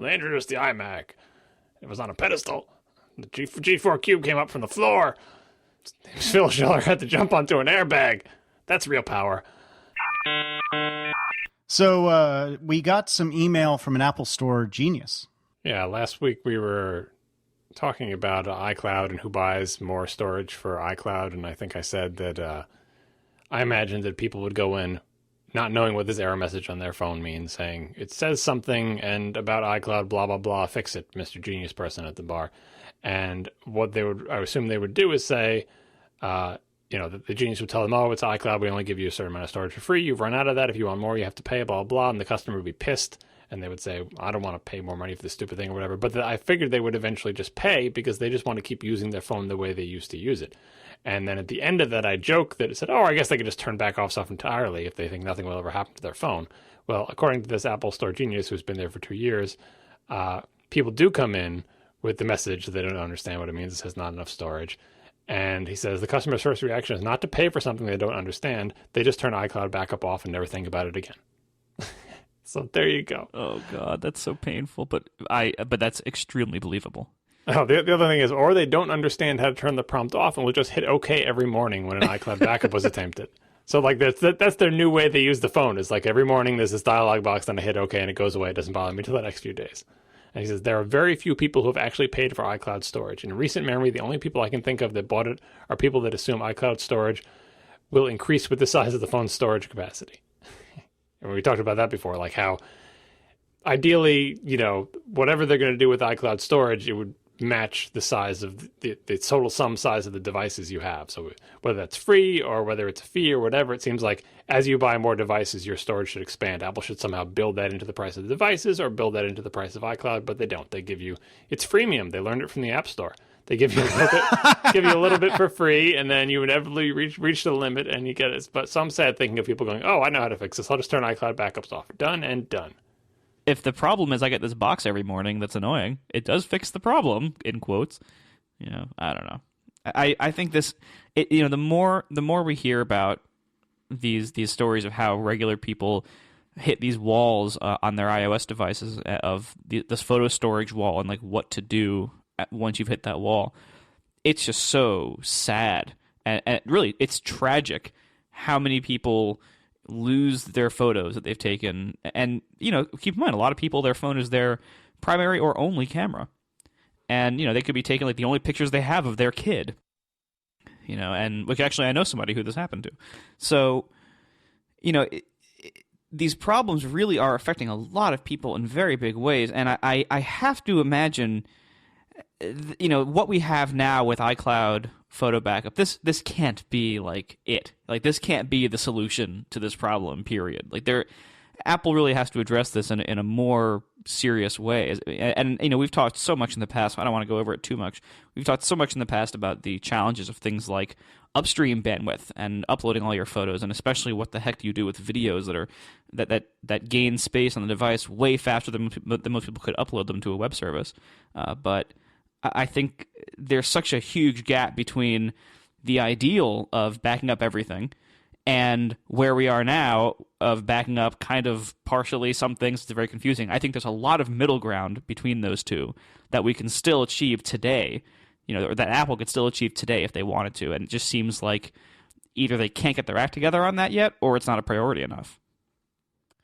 Well, they introduced the iMac. It was on a pedestal. The G4 Cube came up from the floor. Phil Schiller had to jump onto an airbag. That's real power. So we got some email from an Apple Store genius. Yeah, last week we were talking about iCloud and who buys more storage for iCloud, and I think I said that I imagined that people would go in not knowing what this error message on their phone means, saying, it says something and about iCloud, blah, blah, blah, fix it, Mr. Genius person at the bar. And what I assume they would do is say, the genius would tell them, oh, it's iCloud, we only give you a certain amount of storage for free, you've run out of that, if you want more, you have to pay, blah, blah, and the customer would be pissed, and they would say, I don't want to pay more money for this stupid thing or whatever, but I figured they would eventually just pay because they just want to keep using their phone the way they used to use it. And then at the end of that, I joked that it said, I guess they could just turn back off stuff entirely if they think nothing will ever happen to their phone. Well, according to this Apple Store genius who's been there for 2 years, people do come in with the message that they don't understand what it means. It says not enough storage. And he says the customer's first reaction is not to pay for something they don't understand. They just turn iCloud backup off and never think about it again. So there you go. Oh, God, that's so painful. But that's extremely believable. Oh, the other thing is, or they don't understand how to turn the prompt off and will just hit OK every morning when an iCloud backup was attempted. So like that's their new way they use the phone. Is like every morning there's this dialog box, then I hit OK and it goes away. It doesn't bother me until the next few days. And he says, there are very few people who have actually paid for iCloud storage. In recent memory, the only people I can think of that bought it are people that assume iCloud storage will increase with the size of the phone's storage capacity. And we talked about that before, like how ideally, whatever they're going to do with iCloud storage, it would match the size of the total sum size of the devices you have. So whether that's free or whether it's a fee or whatever, it seems like as you buy more devices, your storage should expand. Apple should somehow build that into the price of the devices or build that into the price of iCloud, but they don't. They give you, it's freemium. They learned it from the App Store. They give you a little bit, give you a little bit for free, and then you inevitably reach the limit and you get it. But some sad thinking of people going, oh, I know how to fix this. I'll just turn iCloud backups off. Done and done. If the problem is I get this box every morning that's annoying, it does fix the problem, in quotes. I don't know. I think this, the more we hear about these stories of how regular people hit these walls on their iOS devices of this photo storage wall and like what to do once you've hit that wall, it's just so sad. And really, it's tragic how many people lose their photos that they've taken. And, keep in mind, a lot of people, their phone is their primary or only camera. And, they could be taking like the only pictures they have of their kid. And which actually I know somebody who this happened to. So, these problems really are affecting a lot of people in very big ways. And I have to imagine, what we have now with iCloud photo backup, this can't be like it. Like this can't be the solution to this problem, period. Like Apple really has to address this in a more serious way. And we've talked so much in the past, I don't want to go over it too much. We've talked so much in the past about the challenges of things like upstream bandwidth and uploading all your photos, and especially what the heck do you do with videos that gain space on the device way faster than most people could upload them to a web service. But I think there's such a huge gap between the ideal of backing up everything and where we are now of backing up kind of partially some things. It's very confusing. I think there's a lot of middle ground between those two that we can still achieve today, or that Apple could still achieve today if they wanted to. And it just seems like either they can't get their act together on that yet, or it's not a priority enough.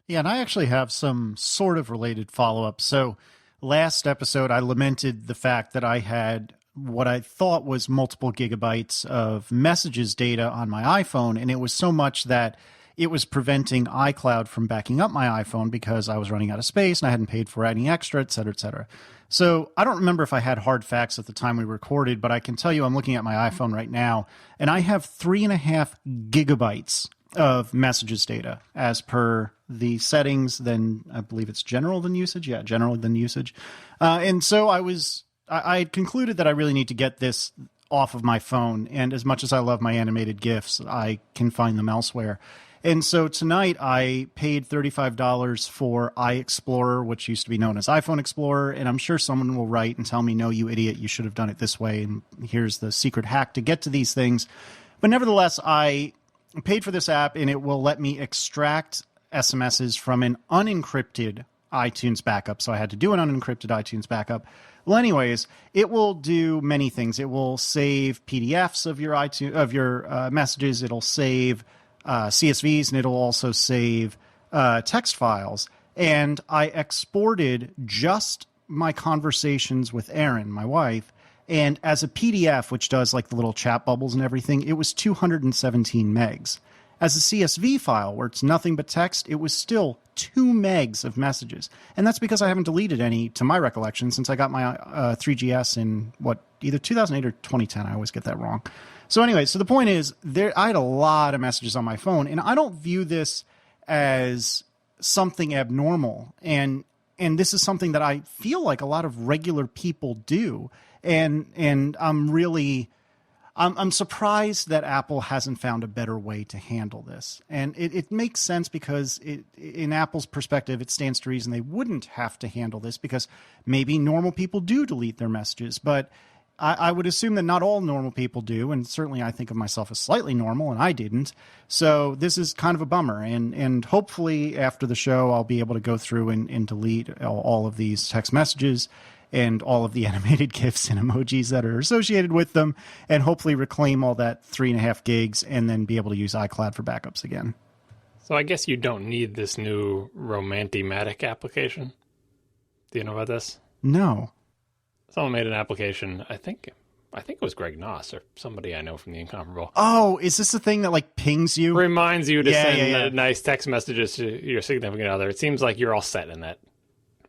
Yeah, and I actually have some sort of related follow-up. So last episode, I lamented the fact that I had what I thought was multiple gigabytes of messages data on my iPhone, and it was so much that it was preventing iCloud from backing up my iPhone because I was running out of space and I hadn't paid for any extra, et cetera, et cetera. So I don't remember if I had hard facts at the time we recorded, but I can tell you I'm looking at my iPhone right now, and I have 3.5 gigabytes of messages data as per the settings. Then I believe it's general than usage. Yeah, general than usage. And so I had concluded that I really need to get this off of my phone. And as much as I love my animated GIFs, I can find them elsewhere. And so tonight I paid $35 for iExplorer, which used to be known as iPhone Explorer. And I'm sure someone will write and tell me, no, you idiot, you should have done it this way. And here's the secret hack to get to these things. But nevertheless, I paid for this app, and it will let me extract SMSs from an unencrypted iTunes backup, so I had to do an unencrypted iTunes backup. Well, anyways, it will do many things. It will save PDFs of your messages. It'll save CSVs, and it'll also save text files. And I exported just my conversations with Erin, my wife, and as a PDF, which does like the little chat bubbles and everything, it was 217 megs. As a CSV file, where it's nothing but text, it was still 2 megs of messages. And that's because I haven't deleted any, to my recollection, since I got my 3GS in, either 2008 or 2010. I always get that wrong. So anyway, so the point is, I had a lot of messages on my phone, and I don't view this as something abnormal. And this is something that I feel like a lot of regular people do. And I'm surprised that Apple hasn't found a better way to handle this. And it makes sense because in Apple's perspective, it stands to reason they wouldn't have to handle this because maybe normal people do delete their messages. But I would assume that not all normal people do. And certainly I think of myself as slightly normal, and I didn't. So this is kind of a bummer. And hopefully after the show, I'll be able to go through and delete all of these text messages and all of the animated GIFs and emojis that are associated with them, and hopefully reclaim all that 3.5 gigs and then be able to use iCloud for backups again. So I guess you don't need this new Romantimatic application. Do you know about this? No. Someone made an application, I think it was Greg Noss or somebody I know from the Incomparable. Oh, is this the thing that like pings you? Reminds you to send nice text messages to your significant other. It seems like you're all set in that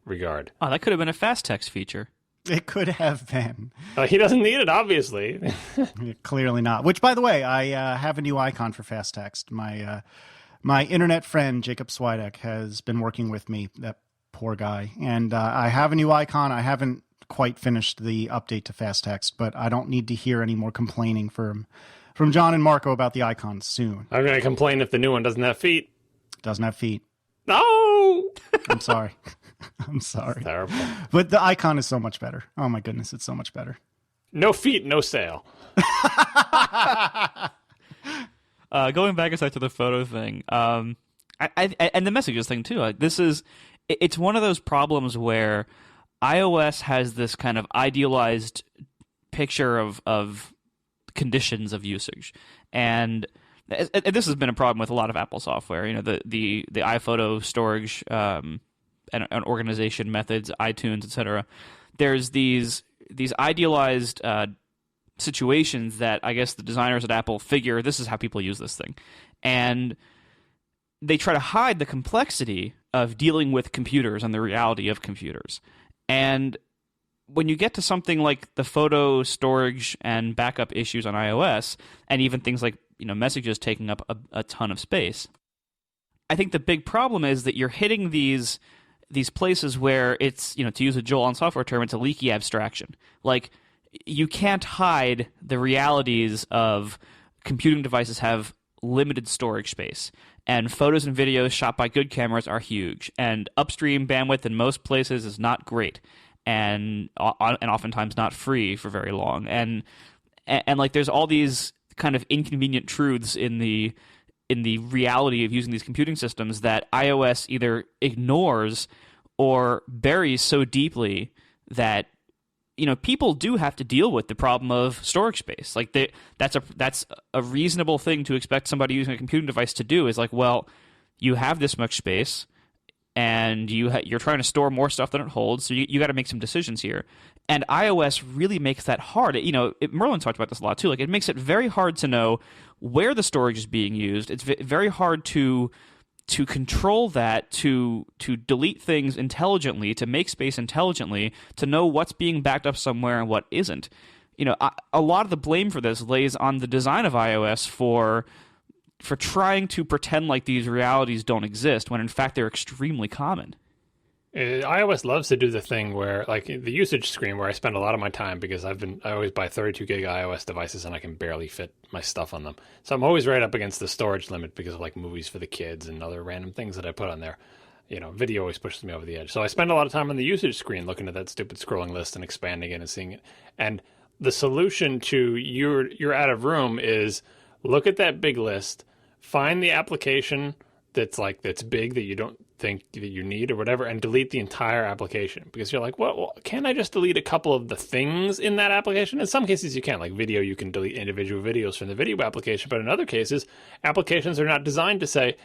regard. Oh, that could have been a fast text feature. It could have been. He doesn't need it, obviously. Clearly not. Which, by the way, I have a new icon for fast text. My internet friend, Jacob Swidek, has been working with me, that poor guy. And I have a new icon. I haven't quite finished the update to fast text, but I don't need to hear any more complaining from John and Marco about the icon soon. I'm going to complain if the new one doesn't have feet. Doesn't have feet. No! I'm sorry. I'm sorry. It's terrible. But the icon is so much better. Oh my goodness, it's so much better. No feet, no sale. Going back a sec to the photo thing, and the messages thing too. It's one of those problems where iOS has this kind of idealized picture of conditions of usage, and this has been a problem with a lot of Apple software. You know, the iPhoto storage and organization methods, iTunes, etc. There's these idealized situations that I guess the designers at Apple figure this is how people use this thing, and they try to hide the complexity of dealing with computers and the reality of computers. And when you get to something like the photo storage and backup issues on iOS, and even things like messages taking up a ton of space, I think the big problem is that you're hitting these places where it's, to use a Joel on software term, it's a leaky abstraction. Like, you can't hide the realities of computing devices have limited storage space, and photos and videos shot by good cameras are huge, and upstream bandwidth in most places is not great, and oftentimes not free for very long, and like there's all these kind of inconvenient truths in the reality of using these computing systems that iOS either ignores or buries so deeply that people do have to deal with the problem of storage space. Like that's a reasonable thing to expect somebody using a computing device to do. Is like, well, you have this much space, and you're trying to store more stuff than it holds, so you got to make some decisions here. And iOS really makes that hard. Merlin talked about this a lot too. Like, it makes it very hard to know where the storage is being used. It's very hard to control that, to delete things intelligently, to make space intelligently, to know what's being backed up somewhere and what isn't. A lot of the blame for this lays on the design of iOS for trying to pretend like these realities don't exist when in fact they're extremely common. iOS loves to do the thing where, like the usage screen, where I spend a lot of my time because I always buy 32 gig iOS devices and I can barely fit my stuff on them. So I'm always right up against the storage limit because of like movies for the kids and other random things that I put on there. Video always pushes me over the edge. So I spend a lot of time on the usage screen looking at that stupid scrolling list and expanding it and seeing it. And the solution to you're out of room is look at that big list, find the application that's big that you don't think that you need or whatever, and delete the entire application. Because you're like, well, can't I just delete a couple of the things in that application? In some cases you can. Like video, you can delete individual videos from the video application. But in other cases, applications are not designed to say,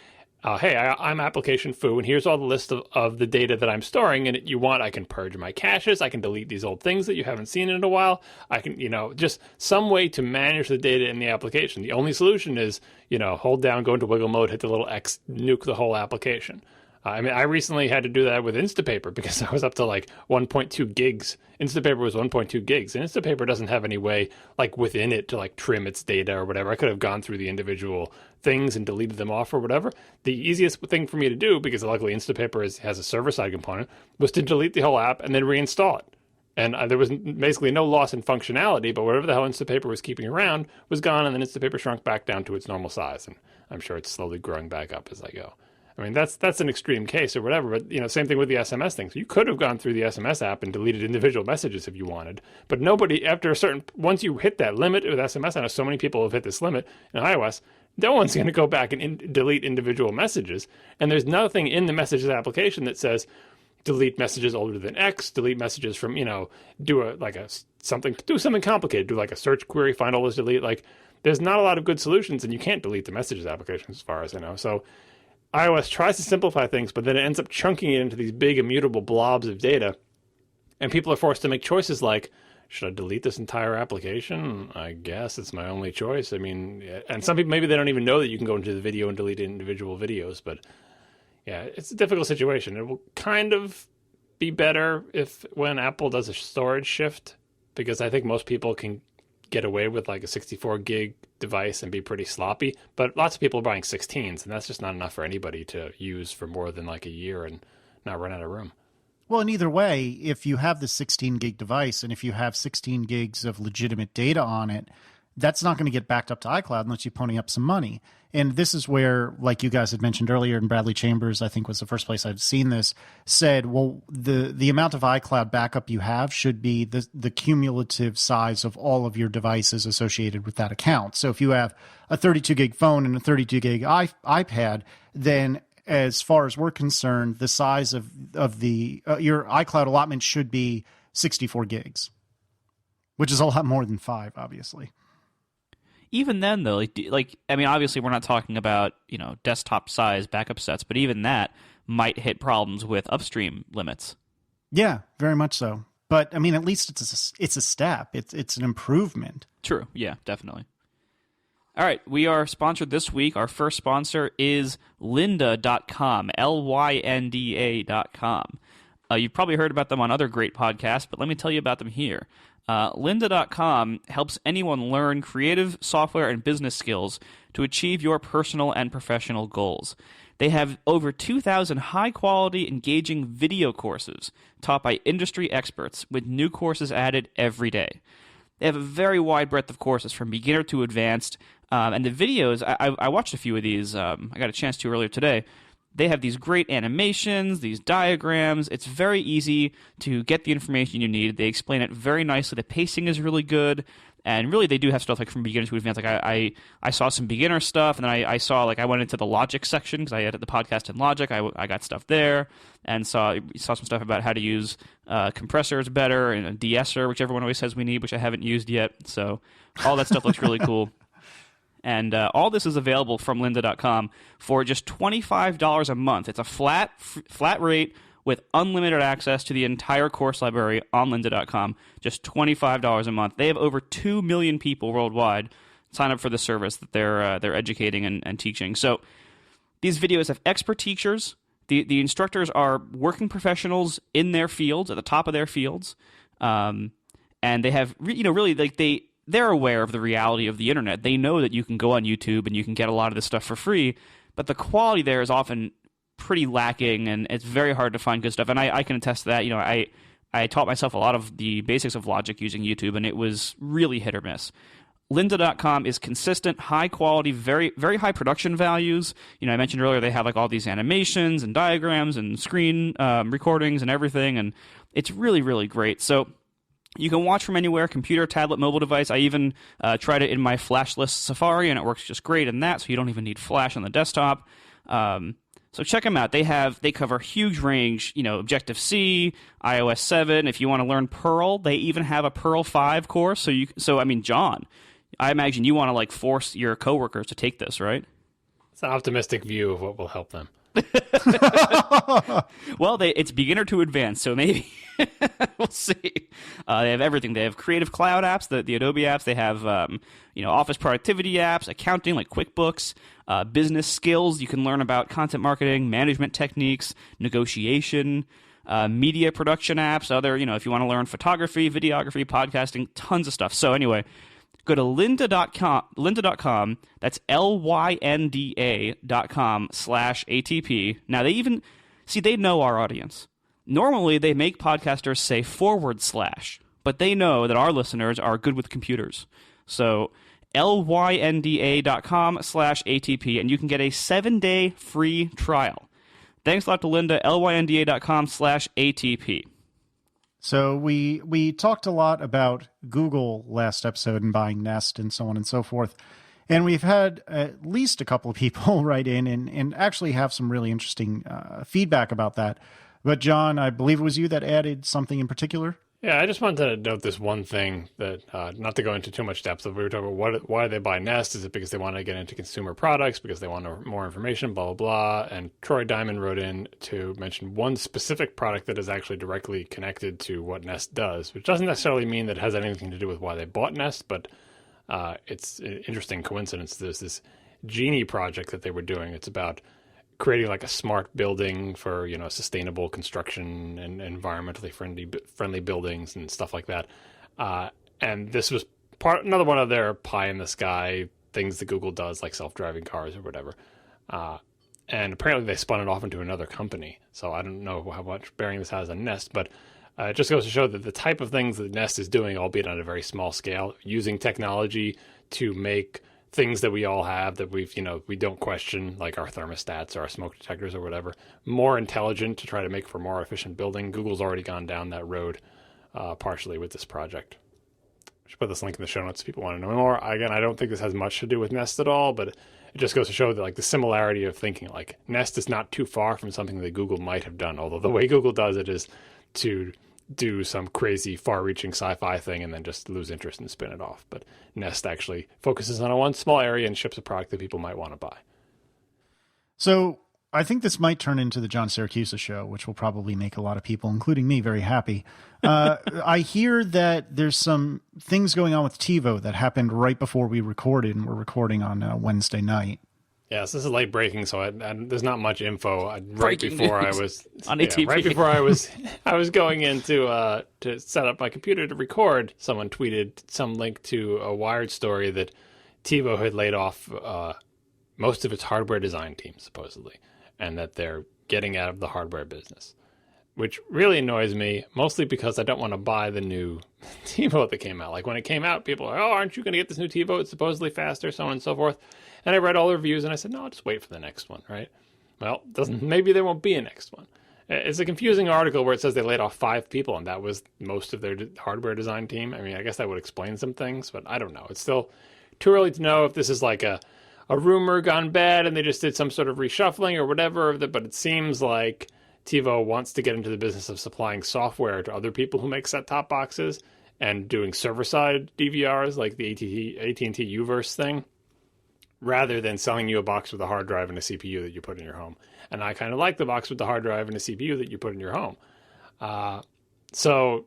hey, I'm application foo, and here's all the list of the data that I'm storing, and you want, I can purge my caches, I can delete these old things that you haven't seen in a while, I can, just some way to manage the data in the application. The only solution is, hold down, go into wiggle mode, hit the little X, nuke the whole application. I recently had to do that with Instapaper because I was up to like 1.2 gigs. Instapaper was 1.2 gigs, and Instapaper doesn't have any way like within it to like trim its data or whatever. I could have gone through the individual things and deleted them off or whatever. The easiest thing for me to do, because luckily Instapaper has a server-side component, was to delete the whole app and then reinstall it. And there was basically no loss in functionality, but whatever the hell Instapaper was keeping around was gone, and then Instapaper shrunk back down to its normal size. And I'm sure it's slowly growing back up as I go. I mean, that's an extreme case or whatever, but, same thing with the SMS thing. So you could have gone through the SMS app and deleted individual messages if you wanted, but nobody, once you hit that limit with SMS, I know so many people have hit this limit in iOS, no one's going to go back and delete individual messages. And there's nothing in the messages application that says, delete messages older than X, delete messages from, do something complicated, do like a search query, find all those, delete. Like, there's not a lot of good solutions, and you can't delete the messages application as far as I know. So iOS tries to simplify things, but then it ends up chunking it into these big immutable blobs of data. And people are forced to make choices like, should I delete this entire application? I guess it's my only choice. I mean, and some people, maybe they don't even know that you can go into the video and delete individual videos, but yeah, it's a difficult situation. It will kind of be better when Apple does a storage shift, because I think most people can get away with like a 64 gig device and be pretty sloppy, but lots of people are buying 16s, and that's just not enough for anybody to use for more than like a year and not run out of room. Well, in either way, if you have the 16 gig device and if you have 16 gigs of legitimate data on it, that's not going to get backed up to iCloud unless you pony up some money. And this is where, like you guys had mentioned earlier, and Bradley Chambers, I think was the first place I've seen this, said, well, the amount of iCloud backup you have should be the cumulative size of all of your devices associated with that account. So if you have a 32 gig phone and a 32 gig iPad, then as far as we're concerned, the size of the your iCloud allotment should be 64 gigs, which is a lot more than 5, obviously. Even then, though, obviously we're not talking about, desktop size backup sets, but even that might hit problems with upstream limits. Yeah, very much so. But I mean, at least it's a step. It's an improvement. True. Yeah, definitely. All right, we are sponsored this week. Our first sponsor is lynda.com, lynda.com. You've probably heard about them on other great podcasts, but let me tell you about them here. Lynda.com helps anyone learn creative software and business skills to achieve your personal and professional goals. They have over 2,000 high-quality, engaging video courses taught by industry experts, with new courses added every day. They have a very wide breadth of courses, from beginner to advanced, and the videos, I watched a few of these, I got a chance to earlier today. They have these great animations, these diagrams. It's very easy to get the information you need. They explain it very nicely. The pacing is really good. And really, they do have stuff like from beginner to advanced. Like I saw some beginner stuff, and then I saw, like, I went into the Logic section because I edit the podcast in Logic. I got stuff there, and saw some stuff about how to use compressors better and a de-esser, which everyone always says we need, which I haven't used yet. So all that stuff looks really cool. And all this is available from lynda.com for just $25 a month. It's a flat rate with unlimited access to the entire course library on lynda.com. Just $25 a month. They have over 2 million people worldwide sign up for the service that they're educating and teaching. So these videos have expert teachers. The instructors are working professionals in their fields, at the top of their fields, and they have really, like, they're aware of the reality of the internet. They know that you can go on YouTube and you can get a lot of this stuff for free, but the quality there is often pretty lacking, and it's very hard to find good stuff. And I can attest to that. I taught myself a lot of the basics of Logic using YouTube, and it was really hit or miss. Lynda.com is consistent, high quality, very, very high production values. I mentioned earlier they have like all these animations and diagrams and screen recordings and everything, and it's really, really great. So you can watch from anywhere, computer, tablet, mobile device. I even tried it in my flashless Safari, and it works just great in that, so you don't even need Flash on the desktop. So check them out. They cover a huge range, Objective-C, iOS 7. If you want to learn Perl, they even have a Perl 5 course. So I mean, John, I imagine you want to like force your coworkers to take this, right? It's an optimistic view of what will help them. Well, it's beginner to advanced, so maybe we'll see. They have everything. They have Creative Cloud apps, the Adobe apps. They have office productivity apps, accounting like QuickBooks, business skills. You can learn about content marketing, management techniques, negotiation, media production apps. Other, if you want to learn photography, videography, podcasting, tons of stuff. So anyway, go to lynda.com. That's lynda.com/ATP. Now, they know our audience. Normally, they make podcasters say /, but they know that our listeners are good with computers. So lynda.com/ATP, and you can get a 7-day free trial. Thanks a lot to Linda, lynda.com/ATP. So we talked a lot about Google last episode and buying Nest and so on and so forth. And we've had at least a couple of people write in and actually have some really interesting feedback about that. But John, I believe it was you that added something in particular? Yeah, I just wanted to note this one thing that, not to go into too much depth, but we were talking about why they buy Nest. Is it because they want to get into consumer products, because they want more information, blah, blah, blah. And Troy Diamond wrote in to mention one specific product that is actually directly connected to what Nest does, which doesn't necessarily mean that it has anything to do with why they bought Nest, but it's an interesting coincidence. There's this Genie project that they were doing. It's about creating like a smart building for sustainable construction and environmentally friendly buildings and stuff like that. And this was another one of their pie in the sky things that Google does, like self-driving cars or whatever. And apparently they spun it off into another company. So I don't know how much bearing this has on Nest, but it just goes to show that the type of things that Nest is doing, albeit on a very small scale, using technology to make things that we all have that we don't question, like our thermostats or our smoke detectors or whatever, more intelligent to try to make for more efficient building. Google's already gone down that road partially with this project. I should put this link in the show notes if people want to know more. Again, I don't think this has much to do with Nest at all, but it just goes to show that like the similarity of thinking. Like Nest is not too far from something that Google might have done, although the way Google does it is to do some crazy far-reaching sci-fi thing and then just lose interest and spin it off. But Nest actually focuses on one small area and ships a product that people might want to buy. So I think this might turn into the John Siracusiet show, which will probably make a lot of people, including me, very happy. I hear that there's some things going on with TiVo that happened right before we recorded, and we're recording on Wednesday night. Yes, this is late breaking, so there's not much info. Right Breaking before news I was on ATP. right before I was going in to set up my computer to record, someone tweeted some link to a Wired story that TiVo had laid off most of its hardware design team, supposedly, and that they're getting out of the hardware business, which really annoys me, mostly because I don't want to buy the new TiVo that came out. Like when it came out, people are, oh, aren't you going to get this new TiVo? It's supposedly faster, so on and so forth. And I read all the reviews, and I said, no, I'll just wait for the next one, right? Well, maybe there won't be a next one. It's a confusing article where it says they laid off 5 people, and that was most of their hardware design team. I mean, I guess that would explain some things, but I don't know. It's still too early to know if this is like a rumor gone bad, and they just did some sort of reshuffling or whatever. But it seems like TiVo wants to get into the business of supplying software to other people who make set-top boxes and doing server-side DVRs like the AT&T Uverse thing, rather than selling you a box with a hard drive and a CPU that you put in your home. And I kind of like the box with the hard drive and a CPU that you put in your home. So,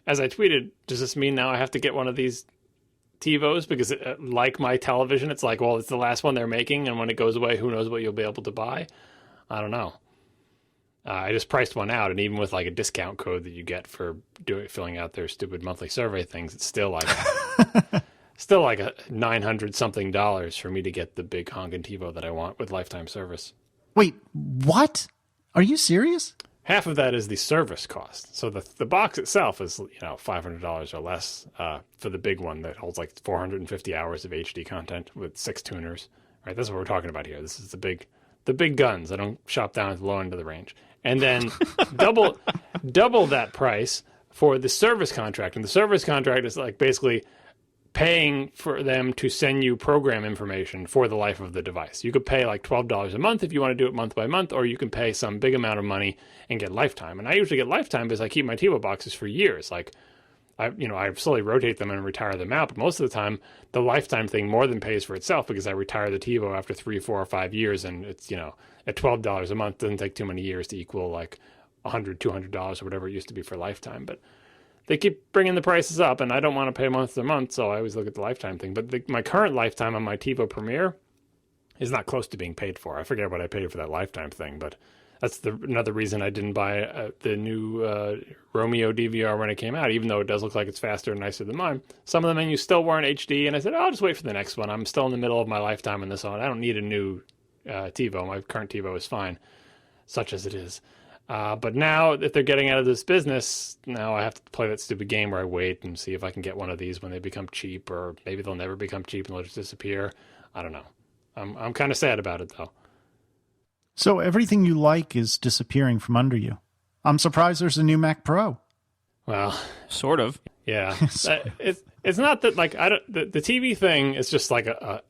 as I tweeted, does this mean now I have to get one of these TiVos? Because like my television, it's like, well, it's the last one they're making, and when it goes away, who knows what you'll be able to buy? I don't know. I just priced one out, and even with like a discount code that you get for filling out their stupid monthly survey things, it's still like still like a $900 something for me to get the big honkin' TiVo that I want with lifetime service. Wait, what? Are you serious? Half of that is the service cost. So the box itself is $500 or less for the big one that holds like 450 hours of HD content with 6 tuners. Right, that's what we're talking about here. This is the big guns. I don't shop down at the low end of the range. And then double that price for the service contract. And the service contract is like basically paying for them to send you program information for the life of the device. You could pay like $12 a month if you want to do it month by month, or you can pay some big amount of money and get lifetime. And I usually get lifetime because I keep my TiVo boxes for years. Like I slowly rotate them and retire them out, but most of the time the lifetime thing more than pays for itself because I retire the TiVo after 3, 4, or 5 years, and it's, at $12 a month doesn't take too many years to equal like $100, $200 or whatever it used to be for lifetime. But they keep bringing the prices up, and I don't want to pay month to month, so I always look at the lifetime thing. But my current lifetime on my TiVo Premiere is not close to being paid for. I forget what I paid for that lifetime thing, but that's another reason I didn't buy the new Roamio DVR when it came out, even though it does look like it's faster and nicer than mine. Some of the menus still weren't HD, and I said, I'll just wait for the next one. I'm still in the middle of my lifetime on this one. I don't need a new TiVo. My current TiVo is fine, such as it is. But now, if they're getting out of this business, now I have to play that stupid game where I wait and see if I can get one of these when they become cheap, or maybe they'll never become cheap and they'll just disappear. I don't know. I'm kind of sad about it, though. So everything you like is disappearing from under you. I'm surprised there's a new Mac Pro. Well, Sort of. yeah. It's not that, like, the TV thing is just like a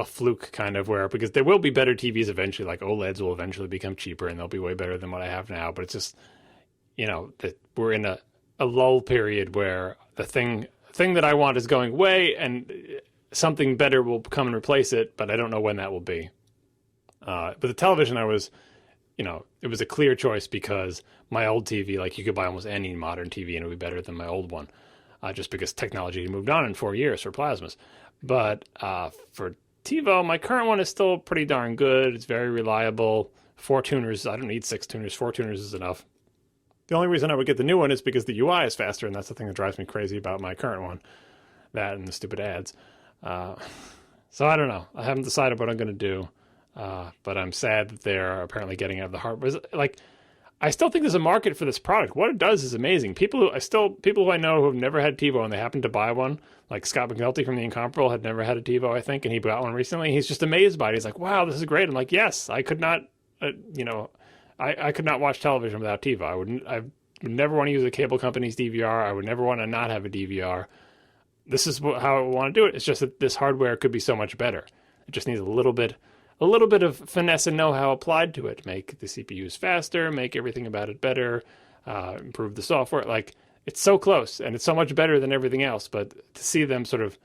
fluke kind of, because there will be better TVs eventually, like OLEDs will eventually become cheaper and they'll be way better than what I have now. But it's just, that we're in a lull period where the thing that I want is going away and something better will come and replace it, but I don't know when that will be. But the television, it was a clear choice because my old TV, like, you could buy almost any modern TV and it would be better than my old one. Just because technology had moved on in 4 years for plasmas. But for TiVo, my current one is still pretty darn good. It's very reliable. 4 tuners. I don't need 6 tuners. 4 tuners is enough. The only reason I would get the new one is because the UI is faster, and that's the thing that drives me crazy about my current one. That and the stupid ads. So I don't know. I haven't decided what I'm going to do. But I'm sad that they're apparently getting out of the hardware. Like, I still think there's a market for this product. What it does is amazing. People who I know who have never had TiVo and they happen to buy one, like Scott McNulty from The Incomparable had never had a TiVo, I think, and he got one recently. He's just amazed by it. He's like, "Wow, this is great." I'm like, "Yes, I could not, I could not watch television without TiVo. I would never want to use a cable company's DVR. I would never want to not have a DVR. This is how I want to do it. It's just that this hardware could be so much better. It just needs a little bit of finesse and know-how applied to it. Make the CPUs faster, make everything about it better, improve the software. Like, it's so close, and it's so much better than everything else. But to see them sort of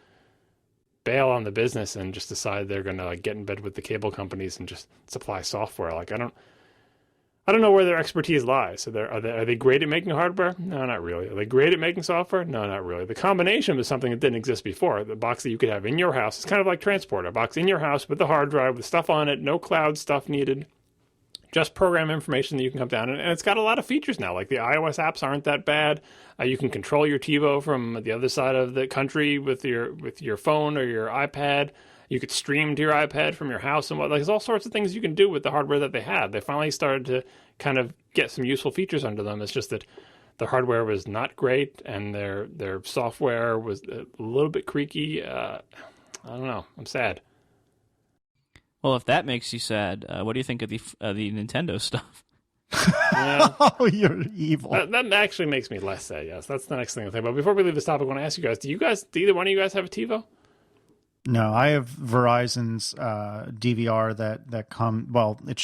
bail on the business and just decide they're going to, like, get in bed with the cable companies and just supply software, like, I don't know where their expertise lies. So are they great at making hardware? No, not really. Are they great at making software? No, not really. The combination was something that didn't exist before. The box that you could have in your house is kind of like transport. A box in your house with the hard drive, with stuff on it, no cloud stuff needed, just program information that you can come down. And it's got a lot of features now. Like, the iOS apps aren't that bad. You can control your TiVo from the other side of the country with your phone or your iPad. You could stream to your iPad from your house and what. Like, there's all sorts of things you can do with the hardware that they had. They finally started to kind of get some useful features under them. It's just that the hardware was not great and their software was a little bit creaky. I don't know. I'm sad. Well, if that makes you sad, what do you think of the Nintendo stuff? Yeah. Oh, you're evil. That actually makes me less sad, yes. That's the next thing I think about. Before we leave this topic, I want to ask you guys, do either one of you guys have a TiVo? No, I have Verizon's DVR that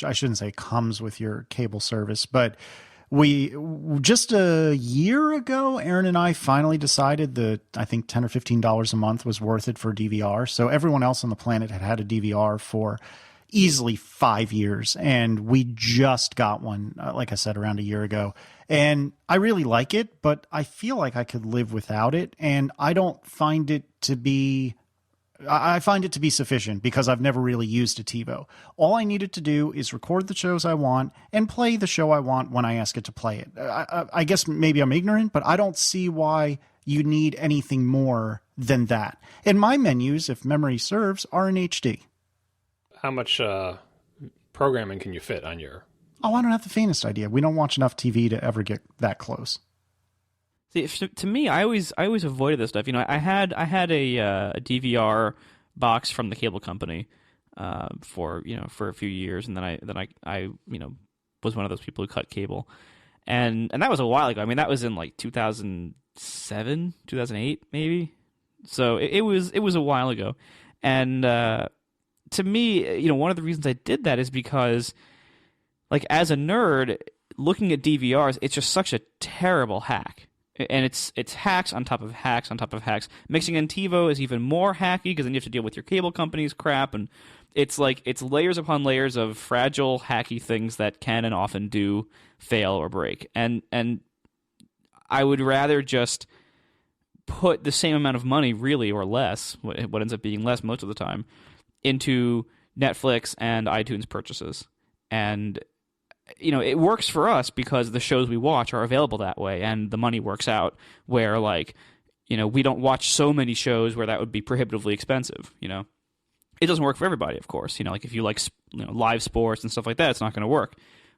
I shouldn't say comes with your cable service, but we just a year ago, Aaron and I finally decided that I think $10 or $15 a month was worth it for DVR. So everyone else on the planet had a DVR for easily 5 years, and we just got one, like I said, around a year ago. And I really like it, but I feel like I could live without it, and I find it to be sufficient because I've never really used a TiVo. All I needed to do is record the shows I want and play the show I want when I ask it to play it. I guess maybe I'm ignorant, but I don't see why you need anything more than that. And my menus, if memory serves, are in HD. How much programming can you fit on your... Oh, I don't have the faintest idea. We don't watch enough TV to ever get that close. See, to me, I always avoided this stuff. I had a DVR box from the cable company for a few years, and then I was one of those people who cut cable, and that was a while ago. I mean, that was in like 2007, 2008, maybe. So it was a while ago, and to me, one of the reasons I did that is because, like, as a nerd, looking at DVRs, it's just such a terrible hack. And it's hacks on top of hacks on top of hacks. Mixing in TiVo is even more hacky because then you have to deal with your cable company's crap, and it's layers upon layers of fragile, hacky things that can and often do fail or break. And I would rather just put the same amount of money, really, or less, what ends up being less most of the time, into Netflix and iTunes purchases. And it works for us because the shows we watch are available that way, and the money works out where, like, we don't watch so many shows where that would be prohibitively expensive. It doesn't work for everybody, of course. Like, if you like live sports and stuff like that, it's not going to work.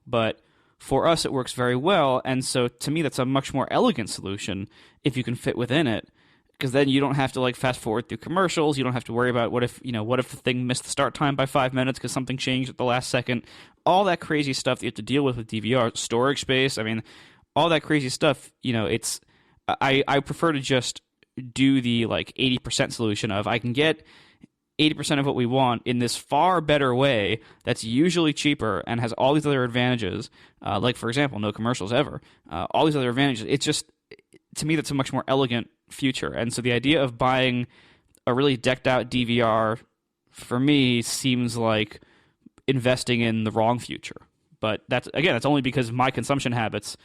But for us, it works very well, and so to me, that's a much more elegant solution if you can fit within it, because then you don't have to, like, fast forward through commercials. You don't have to worry about what if the thing missed the start time by 5 minutes because something changed at the last second. All that crazy stuff that you have to deal with DVR, storage space. I mean, all that crazy stuff. It's I prefer to just do the, like, 80% solution of I can get 80% of what we want in this far better way that's usually cheaper and has all these other advantages. Like, for example, no commercials ever. All these other advantages. It's just, to me, that's a much more elegant future. And so the idea of buying a really decked out DVR, for me, seems like investing in the wrong future. But that's only because my consumption habits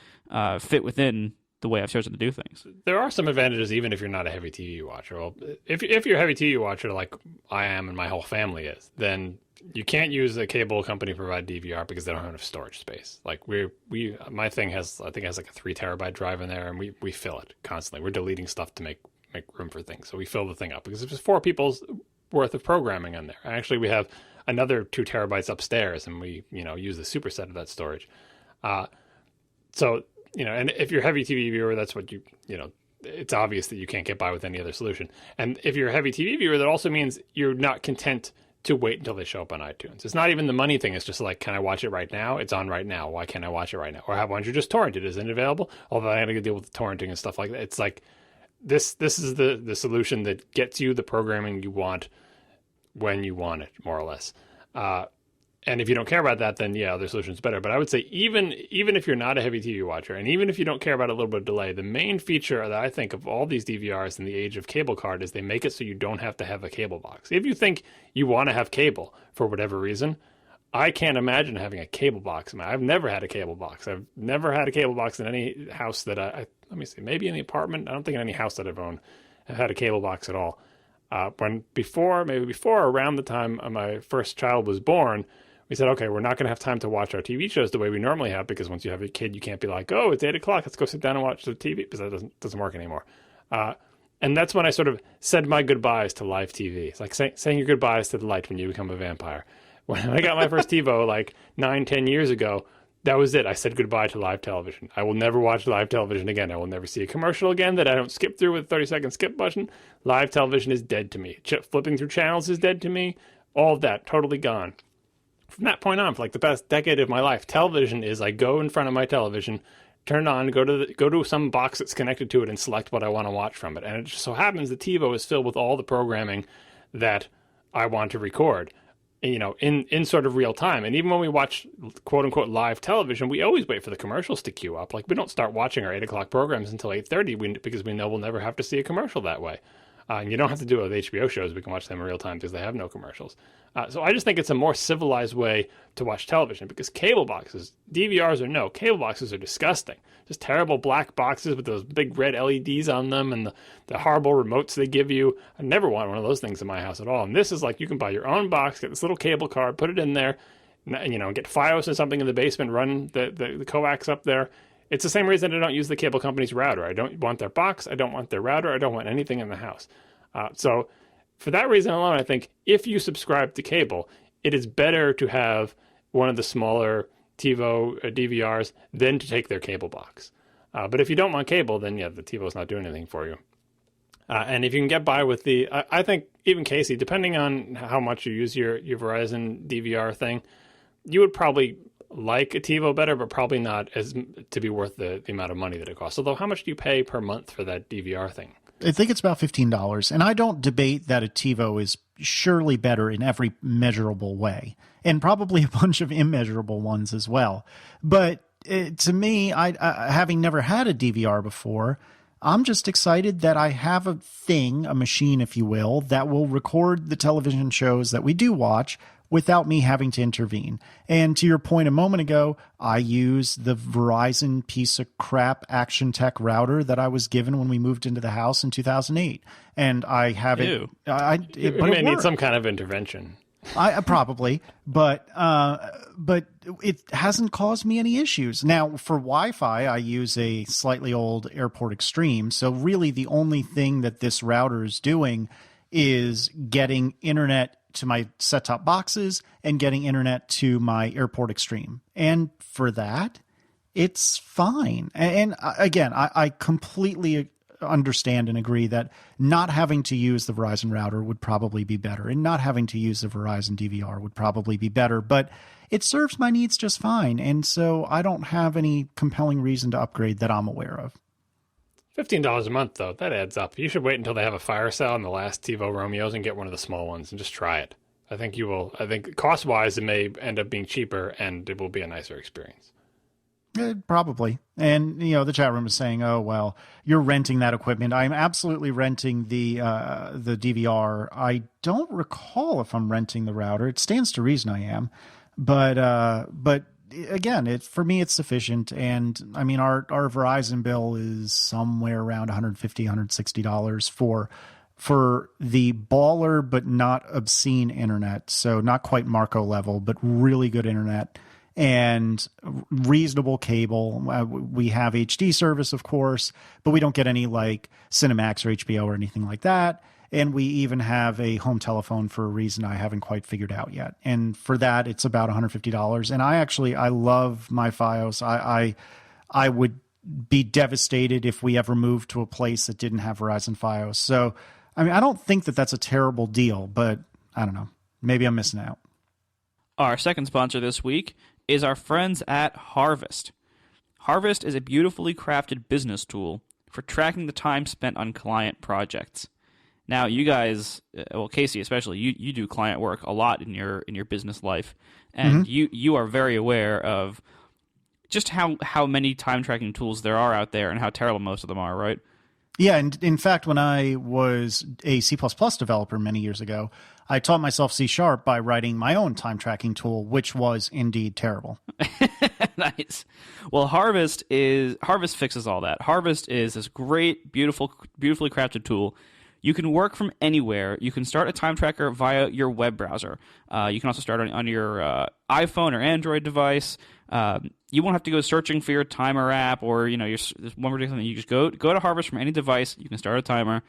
fit within the way I've chosen to do things. There are some advantages even if you're not a heavy TV watcher. Well, if you're a heavy TV watcher like I am and my whole family is, then you can't use a cable company to provide DVR because they don't have enough storage space. Like, my thing has like a 3 terabyte drive in there, and we fill it constantly. We're deleting stuff to make room for things, so we fill the thing up because there's 4 people's worth of programming on there. Actually, we have another 2 terabytes upstairs, and we use the superset of that storage. So and if you're a heavy TV viewer, that's what it's obvious that you can't get by with any other solution. And if you're a heavy TV viewer, that also means you're not content to wait until they show up on iTunes. It's not even the money thing. It's just like, can I watch it right now? It's on right now. Why can't I watch it right now? Or why don't you just torrent it? Isn't it available? Although I got to deal with the torrenting and stuff like that. It's like, this is the solution that gets you the programming you want when you want it, more or less. And if you don't care about that, then yeah, other solutions better. But I would say even if you're not a heavy TV watcher, and even if you don't care about a little bit of delay, the main feature that I think of all these DVRs in the age of cable card is they make it so you don't have to have a cable box. If you think you want to have cable for whatever reason, I can't imagine having a cable box. I've never had a cable box. I've never had a cable box in any house that let me see, maybe in the apartment. I don't think in any house that I've owned I've had a cable box at all. Before around the time my first child was born, we said, okay, we're not going to have time to watch our TV shows the way we normally have, because once you have a kid, you can't be like, oh, it's 8 o'clock, let's go sit down and watch the TV, because that doesn't work anymore. And that's when I sort of said my goodbyes to live TV. It's like saying your goodbyes to the light when you become a vampire. When I got my first TiVo like 9-10 years ago, that was it. I said goodbye to live television. I will never watch live television again. I will never see a commercial again that I don't skip through with a 30-second skip button. Live television is dead to me. Flipping through channels is dead to me. All of that, totally gone. From that point on, for like the past decade of my life, television is I go in front of my television, turn it on, go to some box that's connected to it, and select what I want to watch from it. And it just so happens that TiVo is filled with all the programming that I want to record, in sort of real time. And even when we watch quote unquote live television, we always wait for the commercials to queue up. Like, we don't start watching our 8 o'clock programs until 8:30 because we know we'll never have to see a commercial that way. And you don't have to do it with HBO shows. We can watch them in real time because they have no commercials. So I just think it's a more civilized way to watch television, because cable boxes, DVRs or no, cable boxes are disgusting. Just terrible black boxes with those big red LEDs on them and the horrible remotes they give you. I never want one of those things in my house at all. And this is like, you can buy your own box, get this little cable card, put it in there, get Fios or something in the basement, run the coax up there. It's the same reason I don't use the cable company's router. I don't want their box. I don't want their router. I don't want anything in the house. So for that reason alone, I think if you subscribe to cable, it is better to have one of the smaller TiVo DVRs than to take their cable box. But if you don't want cable, then yeah, the TiVo's not doing anything for you. And if you can get by with I think even Casey, depending on how much you use your Verizon DVR thing, you would probably like a TiVo better, but probably not as to be worth the amount of money that it costs. Although, how much do you pay per month for that DVR thing? I think it's about $15. And I don't debate that a TiVo is surely better in every measurable way, and probably a bunch of immeasurable ones as well. But to me, having never had a DVR before, I'm just excited that I have a machine, if you will, that will record the television shows that we do watch without me having to intervene. And to your point a moment ago, I use the Verizon piece of crap Action Tech router that I was given when we moved into the house in 2008. And I have Ew. You may need some kind of intervention. I probably, but it hasn't caused me any issues. Now, for Wi-Fi, I use a slightly old Airport Extreme. So really the only thing that this router is doing is getting internet to my set-top boxes and getting internet to my Airport Extreme. And for that, it's fine. And again, I completely understand and agree that not having to use the Verizon router would probably be better, and not having to use the Verizon DVR would probably be better, but it serves my needs just fine. And so I don't have any compelling reason to upgrade that I'm aware of. $15 a month, though, that adds up. You should wait until they have a fire sale on the last TiVo Romeos and get one of the small ones and just try it. I think you will. I think cost-wise, it may end up being cheaper, and it will be a nicer experience. Probably. And, the chat room is saying, oh, well, you're renting that equipment. I'm absolutely renting the DVR. I don't recall if I'm renting the router. It stands to reason I am. But again, for me, it's sufficient. And I mean, our Verizon bill is somewhere around $150, $160 for the baller but not obscene internet. So not quite Marco level, but really good internet and reasonable cable. We have HD service, of course, but we don't get any like Cinemax or HBO or anything like that. And we even have a home telephone for a reason I haven't quite figured out yet. And for that, it's about $150. And I love my Fios. I would be devastated if we ever moved to a place that didn't have Verizon Fios. So, I mean, I don't think that that's a terrible deal, but I don't know. Maybe I'm missing out. Our second sponsor this week is our friends at Harvest. Harvest is a beautifully crafted business tool for tracking the time spent on client projects. Now, you guys, well, Casey especially, you do client work a lot in your business life, and you are very aware of just how many time tracking tools there are out there and how terrible most of them are, right? Yeah, and in fact, when I was a C++ developer many years ago, I taught myself C# by writing my own time tracking tool, which was indeed terrible. Nice. Well, Harvest fixes all that. Harvest is this great, beautifully crafted tool. You can work from anywhere. You can start a time tracker via your web browser. You can also start on your iPhone or Android device. You won't have to go searching for your timer app or your one particular thing. You just go to Harvest from any device. You can start a timer.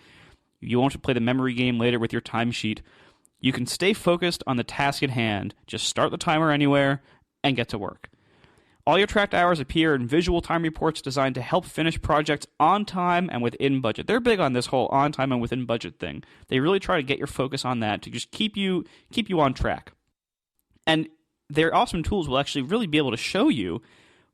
You won't have to play the memory game later with your timesheet. You can stay focused on the task at hand. Just start the timer anywhere and get to work. All your tracked hours appear in visual time reports designed to help finish projects on time and within budget. They're big on this whole on time and within budget thing. They really try to get your focus on that to just keep you on track. And their awesome tools will actually really be able to show you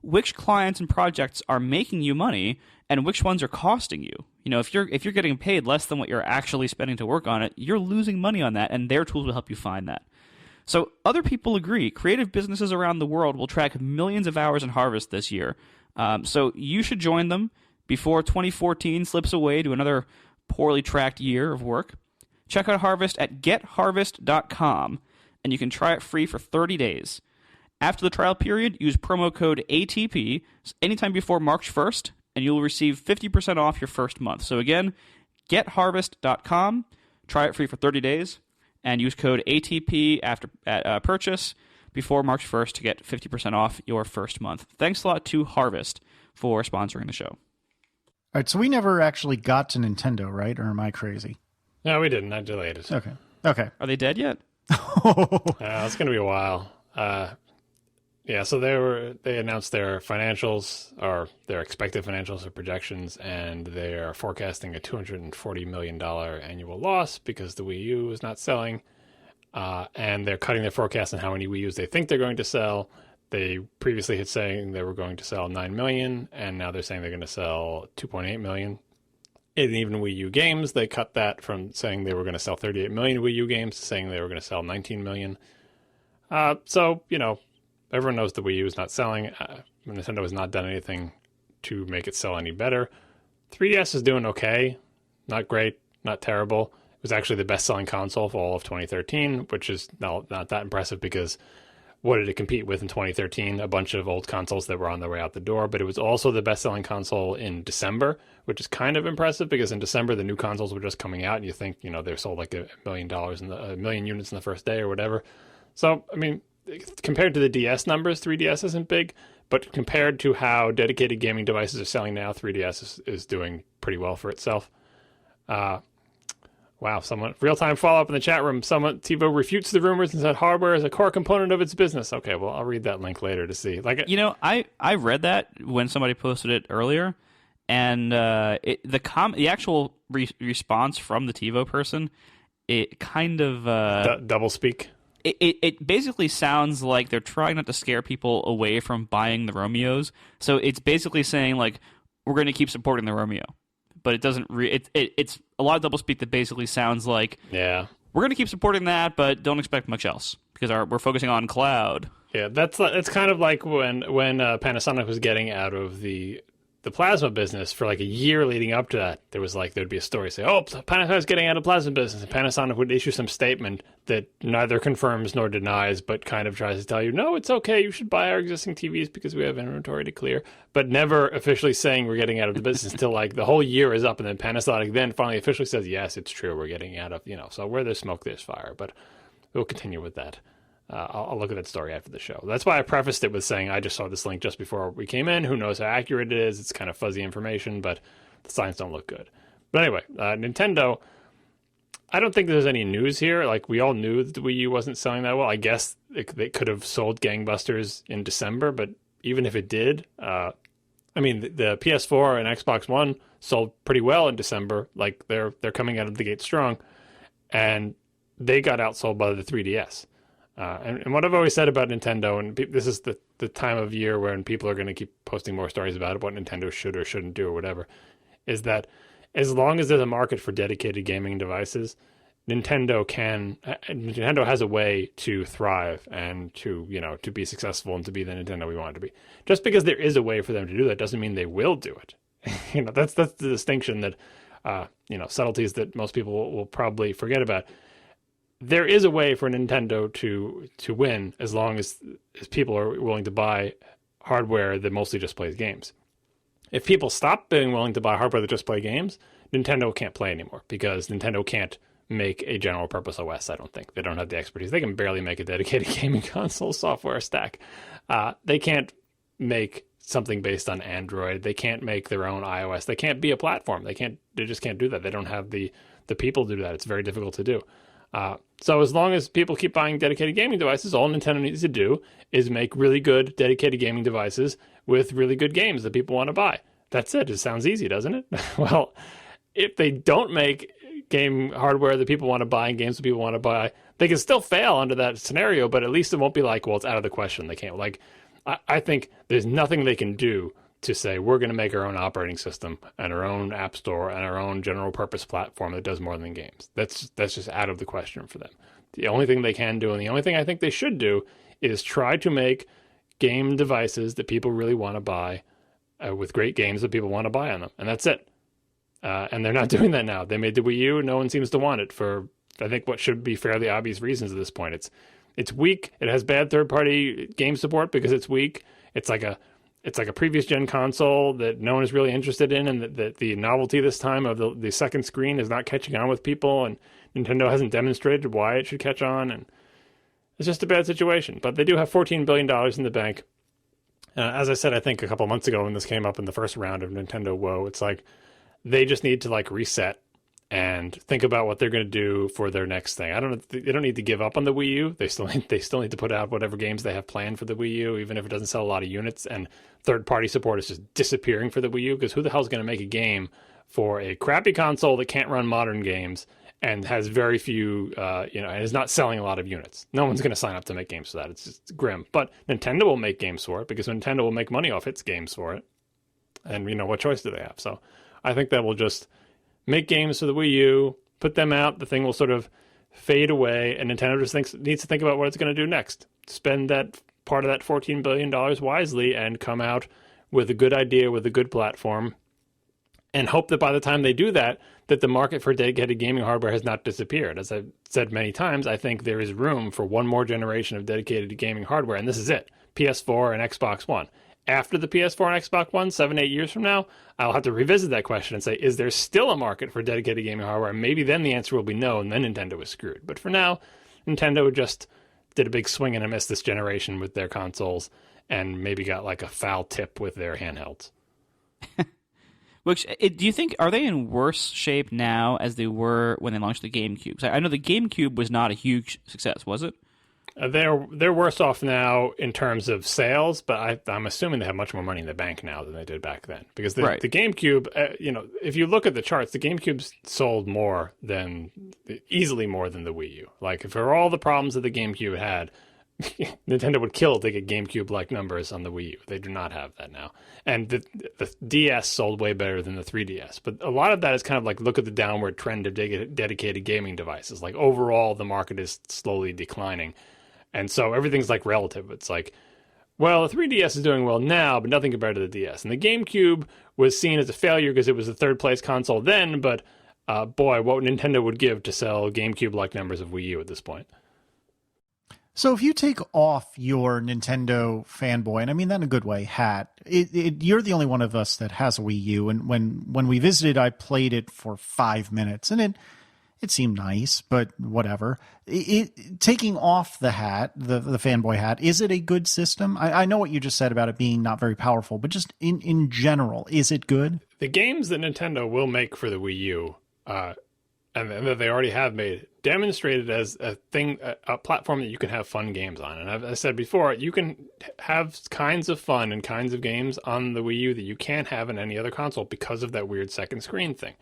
which clients and projects are making you money and which ones are costing you. If you're getting paid less than what you're actually spending to work on it, you're losing money on that, and their tools will help you find that. So other people agree. Creative businesses around the world will track millions of hours in Harvest this year. So you should join them before 2014 slips away to another poorly tracked year of work. Check out Harvest at getharvest.com, and you can try it free for 30 days. After the trial period, use promo code ATP anytime before March 1st, and you'll receive 50% off your first month. So again, getharvest.com, try it free for 30 days, and use code ATP at purchase before March 1st to get 50% off your first month. Thanks a lot to Harvest for sponsoring the show. All right, so we never actually got to Nintendo, right? Or am I crazy? No, we didn't. I delayed it. Okay. Are they dead yet? It's going to be a while. So they announced their financials, or their expected financials or projections, and they are forecasting a $240 million annual loss because the Wii U is not selling. And they're cutting their forecast on how many Wii Us they think they're going to sell. They previously had saying they were going to sell 9 million, and now they're saying they're going to sell 2.8 million. And even Wii U games, they cut that from saying they were going to sell 38 million Wii U games to saying they were going to sell 19 million. So, everyone knows the Wii U is not selling. Nintendo has not done anything to make it sell any better. 3DS is doing okay. Not great, not terrible. It was actually the best-selling console for all of 2013, which is not that impressive because what did it compete with in 2013? A bunch of old consoles that were on their way out the door, but it was also the best-selling console in December, which is kind of impressive because in December the new consoles were just coming out, and you think they sold like $1 million a million units in the first day or whatever. So I mean, compared to the DS numbers, 3DS isn't big, but compared to how dedicated gaming devices are selling now, 3DS is doing pretty well for itself. Wow, someone real-time follow-up in the chat room. Someone TiVo refutes the rumors and said hardware is a core component of its business. Okay, well, I'll read that link later to see. I read that when somebody posted it earlier, and the actual response from the TiVo person, it kind of double speak. It basically sounds like they're trying not to scare people away from buying the Romeos. So it's basically saying like we're going to keep supporting the Romeo. But it doesn't. It's a lot of doublespeak that basically sounds like, yeah, we're going to keep supporting that, but don't expect much else because we're focusing on cloud. Yeah, it's kind of like when Panasonic was getting out of the plasma business for like a year leading up to that. There'd be a story say, oh, Panasonic's getting out of plasma business, and Panasonic would issue some statement that neither confirms nor denies, but kind of tries to tell you, no, it's okay, you should buy our existing TVs because we have inventory to clear, but never officially saying we're getting out of the business until like the whole year is up, and then Panasonic then finally officially says, yes, it's true, we're getting out of, so where there's smoke, there's fire, but we'll continue with that. I'll look at that story after the show. That's why I prefaced it with saying I just saw this link just before we came in. Who knows how accurate it is? It's kind of fuzzy information, but the signs don't look good. But anyway, Nintendo, I don't think there's any news here. Like, we all knew that the Wii U wasn't selling that well. I guess they could have sold gangbusters in December, but even if it did, the PS4 and Xbox One sold pretty well in December. Like, they're coming out of the gate strong, and they got outsold by the 3DS. And what I've always said about Nintendo, and this is the time of year when people are going to keep posting more stories about what Nintendo should or shouldn't do or whatever, is that as long as there's a market for dedicated gaming devices, Nintendo has a way to thrive and to be successful and to be the Nintendo we want it to be. Just because there is a way for them to do that doesn't mean they will do it. That's the distinction that subtleties that most people will probably forget about. There is a way for Nintendo to win as long as people are willing to buy hardware that mostly just plays games. If people stop being willing to buy hardware that just play games, Nintendo can't play anymore because Nintendo can't make a general purpose OS, I don't think. They don't have the expertise. They can barely make a dedicated gaming console software stack. They can't make something based on Android. They can't make their own iOS. They can't be a platform. They just can't do that. They don't have the people to do that. It's very difficult to do. So as long as people keep buying dedicated gaming devices, all Nintendo needs to do is make really good dedicated gaming devices with really good games that people want to buy. That's it. It sounds easy, doesn't it? Well, if they don't make game hardware that people want to buy and games that people want to buy, they can still fail under that scenario, but at least it won't be like, well, it's out of the question. They can't. Like, I think there's nothing they can do to say we're going to make our own operating system and our own app store and our own general purpose platform that does more than games. That's just out of the question for them. The only thing they can do, and the only thing I think they should do, is try to make game devices that people really want to buy with great games that people want to buy on them. And that's it. And they're not doing that now. They made the Wii U. No one seems to want it for, I think, what should be fairly obvious reasons at this point. It's weak. It has bad third-party game support because it's weak. It's like a previous gen console that no one is really interested in, and that the novelty this time of the second screen is not catching on with people, and Nintendo hasn't demonstrated why it should catch on, and it's just a bad situation. But they do have $14 billion in the bank. As I said, I think a couple months ago when this came up in the first round of Nintendo Woe, it's like they just need to like reset and think about what they're going to do for their next thing. They don't need to give up on the Wii U. They still need to put out whatever games they have planned for the Wii U, even if it doesn't sell a lot of units. And third-party support is just disappearing for the Wii U, because who the hell is going to make a game for a crappy console that can't run modern games and has very few, and is not selling a lot of units? No one's going to sign up to make games for that. It's just grim. But Nintendo will make games for it because Nintendo will make money off its games for it. And what choice do they have? So I think that will just make games for the Wii U, put them out, the thing will sort of fade away, and Nintendo just needs to think about what it's going to do next. Spend that part of that $14 billion wisely and come out with a good idea, with a good platform, and hope that by the time they do that, that the market for dedicated gaming hardware has not disappeared. As I've said many times, I think there is room for one more generation of dedicated gaming hardware, and this is it. PS4 and Xbox One. After the PS4 and Xbox One, 7-8 years from now, I'll have to revisit that question and say, is there still a market for dedicated gaming hardware? And maybe then the answer will be no, and then Nintendo is screwed. But for now, Nintendo just did a big swing and a miss this generation with their consoles, and maybe got like a foul tip with their handhelds. Which, do you think, are they in worse shape now as they were when they launched the GameCube? I know the GameCube was not a huge success, was it? They're worse off now in terms of sales, but I'm assuming they have much more money in the bank now than they did back then. Because the GameCube, if you look at the charts, the GameCube sold easily more than the Wii U. Like, for all the problems that the GameCube had, Nintendo would kill to get GameCube-like numbers on the Wii U. They do not have that now. And the DS sold way better than the 3DS. But a lot of that is kind of like, look at the downward trend of dedicated gaming devices. Like, overall, the market is slowly declining. And so everything's like relative. It's like, well, the 3DS is doing well now, but nothing compared to the DS. And the GameCube was seen as a failure because it was the third place console then, but boy, what Nintendo would give to sell GameCube-like numbers of Wii U at this point. So if you take off your Nintendo fanboy, and I mean that in a good way, hat, you're the only one of us that has a Wii U. And when we visited, I played it for 5 minutes, and it seemed nice, but whatever. Taking off the hat, the fanboy hat, is it a good system? I know what you just said about it being not very powerful, but just in general, is it good? The games that Nintendo will make for the Wii U, and that they already have made, demonstrated as a platform that you can have fun games on. And I've said before, you can have kinds of fun and kinds of games on the Wii U that you can't have in any other console because of that weird second screen thing.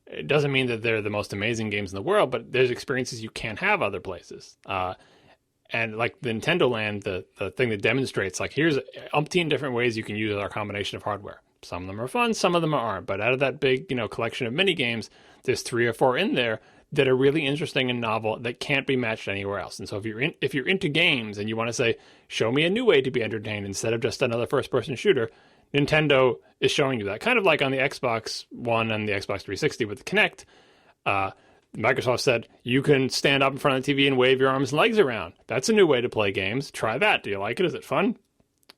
It doesn't mean that they're the most amazing games in the world, but there's experiences you can't have other places. And like the Nintendo Land, the thing that demonstrates, like, here's umpteen different ways you can use our combination of hardware. Some of them are fun, some of them aren't. But out of that big, collection of mini games, there's 3 or 4 in there that are really interesting and novel that can't be matched anywhere else. And so if you're into games and you want to say, show me a new way to be entertained instead of just another first-person shooter, Nintendo is showing you that. Kind of like on the Xbox One and the Xbox 360 with the Kinect. Microsoft said, you can stand up in front of the TV and wave your arms and legs around. That's a new way to play games. Try that. Do you like it? Is it fun?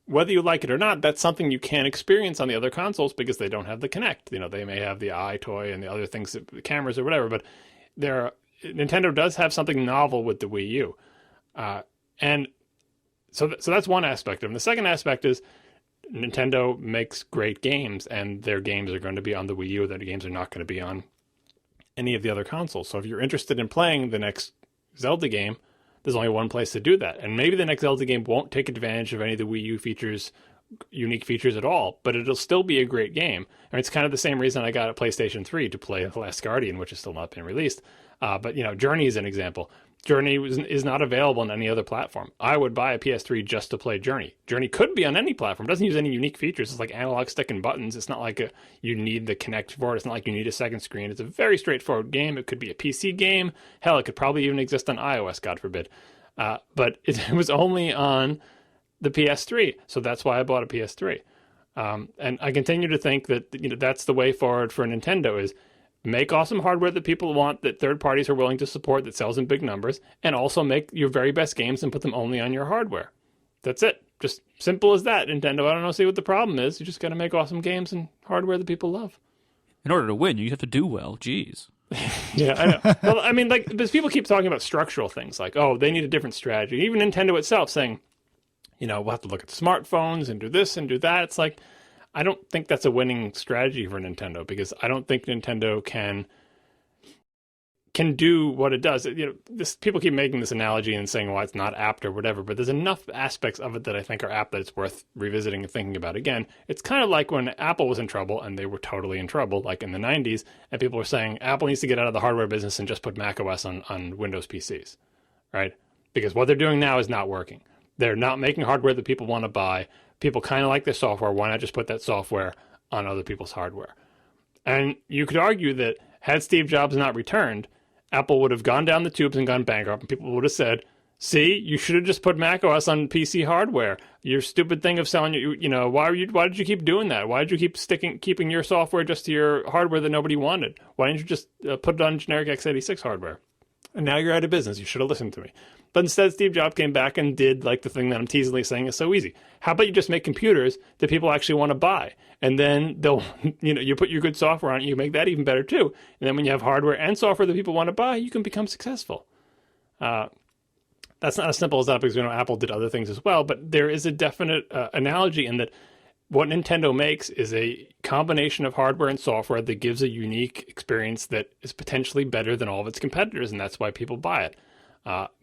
Whether you like it or not, that's something you can't experience on the other consoles because they don't have the Kinect. They may have the Eye toy and the other things, the cameras or whatever, but Nintendo does have something novel with the Wii U. And so that's one aspect of it. And the second aspect is Nintendo makes great games, and their games are going to be on the Wii U. Their games are not going to be on any of the other consoles. So if you're interested in playing the next Zelda game, there's only one place to do that. And maybe the next Zelda game won't take advantage of any of the Wii U unique features at all, but it'll still be a great game. And it's kind of the same reason I got a PlayStation 3 to play The Last Guardian, which has still not been released. But Journey is an example. Journey is not available on any other platform. I would buy a PS3 just to play Journey. Journey could be on any platform. It doesn't use any unique features. It's like analog stick and buttons. It's not like you need the Kinect for it. It's not like you need a second screen. It's a very straightforward game. It could be a PC game. Hell, it could probably even exist on iOS, God forbid. But it was only on the PS3, so that's why I bought a PS3. And I continue to think that that's the way forward for Nintendo is make awesome hardware that people want, that third parties are willing to support, that sells in big numbers, and also make your very best games and put them only on your hardware. That's it. Just simple as that, Nintendo. I don't see what the problem is. You just got to make awesome games and hardware that people love. In order to win, you have to do well. Jeez. Yeah, I know. Well, I mean, like, because people keep talking about structural things, like, oh, they need a different strategy. Even Nintendo itself saying, we'll have to look at smartphones and do this and do that. It's like, I don't think that's a winning strategy for Nintendo, because I don't think Nintendo can do what it does. People keep making this analogy and saying, well, it's not apt or whatever, but there's enough aspects of it that I think are apt that it's worth revisiting and thinking about again. It's kind of like when Apple was in trouble, and they were totally in trouble, like in the 90s, and people were saying, Apple needs to get out of the hardware business and just put macOS on Windows PCs, right? Because what they're doing now is not working. They're not making hardware that people want to buy. People kind of like their software. Why not just put that software on other people's hardware? And you could argue that Had Steve Jobs not returned, Apple would have gone down the tubes and gone bankrupt, and people would have said, see, you should have just put macOS on PC hardware. Your stupid thing of selling, why did you keep doing that? Why did you keeping your software just to your hardware that nobody wanted? Why didn't you just put it on generic x86 hardware? And now you're out of business. You should have listened to me. But instead, Steve Jobs came back and did like the thing that I'm teasingly saying is so easy. How about you just make computers that people actually want to buy? And then they'll, you put your good software on it, you make that even better too. And then when you have hardware and software that people want to buy, you can become successful. That's not as simple as that because Apple did other things as well. But there is a definite analogy in that what Nintendo makes is a combination of hardware and software that gives a unique experience that is potentially better than all of its competitors, and that's why people buy it.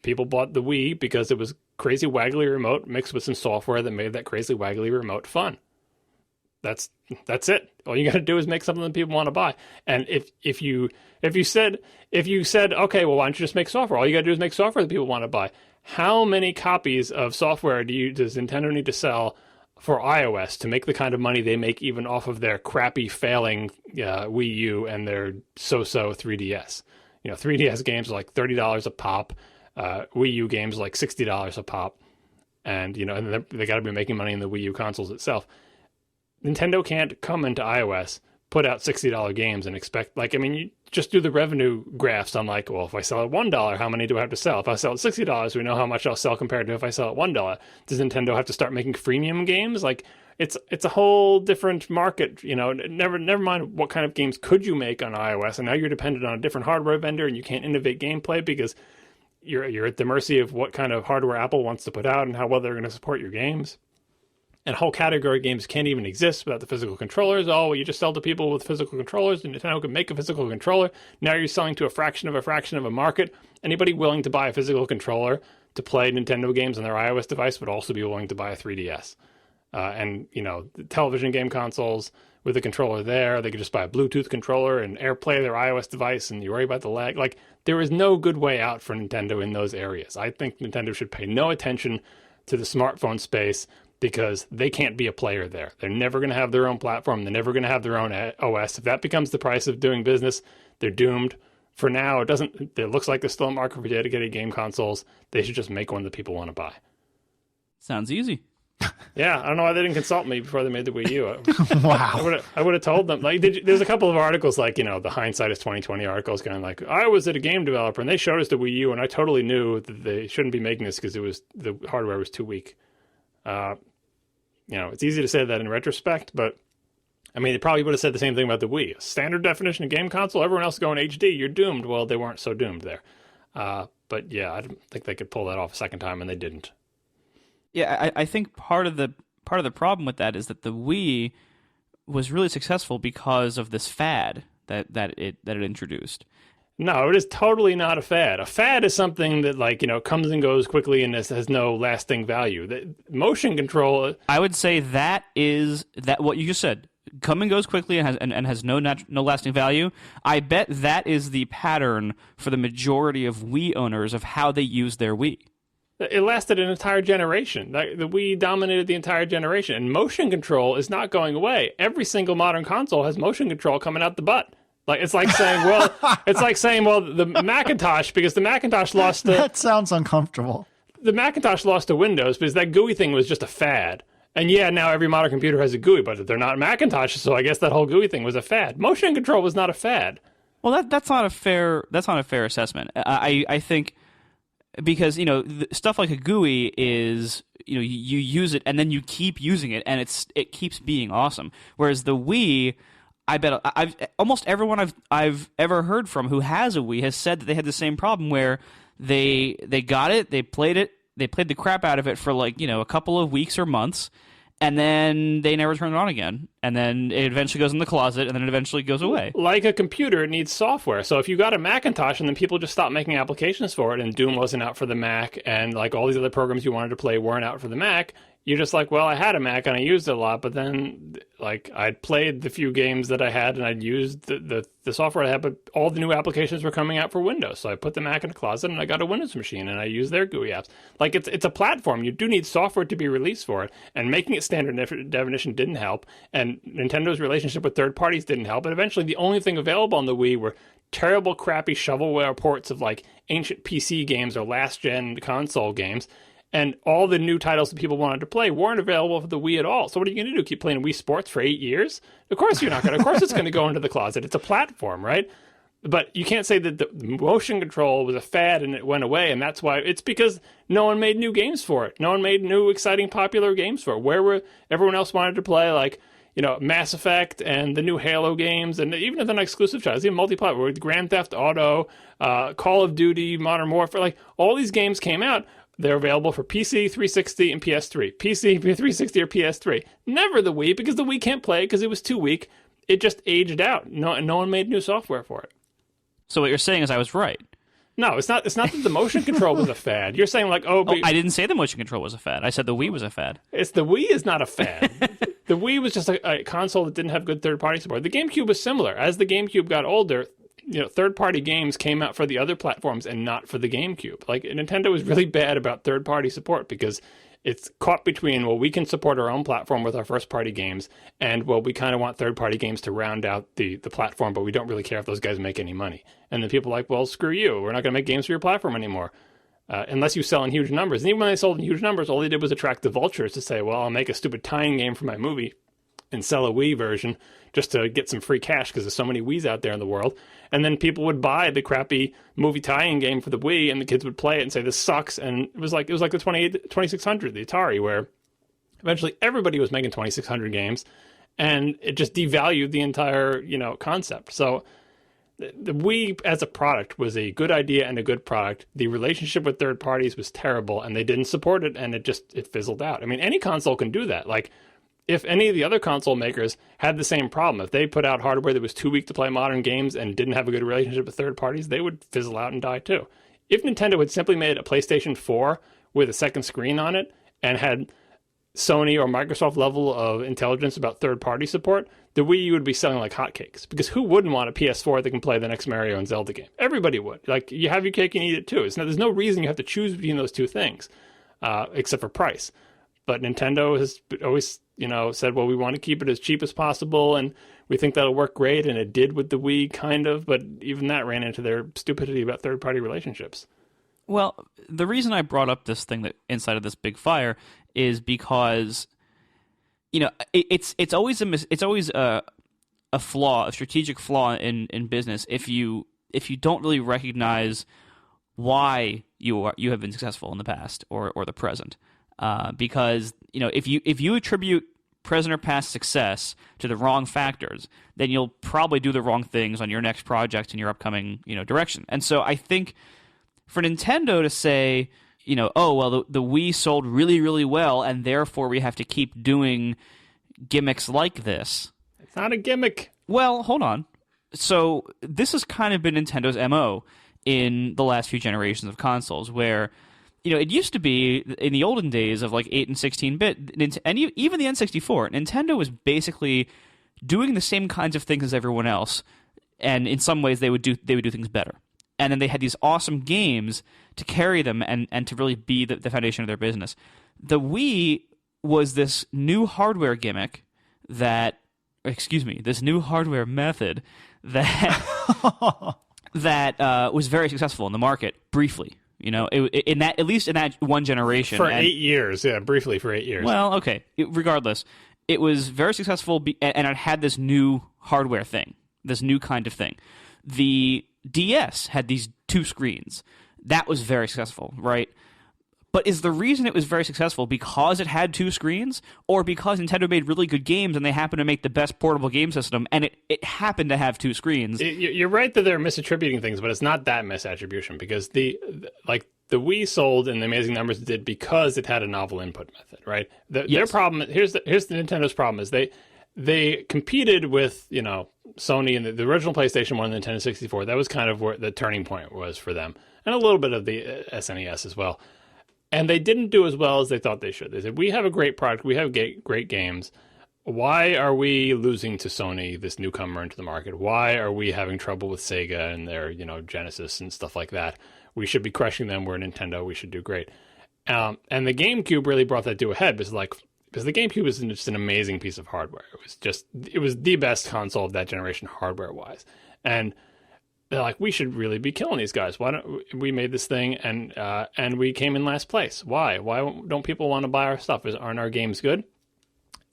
People bought the Wii because it was crazy waggly remote mixed with some software that made that crazy waggly remote fun. That's it. All you got to do is make something that people want to buy. And if you said, okay, well, why don't you just make software? All you got to do is make software that people want to buy. How many copies of software does Nintendo need to sell for iOS to make the kind of money they make even off of their crappy failing Wii U and their so-so 3DS? 3DS games are like $30 a pop. Wii U games are like $60 a pop. And, and they got to be making money in the Wii U consoles itself. Nintendo can't come into iOS, put out $60 games and expect, you just do the revenue graphs on well, if I sell at $1, how many do I have to sell? If I sell at $60, we know how much I'll sell compared to if I sell at $1. Does Nintendo have to start making freemium games? It's a whole different market, never mind what kind of games could you make on iOS, and now you're dependent on a different hardware vendor and you can't innovate gameplay because you're at the mercy of what kind of hardware Apple wants to put out and how well they're going to support your games. And whole category of games can't even exist without the physical controllers. Oh, well, you just sell to people with physical controllers, and Nintendo can make a physical controller. Now you're selling to a fraction of a market. Anybody willing to buy a physical controller to play Nintendo games on their iOS device would also be willing to buy a 3DS. The television game consoles with a controller there, they could just buy a Bluetooth controller and AirPlay their iOS device, and you worry about the lag. There is no good way out for Nintendo in those areas. I think Nintendo should pay no attention to the smartphone space because they can't be a player there. They're never going to have their own platform. They're never going to have their own OS. If that becomes the price of doing business, they're doomed. For now, it looks like there's still a market for dedicated game consoles. They should just make one that people want to buy. Sounds easy. Yeah, I don't know why they didn't consult me before they made the Wii U. Wow. I would have told them. There's a couple of articles the hindsight is 2020 articles going I was at a game developer and they showed us the Wii U and I totally knew that they shouldn't be making this because the hardware was too weak. It's easy to say that in retrospect, but they probably would have said the same thing about the Wii. Standard definition of game console, everyone else going HD, you're doomed. Well, they weren't so doomed there. But yeah, I don't think they could pull that off a second time, and they didn't. Yeah, I think part of the problem with that is that the Wii was really successful because of this fad that it introduced. No, it is totally not a fad. A fad is something that comes and goes quickly and has no lasting value. The motion control. I would say that what you just said. Come and goes quickly and has no lasting value. I bet that is the pattern for the majority of Wii owners of how they use their Wii. It lasted an entire generation. The Wii dominated the entire generation, and motion control is not going away. Every single modern console has motion control coming out the butt. It's like saying, the Macintosh, because the Macintosh lost the... That sounds uncomfortable. The Macintosh lost to Windows because that GUI thing was just a fad. And yeah, now every modern computer has a GUI, but they're not Macintosh, so I guess that whole GUI thing was a fad. Motion control was not a fad. Well, that's not a fair assessment. I think because stuff like a GUI is you use it and then you keep using it and it keeps being awesome. Whereas the Wii, I bet almost everyone I've ever heard from who has a Wii has said that they had the same problem where they got it, they played the crap out of it for a couple of weeks or months, and then they never turn it on again. And then it eventually goes in the closet, and then it eventually goes away. Like a computer, it needs software. So if you got a Macintosh and then people just stopped making applications for it, and Doom wasn't out for the Mac, and all these other programs you wanted to play weren't out for the Mac, you're just like, well, I had a Mac and I used it a lot, but then like I'd played the few games that I had and I'd used the software I had, but all the new applications were coming out for Windows. So I put the Mac in a closet and I got a Windows machine and I used their GUI apps. Like it's a platform. You do need software to be released for it, and making it standard definition didn't help, and Nintendo's relationship with third parties didn't help. And eventually the only thing available on the Wii were terrible, crappy shovelware ports of like ancient PC games or last gen console games. And all the new titles that people wanted to play weren't available for the Wii at all. So what are you going to do? Keep playing Wii Sports for 8 years? Of course you're not going to. Of course it's going to go into the closet. It's a platform, right? But you can't say that the motion control was a fad and it went away. And that's why it's because no one made new games for it. No one made new, exciting, popular games for it. Where were everyone else wanted to play like, Mass Effect and the new Halo games, and even if they're not exclusive titles, even multi-platform, with Grand Theft Auto, Call of Duty, Modern Warfare, like all these games came out. They're available for PC, 360, and PS3. PC, 360, or PS3. Never the Wii, because the Wii can't play it because it was too weak. It just aged out. No one made new software for it. So what you're saying is I was right. No, it's not. It's not that the motion control was a fad. You're saying like, I didn't say the motion control was a fad. I said the Wii was a fad. It's the Wii is not a fad. The Wii was just a console that didn't have good third-party support. The GameCube was similar. As the GameCube got older, third-party games came out for the other platforms and not for the GameCube. Like, Nintendo was really bad about third-party support because it's caught between, well, we can support our own platform with our first-party games, and, well, we kind of want third-party games to round out the platform, but we don't really care if those guys make any money. And then people are like, well, screw you. We're not going to make games for your platform anymore. Unless you sell in huge numbers. And even when they sold in huge numbers, all they did was attract the vultures to say, well, I'll make a stupid tie-in game for my movie and sell a Wii version just to get some free cash because there's so many Wiis out there in the world. And then people would buy the crappy movie tie-in game for the Wii, and the kids would play it and say, this sucks. And it was like the 2600, the Atari, where eventually everybody was making 2600 games, and it just devalued the entire, concept. So the Wii as a product was a good idea and a good product. The relationship with third parties was terrible, and they didn't support it, and it fizzled out. I mean, any console can do that. Like, if any of the other console makers had the same problem, if they put out hardware that was too weak to play modern games and didn't have a good relationship with third parties, they would fizzle out and die too. If Nintendo had simply made a PlayStation 4 with a second screen on it and had Sony or Microsoft level of intelligence about third-party support, the Wii U would be selling like hotcakes. Because who wouldn't want a PS4 that can play the next Mario and Zelda game? Everybody would. Like, you have your cake and eat it too. There's no reason you have to choose between those two things, except for price. But Nintendo has always, said, well, we want to keep it as cheap as possible, and we think that'll work great, and it did with the Wii, kind of. But even that ran into their stupidity about third-party relationships. Well, the reason I brought up this thing that inside of this big fire is because, it's always a flaw, a strategic flaw in business if you don't really recognize why you have been successful in the past or the present, because if you attribute present or past success to the wrong factors, then you'll probably do the wrong things on your next project and your upcoming direction. And so I think for Nintendo to say, oh, well, the Wii sold really, really well, and therefore we have to keep doing gimmicks like this. It's not a gimmick. Well, hold on. So this has kind of been Nintendo's MO in the last few generations of consoles, where, it used to be in the olden days of like 8 and 16-bit, and even the N64, Nintendo was basically doing the same kinds of things as everyone else, and in some ways they would do things better. And then they had these awesome games to carry them and to really be the foundation of their business. The Wii was this new hardware gimmick this new hardware method that was very successful in the market briefly. At least in that one generation. For 8 years, yeah, briefly for 8 years. Well, okay. Regardless, it was very successful, and it had this new hardware thing, this new kind of thing. The DS had these two screens. That was very successful, right? But is the reason it was very successful because it had two screens, or because Nintendo made really good games and they happened to make the best portable game system and it happened to have two screens? You're right that they're misattributing things, but it's not that misattribution, because the Wii sold in the amazing numbers it did because it had a novel input method, right? Their problem, here's the Nintendo's problem, is they competed with, Sony and the original PlayStation 1 and the Nintendo 64. That was kind of where the turning point was for them. And a little bit of the SNES as well. And they didn't do as well as they thought they should. They said, we have a great product. We have great games. Why are we losing to Sony, this newcomer into the market? Why are we having trouble with Sega and their, Genesis and stuff like that? We should be crushing them. We're Nintendo. We should do great. And the GameCube really brought that to a head because the GameCube is just an amazing piece of hardware. It was the best console of that generation hardware-wise. And they're like, we should really be killing these guys. Why don't we made this thing and we came in last place? Why? Why don't people want to buy our stuff? Aren't our games good?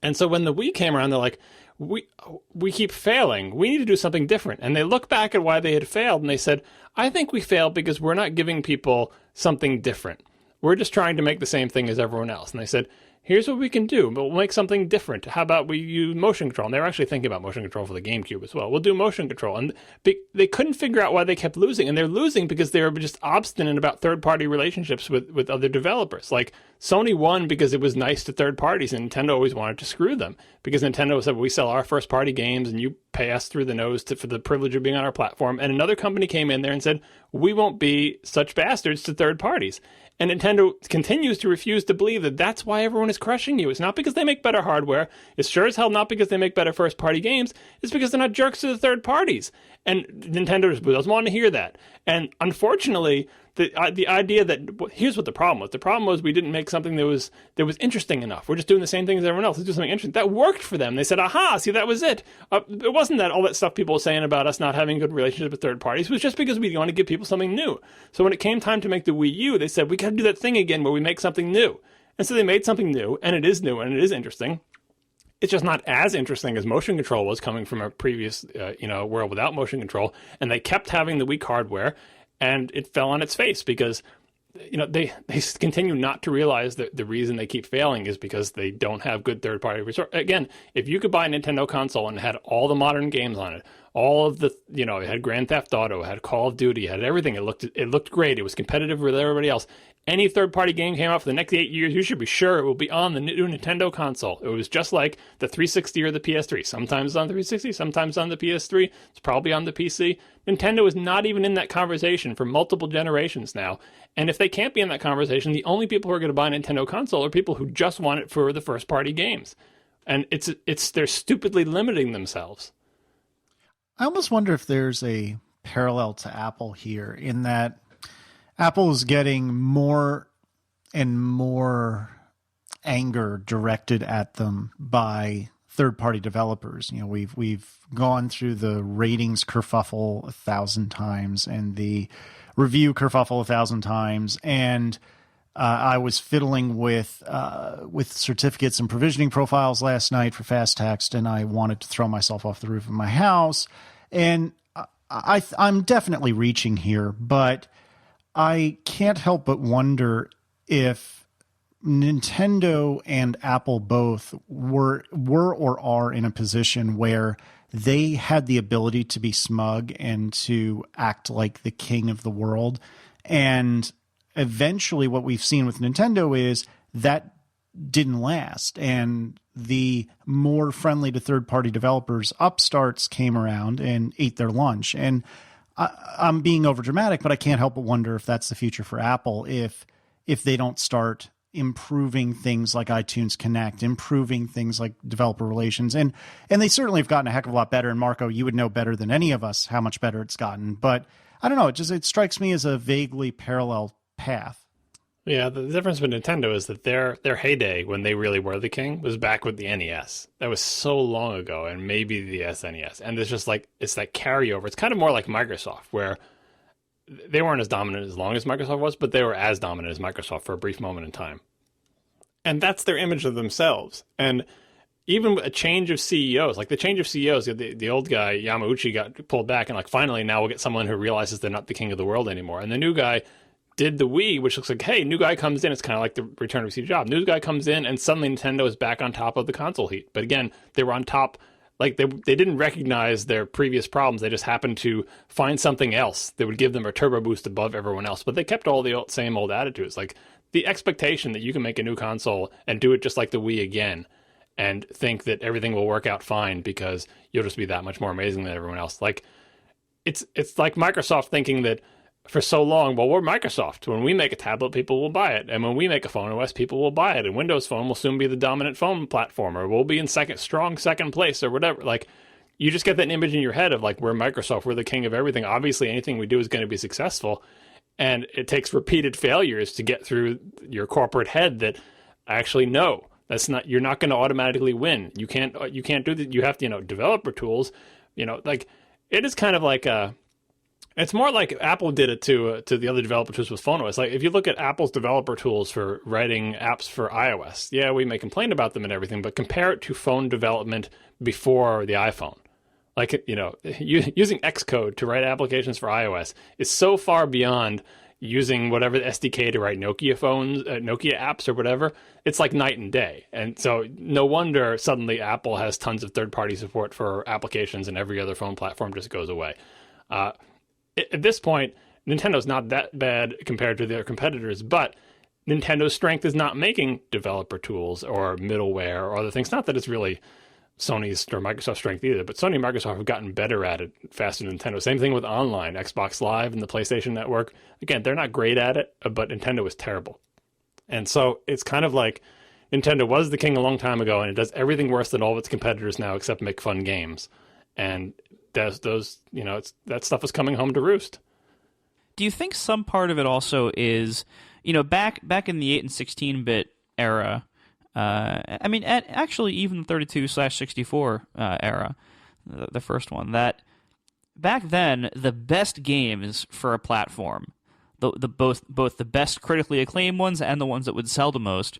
And so when the Wii came around, they're like, we keep failing. We need to do something different. And they look back at why they had failed and they said, I think we failed because we're not giving people something different. We're just trying to make the same thing as everyone else. And they said, here's what we can do, but we'll make something different. How about we use motion control? And they were actually thinking about motion control for the GameCube as well. We'll do motion control. And they couldn't figure out why they kept losing. And they're losing because they were just obstinate about third-party relationships with other developers. Like, Sony won because it was nice to third parties, and Nintendo always wanted to screw them. Because Nintendo said, well, we sell our first-party games, and you pay us through the nose for the privilege of being on our platform. And another company came in there and said, we won't be such bastards to third parties. And Nintendo continues to refuse to believe that that's why everyone is crushing you. It's not because they make better hardware. It's sure as hell not because they make better first-party games. It's because they're not jerks to the third parties. And Nintendo doesn't want to hear that. And unfortunately, the idea that here's what the problem was. The problem was we didn't make something that was interesting enough. We're just doing the same thing as everyone else. Let's do something interesting. That worked for them. They said, aha, see, that was it. It wasn't that all that stuff people were saying about us not having a good relationship with third parties. It was just because we want to give people something new. So when it came time to make the Wii U, they said, we got to do that thing again where we make something new. And so they made something new, and it is new, and it is interesting. It's just not as interesting as motion control was coming from a previous, world without motion control. And they kept having the weak hardware, and it fell on its face because, they continue not to realize that the reason they keep failing is because they don't have good third-party resources. Again, if you could buy a Nintendo console and it had all the modern games on it, all of the, it had Grand Theft Auto, it had Call of Duty, it had everything. It looked great. It was competitive with everybody else. Any third-party game came out for the next 8 years, you should be sure it will be on the new Nintendo console. It was just like the 360 or the PS3. Sometimes it's on the 360, sometimes on the PS3. It's probably on the PC. Nintendo is not even in that conversation for multiple generations now. And if they can't be in that conversation, the only people who are going to buy a Nintendo console are people who just want it for the first-party games. And they're stupidly limiting themselves. I almost wonder if there's a parallel to Apple here in that Apple is getting more and more anger directed at them by third-party developers. We've gone through the ratings kerfuffle 1,000 times and the review kerfuffle 1,000 times, and I was fiddling with certificates and provisioning profiles last night for Fast Text, and I wanted to throw myself off the roof of my house. And I'm definitely reaching here, but I can't help but wonder if Nintendo and Apple both were or are in a position where they had the ability to be smug and to act like the king of the world. And eventually what we've seen with Nintendo is that didn't last. And the more friendly to third-party developers, upstarts came around and ate their lunch. And I'm being overdramatic, but I can't help but wonder if that's the future for Apple if they don't start improving things like iTunes Connect, improving things like developer relations. And they certainly have gotten a heck of a lot better. And Marco, you would know better than any of us how much better it's gotten. But I don't know, it strikes me as a vaguely parallel path. Yeah, the difference with Nintendo is that their heyday, when they really were the king, was back with the NES. That was so long ago, and maybe the SNES. And it's just like, it's that carryover. It's kind of more like Microsoft, where they weren't as dominant as long as Microsoft was, but they were as dominant as Microsoft for a brief moment in time. And that's their image of themselves. And even a change of CEOs, like the change of CEOs, the old guy, Yamauchi, got pulled back, and like finally now we'll get someone who realizes they're not the king of the world anymore. And the new guy did the Wii, which looks like, hey, new guy comes in. It's kind of like the return of Steve Jobs. New guy comes in, and suddenly Nintendo is back on top of the console heat. But again, they were on top. Like they didn't recognize their previous problems. They just happened to find something else that would give them a turbo boost above everyone else. But they kept all the same old attitudes. Like the expectation that you can make a new console and do it just like the Wii again and think that everything will work out fine because you'll just be that much more amazing than everyone else. Like it's like Microsoft thinking that for so long, well, we're Microsoft. When we make a tablet, people will buy it. And when we make a phone OS, people will buy it. And Windows Phone will soon be the dominant phone platform, or we'll be in strong second place or whatever. Like, you just get that image in your head of like, we're Microsoft, we're the king of everything. Obviously, anything we do is going to be successful. And it takes repeated failures to get through your corporate head that actually, no, that's not, you're not going to automatically win. You can't do that. You have to, developer tools, like, it is kind of like it's more like Apple did it to the other developer tools with Phone OS. Like, if you look at Apple's developer tools for writing apps for iOS, yeah, we may complain about them and everything, but compare it to phone development before the iPhone. Like, using Xcode to write applications for iOS is so far beyond using whatever the SDK to write Nokia phones, Nokia apps or whatever. It's like night and day. And so no wonder suddenly Apple has tons of third-party support for applications and every other phone platform just goes away. At this point, Nintendo's not that bad compared to their competitors, but Nintendo's strength is not making developer tools or middleware or other things. Not that it's really Sony's or Microsoft's strength either, but Sony and Microsoft have gotten better at it faster than Nintendo. Same thing with online, Xbox Live and the PlayStation Network. Again, they're not great at it, but Nintendo is terrible. And so it's kind of like Nintendo was the king a long time ago, and it does everything worse than all of its competitors now except make fun games. And that stuff is coming home to roost. Do you think some part of it also is, back in the 8 and 16-bit era, actually even the 32/64 era, the first one, that back then the best games for a platform, both the best critically acclaimed ones and the ones that would sell the most,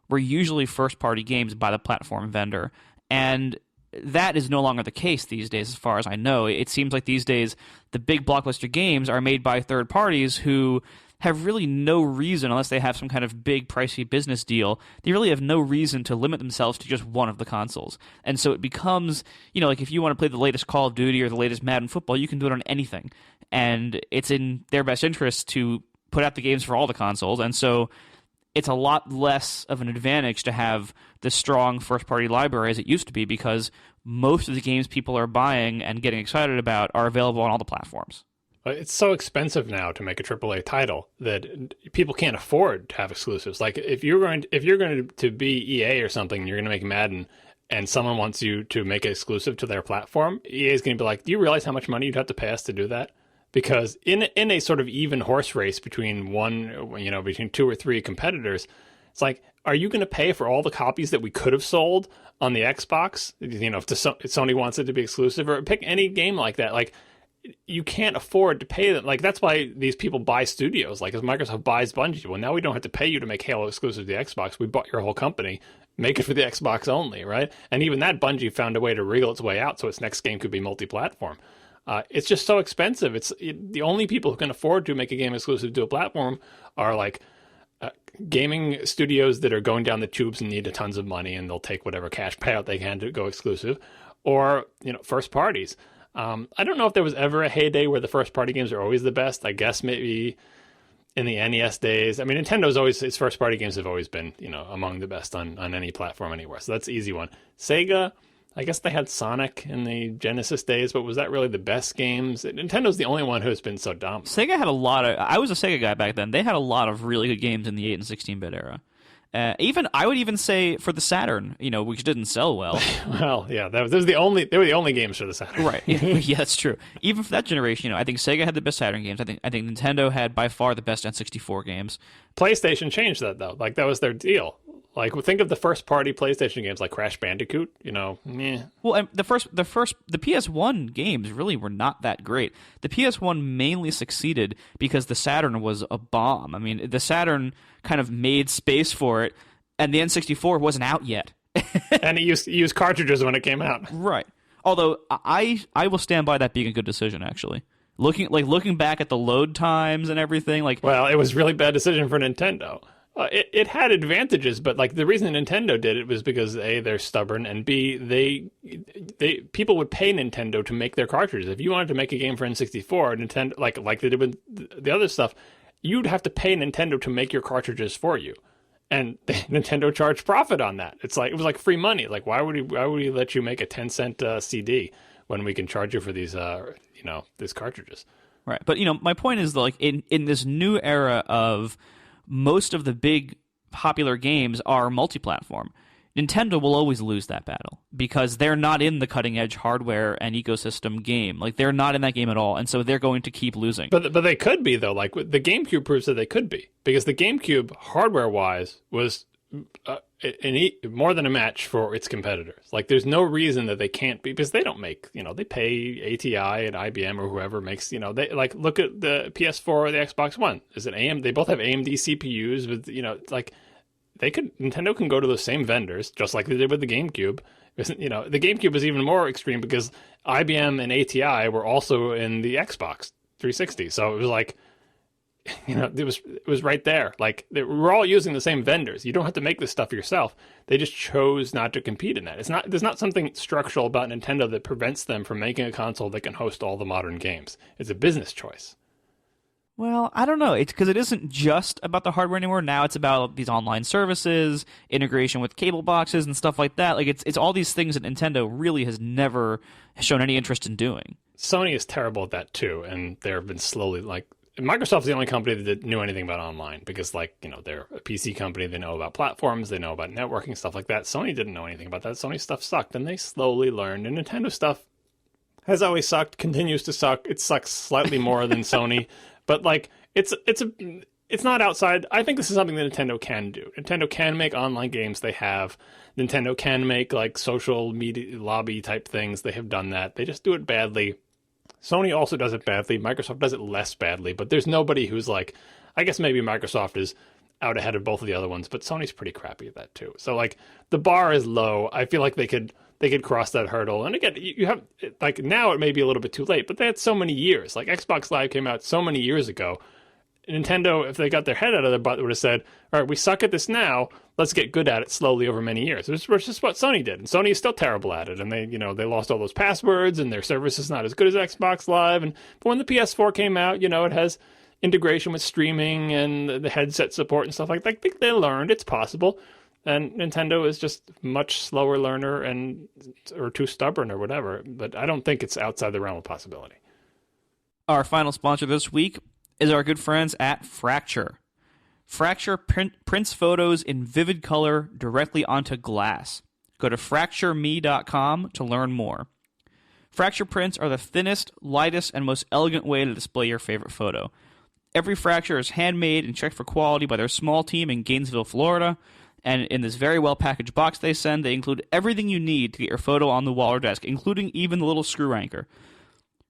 were usually first-party games by the platform vendor. And that is no longer the case these days, as far as I know. It seems like these days the big blockbuster games are made by third parties who have really no reason, unless they have some kind of big pricey business deal, they really have no reason to limit themselves to just one of the consoles. And so it becomes, like if you want to play the latest Call of Duty or the latest Madden football, you can do it on anything. And it's in their best interest to put out the games for all the consoles. And so it's a lot less of an advantage to have the strong first-party library as it used to be, because most of the games people are buying and getting excited about are available on all the platforms. It's so expensive now to make a AAA title that people can't afford to have exclusives. Like, if you're going to be EA or something, and you're going to make Madden, and someone wants you to make it exclusive to their platform, EA is going to be like, do you realize how much money you'd have to pay us to do that? Because in a sort of even horse race between between two or three competitors, it's like, are you going to pay for all the copies that we could have sold on the Xbox? If Sony wants it to be exclusive, or pick any game like that. Like, you can't afford to pay them. Like, that's why these people buy studios. Like, as Microsoft buys Bungie, well, now we don't have to pay you to make Halo exclusive to the Xbox. We bought your whole company. Make it for the Xbox only, right? And even that, Bungie found a way to wriggle its way out so its next game could be multi-platform. It's just so expensive. The only people who can afford to make a game exclusive to a platform are like gaming studios that are going down the tubes and need tons of money, and they'll take whatever cash payout they can to go exclusive, or first parties. I don't know if there was ever a heyday where the first party games are always the best. I guess maybe in the NES days. I mean, its first party games have always been among the best on any platform anywhere. So that's an easy one. Sega, I guess they had Sonic in the Genesis days, but was that really the best games? Nintendo's the only one who's been so dominant. Sega had a lot of... I was a Sega guy back then. They had a lot of really good games in the 8 and 16-bit era. I would even say for the Saturn, which didn't sell well. Well, yeah, they were the only games for the Saturn. Right. Yeah, that's true. Even for that generation, I think Sega had the best Saturn games. I think Nintendo had by far the best N64 games. PlayStation changed that though. Like, that was their deal. Like, think of the first party PlayStation games like Crash Bandicoot, meh. Well, and the PS1 games really were not that great. The PS1 mainly succeeded because the Saturn was a bomb. I mean, the Saturn kind of made space for it, and the N64 wasn't out yet. And it used cartridges when it came out. Right. Although I will stand by that being a good decision, actually. Looking back at the load times and everything, well, it was a really bad decision for Nintendo. It had advantages, but the reason Nintendo did it was because A, they're stubborn, and B, they people would pay Nintendo to make their cartridges. If you wanted to make a game for N64, Nintendo like they did with the other stuff, you'd have to pay Nintendo to make your cartridges for you, and Nintendo charged profit on that. It was like free money. Like, why would he let you make a 10-cent CD when we can charge you for these these cartridges? Right. But, my point is, like, in this new era of most of the big popular games are multi-platform, Nintendo will always lose that battle because they're not in the cutting-edge hardware and ecosystem game. Like, they're not in that game at all, and so they're going to keep losing. But they could be, though. Like, the GameCube proves that they could be. Because the GameCube, hardware-wise, was more than a match for its competitors. Like, there's no reason that they can't be, because they don't make, they pay ATI and IBM or whoever makes, they, like, look at the PS4 or the Xbox One. Is it AM? They both have AMD CPUs with, like, Nintendo can go to those same vendors, just like they did with the GameCube. The GameCube was even more extreme because IBM and ATI were also in the Xbox 360. So it was like, it was right there. Like, we're all using the same vendors. You don't have to make this stuff yourself. They just chose not to compete in that. There's not something structural about Nintendo that prevents them from making a console that can host all the modern games. It's a business choice. Well, I don't know. It's because it isn't just about the hardware anymore. Now it's about these online services, integration with cable boxes and stuff like that. Like, it's all these things that Nintendo really has never shown any interest in doing. Sony is terrible at that too, and they've been slowly, like, Microsoft's the only company that knew anything about online because, like, they're a PC company. They know about platforms. They know about networking, stuff like that. Sony didn't know anything about that. Sony stuff sucked, and they slowly learned. And Nintendo stuff has always sucked, continues to suck. It sucks slightly more than Sony, but, like, it's not outside. I think this is something that Nintendo can do. Nintendo can make online games. They have. Nintendo can make, like, social media lobby type things. They have done that. They just do it badly. Sony also does it badly. Microsoft does it less badly, but there's nobody who's like, I guess maybe Microsoft is out ahead of both of the other ones, but Sony's pretty crappy at that too. So, like, the bar is low. I feel like they could cross that hurdle. And again, you have, like, now it may be a little bit too late, but they had so many years. Like, Xbox Live came out so many years ago. Nintendo, if they got their head out of their butt, would have said, all right, we suck at this now. Let's get good at it slowly over many years. Which is just what Sony did. And Sony is still terrible at it. And they lost all those passwords and their service is not as good as Xbox Live. But when the PS4 came out, it has integration with streaming and the headset support and stuff like that. I think they learned it's possible. And Nintendo is just much slower learner or too stubborn or whatever. But I don't think it's outside the realm of possibility. Our final sponsor this week is our good friends at Fracture. Fracture prints photos in vivid color directly onto glass. Go to fractureme.com to learn more. Fracture prints are the thinnest, lightest, and most elegant way to display your favorite photo. Every Fracture is handmade and checked for quality by their small team in Gainesville, Florida. And in this very well-packaged box they send, they include everything you need to get your photo on the wall or desk, including even the little screw anchor.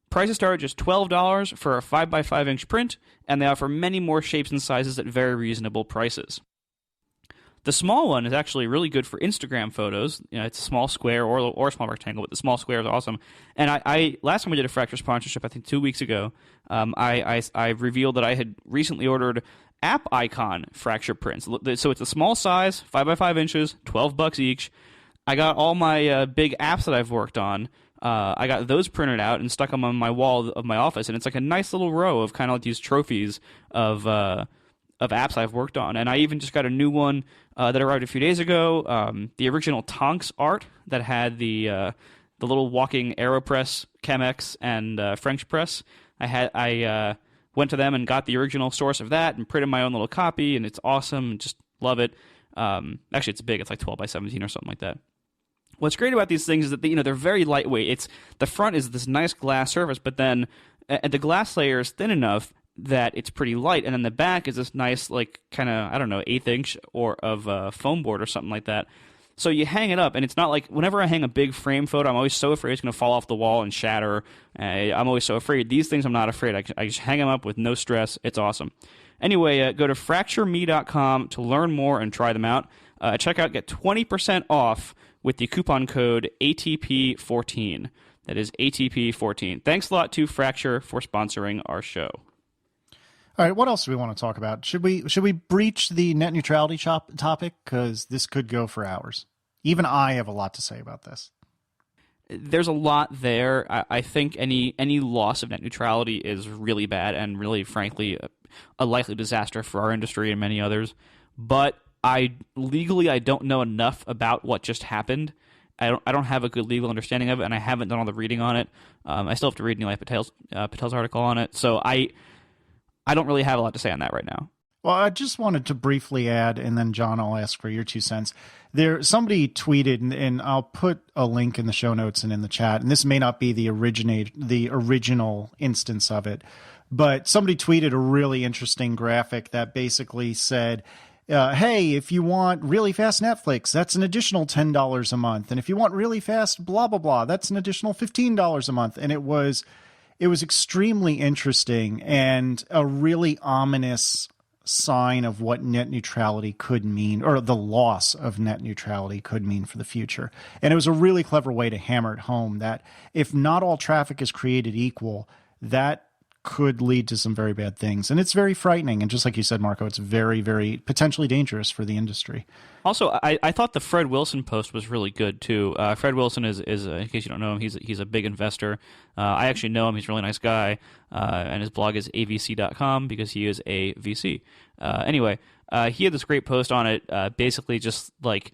Prices start at just $12 for a 5x5-inch print, and they offer many more shapes and sizes at very reasonable prices. The small one is actually really good for Instagram photos. It's a small square or a small rectangle, but the small square is awesome. And I last time we did a Fracture sponsorship, I think 2 weeks ago, I revealed that I had recently ordered app icon Fracture prints. So it's a small size, 5x5 inches, $12 each. I got all my big apps that I've worked on. I got those printed out and stuck them on my wall of my office, and it's like a nice little row of kind of like these trophies of apps I've worked on. And I even just got a new one that arrived a few days ago. The original Tonks art that had the little walking AeroPress, Chemex, and French press. I went to them and got the original source of that and printed my own little copy, and it's awesome. Just love it. Actually, it's big. It's like 12 by 17 or something like that. What's great about these things is that they're very lightweight. The front is this nice glass surface, but then the glass layer is thin enough that it's pretty light, and then the back is this nice, like, kind of, I don't know, 1/8 inch of foam board or something like that. So you hang it up, and it's not like, whenever I hang a big frame photo, I'm always so afraid it's going to fall off the wall and shatter. I'm always so afraid. These things, I'm not afraid. I just hang them up with no stress. It's awesome. Anyway, go to fractureme.com to learn more and try them out. Check out, get 20% off with the coupon code ATP14. That is ATP14. Thanks a lot to Fracture for sponsoring our show. All right, what else do we want to talk about? Should we breach the net neutrality topic? Because this could go for hours. Even I have a lot to say about this. There's a lot there. I think any loss of net neutrality is really bad and really, frankly, a likely disaster for our industry and many others. But legally, I don't know enough about what just happened. I don't have a good legal understanding of it, and I haven't done all the reading on it. I still have to read Nilay Patel's article on it, so I don't really have a lot to say on that right now. Well, I just wanted to briefly add, and then John, I'll ask for your 2 cents. Somebody tweeted, and I'll put a link in the show notes and in the chat, and this may not be the original instance of it, but somebody tweeted a really interesting graphic that basically said, hey, if you want really fast Netflix, that's an additional $10 a month. And if you want really fast blah, blah, blah, that's an additional $15 a month. And it was extremely interesting and a really ominous sign of what net neutrality could mean, or the loss of net neutrality could mean for the future. And it was a really clever way to hammer it home that if not all traffic is created equal, that could lead to some very bad things. And it's very frightening. And just like you said, Marco, it's very, very potentially dangerous for the industry. Also, I thought the Fred Wilson post was really good, too. Fred Wilson is in case you don't know him, he's a big investor. I actually know him. He's a really nice guy. And his blog is avc.com because he is a VC. Anyway, he had this great post on it, basically just like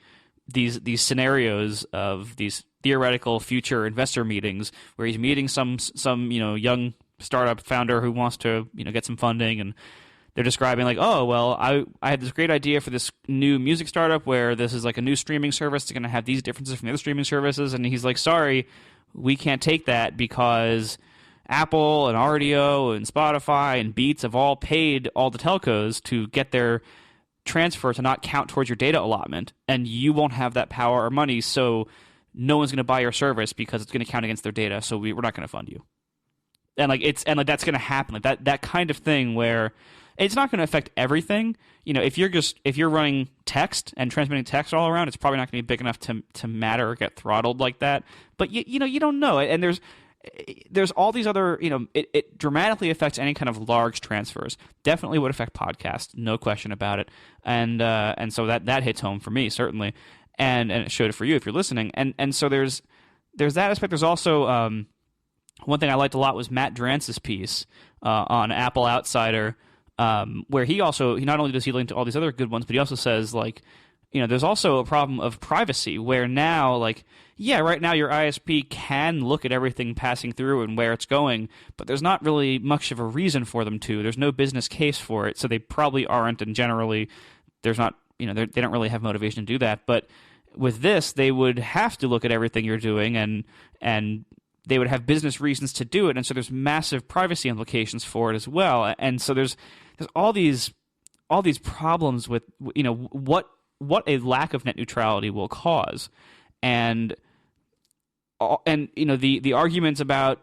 these scenarios of these theoretical future investor meetings where he's meeting some young startup founder who wants to get some funding, and they're describing like, oh well, I had this great idea for this new music startup where this is like a new streaming service. It's going to have these differences from the other streaming services, and he's like, sorry, we can't take that because Apple and RDO and Spotify and Beats have all paid all the telcos to get their transfer to not count towards your data allotment, and you won't have that power or money, so no one's going to buy your service because it's going to count against their data, so we're not going to fund you. And that's going to happen, like that kind of thing where it's not going to affect everything. If you're running text and transmitting text all around, it's probably not going to be big enough to matter or get throttled like that. But you don't know. And there's all these other, it dramatically affects any kind of large transfers. Definitely would affect podcasts, no question about it. And so that hits home for me certainly, and it showed it for you if you're listening. And so there's that aspect. There's also one thing I liked a lot was Matt Drance's piece on Apple Outsider, where he not only does he link to all these other good ones, but he also says like, there's also a problem of privacy where now right now your ISP can look at everything passing through and where it's going, but there's not really much of a reason for them to. There's no business case for it, so they probably aren't, and generally there's not, they don't really have motivation to do that. But with this, they would have to look at everything you're doing, and they would have business reasons to do it, and so there's massive privacy implications for it as well. And so there's all these problems with what a lack of net neutrality will cause, and the arguments about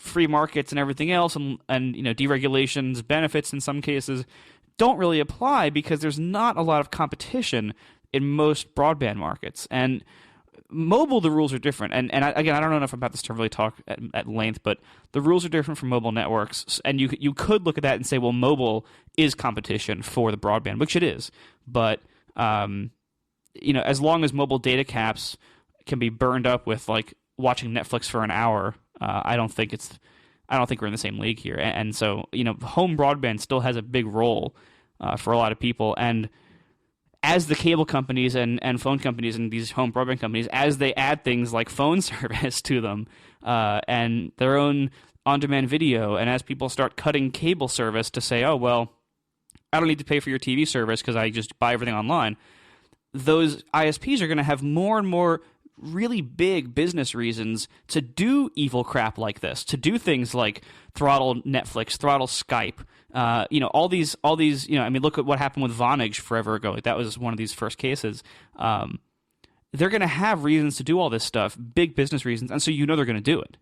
free markets and everything else, and deregulation's benefits in some cases don't really apply because there's not a lot of competition in most broadband markets. And mobile, the rules are different, and I don't know enough about this to really talk at length, but the rules are different for mobile networks, and you could look at that and say, well, mobile is competition for the broadband, which it is, but as long as mobile data caps can be burned up with like watching Netflix for an hour, I don't think we're in the same league here, and so home broadband still has a big role for a lot of people, and as the cable companies and phone companies and these home broadband companies, as they add things like phone service to them and their own on-demand video, and as people start cutting cable service to say, oh, well, I don't need to pay for your TV service because I just buy everything online, those ISPs are going to have more and more really big business reasons to do evil crap like this, to do things like throttle Netflix, throttle Skype, all these, look at what happened with Vonage forever ago. Like, that was one of these first cases. They're going to have reasons to do all this stuff, big business reasons, and so they're going to do it.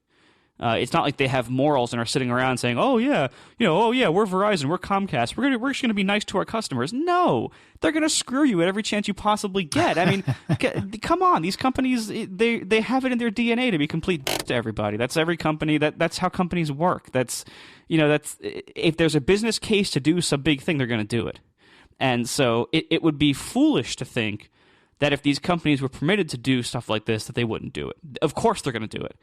It's not like they have morals and are sitting around saying, "Oh yeah, we're Verizon, we're Comcast, we're just going to be nice to our customers." No, they're going to screw you at every chance you possibly get. I mean, come on, these companies they have it in their DNA to be complete to everybody. That's every company. That's how companies work. That's if there's a business case to do some big thing, they're going to do it. And so it would be foolish to think that if these companies were permitted to do stuff like this, that they wouldn't do it. Of course, they're going to do it.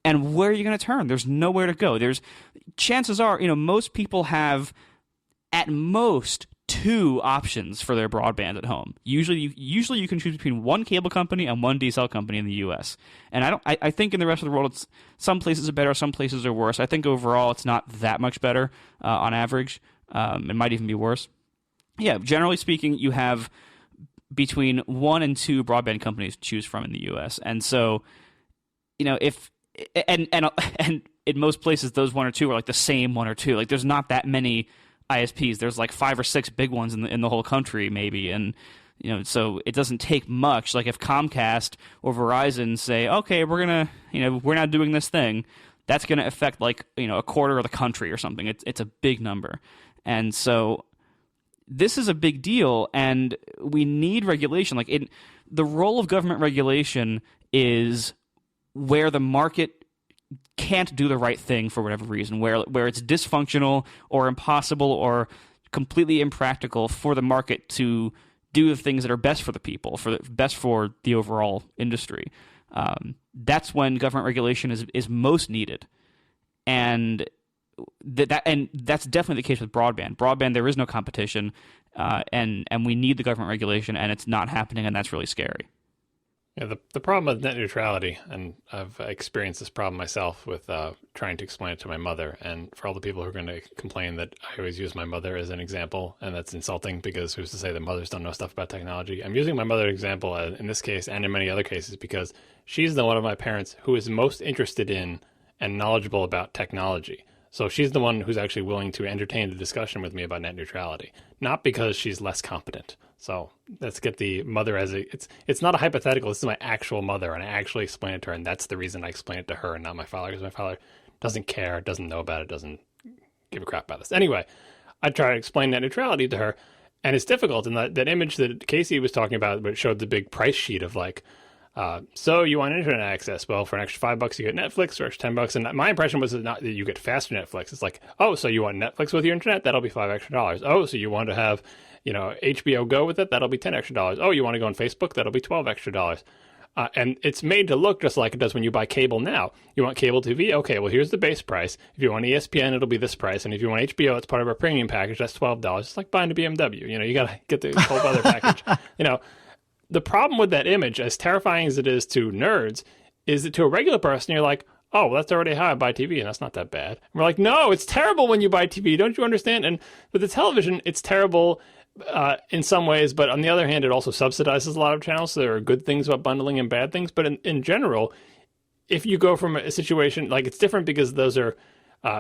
And where are you going to turn? There's nowhere to go. Chances are, most people have at most 2 options for their broadband at home. Usually you can choose between one cable company and one DSL company in the U.S. And I think in the rest of the world, it's some places are better, some places are worse. I think overall it's not that much better on average. It might even be worse. Yeah, generally speaking, you have between 1 and 2 broadband companies to choose from in the U.S. And so, if and in most places those 1 or 2 are like the same 1 or 2. Like there's not that many ISPs. There's like 5 or 6 big ones in the whole country maybe, and so it doesn't take much. Like if Comcast or Verizon say, okay, we're not doing this thing, that's gonna affect like a quarter of the country or something. It's a big number, and so this is a big deal, and we need regulation. Like the role of government regulation is where the market can't do the right thing for whatever reason, where it's dysfunctional or impossible or completely impractical for the market to do the things that are best for the people, best for the overall industry. That's when government regulation is most needed, and that's definitely the case with broadband. Broadband, there is no competition, and we need the government regulation, and it's not happening, and that's really scary. Yeah, the problem with net neutrality, and I've experienced this problem myself with trying to explain it to my mother, and for all the people who are going to complain that I always use my mother as an example, and that's insulting because who's to say that mothers don't know stuff about technology? I'm using my mother as an example in this case and in many other cases because she's the one of my parents who is most interested in and knowledgeable about technology. So she's the one who's actually willing to entertain the discussion with me about net neutrality, not because she's less competent. So let's get the mother as it's not a hypothetical. This is my actual mother, and I actually explain it to her, and that's the reason I explain it to her and not my father, because my father doesn't care, doesn't know about it, doesn't give a crap about this. Anyway, I try to explain net neutrality to her, and it's difficult. And that image that Casey was talking about, but it showed the big price sheet of like, so you want internet access? Well, for an extra $5 you get Netflix, for extra $10, and my impression was not that you get faster Netflix. It's like, oh, so you want Netflix with your internet? That'll be $5 extra. Oh, so you want to have HBO Go with it? That'll be $10 extra. Oh, you want to go on Facebook? That'll be $12 extra. And it's made to look just like it does when you buy cable now. You want cable TV? Okay, well, here's the base price. If you want ESPN, it'll be this price. And if you want HBO, it's part of our premium package. That's $12. It's like buying a BMW. You got to get the whole other package. The problem with that image, as terrifying as it is to nerds, is that to a regular person, you're like, oh, well, that's already how I buy TV, and that's not that bad. And we're like, no, it's terrible when you buy TV. Don't you understand? And with the television, it's terrible in some ways, but on the other hand, it also subsidizes a lot of channels. So there are good things about bundling and bad things. But in general, if you go from a situation, like it's different because those are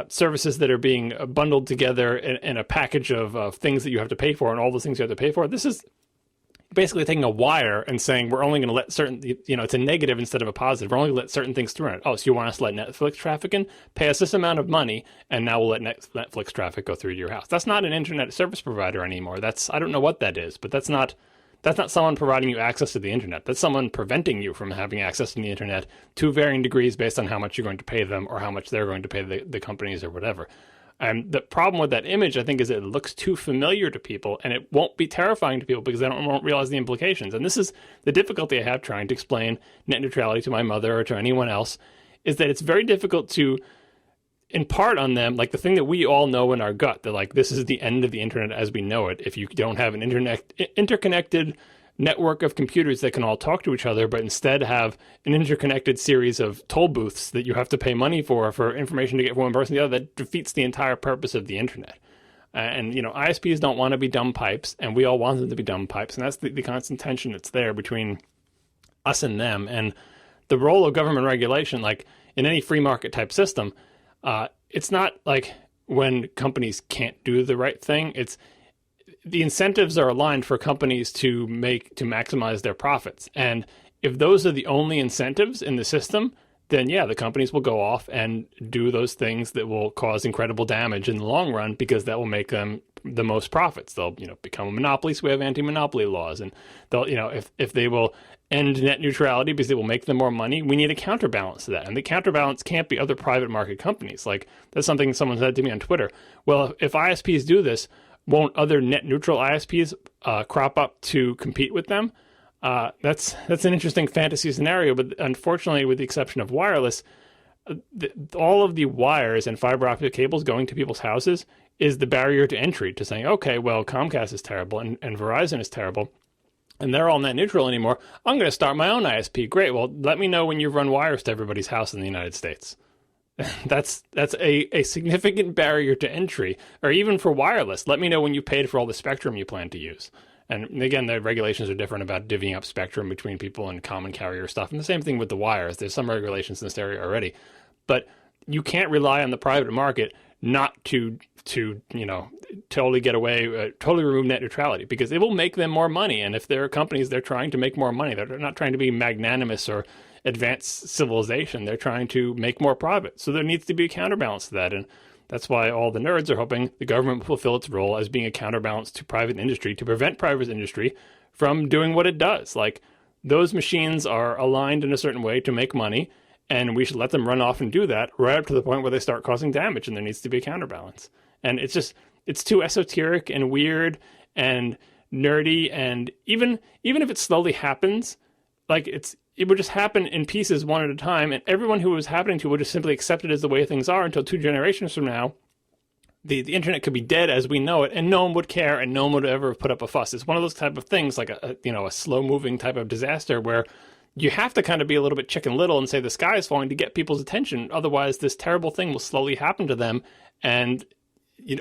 services that are being bundled together in a package of things that you have to pay for and all those things you have to pay for. This is basically taking a wire and saying we're only going to let certain, it's a negative instead of a positive. We're only going to let certain things through it. Oh, so you want us to let Netflix traffic in? Pay us this amount of money, and now we'll let Netflix traffic go through to your house. That's not an internet service provider anymore. I don't know what that is, but that's not someone providing you access to the internet. That's someone preventing you from having access to the internet to varying degrees based on how much you're going to pay them or how much they're going to pay the companies or whatever. And the problem with that image, I think, is it looks too familiar to people, and it won't be terrifying to people because they won't realize the implications. And this is the difficulty I have trying to explain net neutrality to my mother or to anyone else, is that it's very difficult to impart on them, like the thing that we all know in our gut, that like this is the end of the internet as we know it. If you don't have an interconnected network of computers that can all talk to each other, but instead have an interconnected series of toll booths that you have to pay money for information to get from one person to the other, that defeats the entire purpose of the internet. And, ISPs don't want to be dumb pipes, and we all want them to be dumb pipes. And that's the constant tension that's there between us and them. And the role of government regulation, like in any free market type system, it's not like when companies can't do the right thing. It's the incentives are aligned for companies to maximize their profits. And if those are the only incentives in the system, then yeah, the companies will go off and do those things that will cause incredible damage in the long run because that will make them the most profits. They'll, become a monopoly, so we have anti-monopoly laws. And they'll, if they will end net neutrality because it will make them more money, we need a counterbalance to that. And the counterbalance can't be other private market companies. Like that's something someone said to me on Twitter. Well, if ISPs do this, won't other net neutral ISPs crop up to compete with them? That's an interesting fantasy scenario, but unfortunately, with the exception of wireless, all of the wires and fiber optic cables going to people's houses is the barrier to entry to saying, okay, well, Comcast is terrible and Verizon is terrible, and they're all net neutral anymore. I'm going to start my own ISP. Great. Well, let me know when you run wires to everybody's house in the United States. That's a significant barrier to entry. Or even for wireless, let me know when you paid for all the spectrum you plan to use. And again, the regulations are different about divvying up spectrum between people and common carrier stuff. And the same thing with the wires. There's some regulations in this area already. But you can't rely on the private market not to totally get away, totally remove net neutrality, because it will make them more money. And if there are companies, they're trying to make more money. They're not trying to be magnanimous or advanced civilization. They're trying to make more profit. So there needs to be a counterbalance to that. And that's why all the nerds are hoping the government will fulfill its role as being a counterbalance to private industry, to prevent private industry from doing what it does. Like, those machines are aligned in a certain way to make money, and we should let them run off and do that right up to the point where they start causing damage, and there needs to be a counterbalance. And it's too esoteric and weird and nerdy, and even if it slowly happens, like it would just happen in pieces one at a time, and everyone who it was happening to would just simply accept it as the way things are until 2 generations from now, the internet could be dead as we know it, and no one would care, and no one would ever put up a fuss. It's one of those type of things, like a slow-moving type of disaster where you have to kind of be a little bit Chicken Little and say the sky is falling to get people's attention. Otherwise, this terrible thing will slowly happen to them, and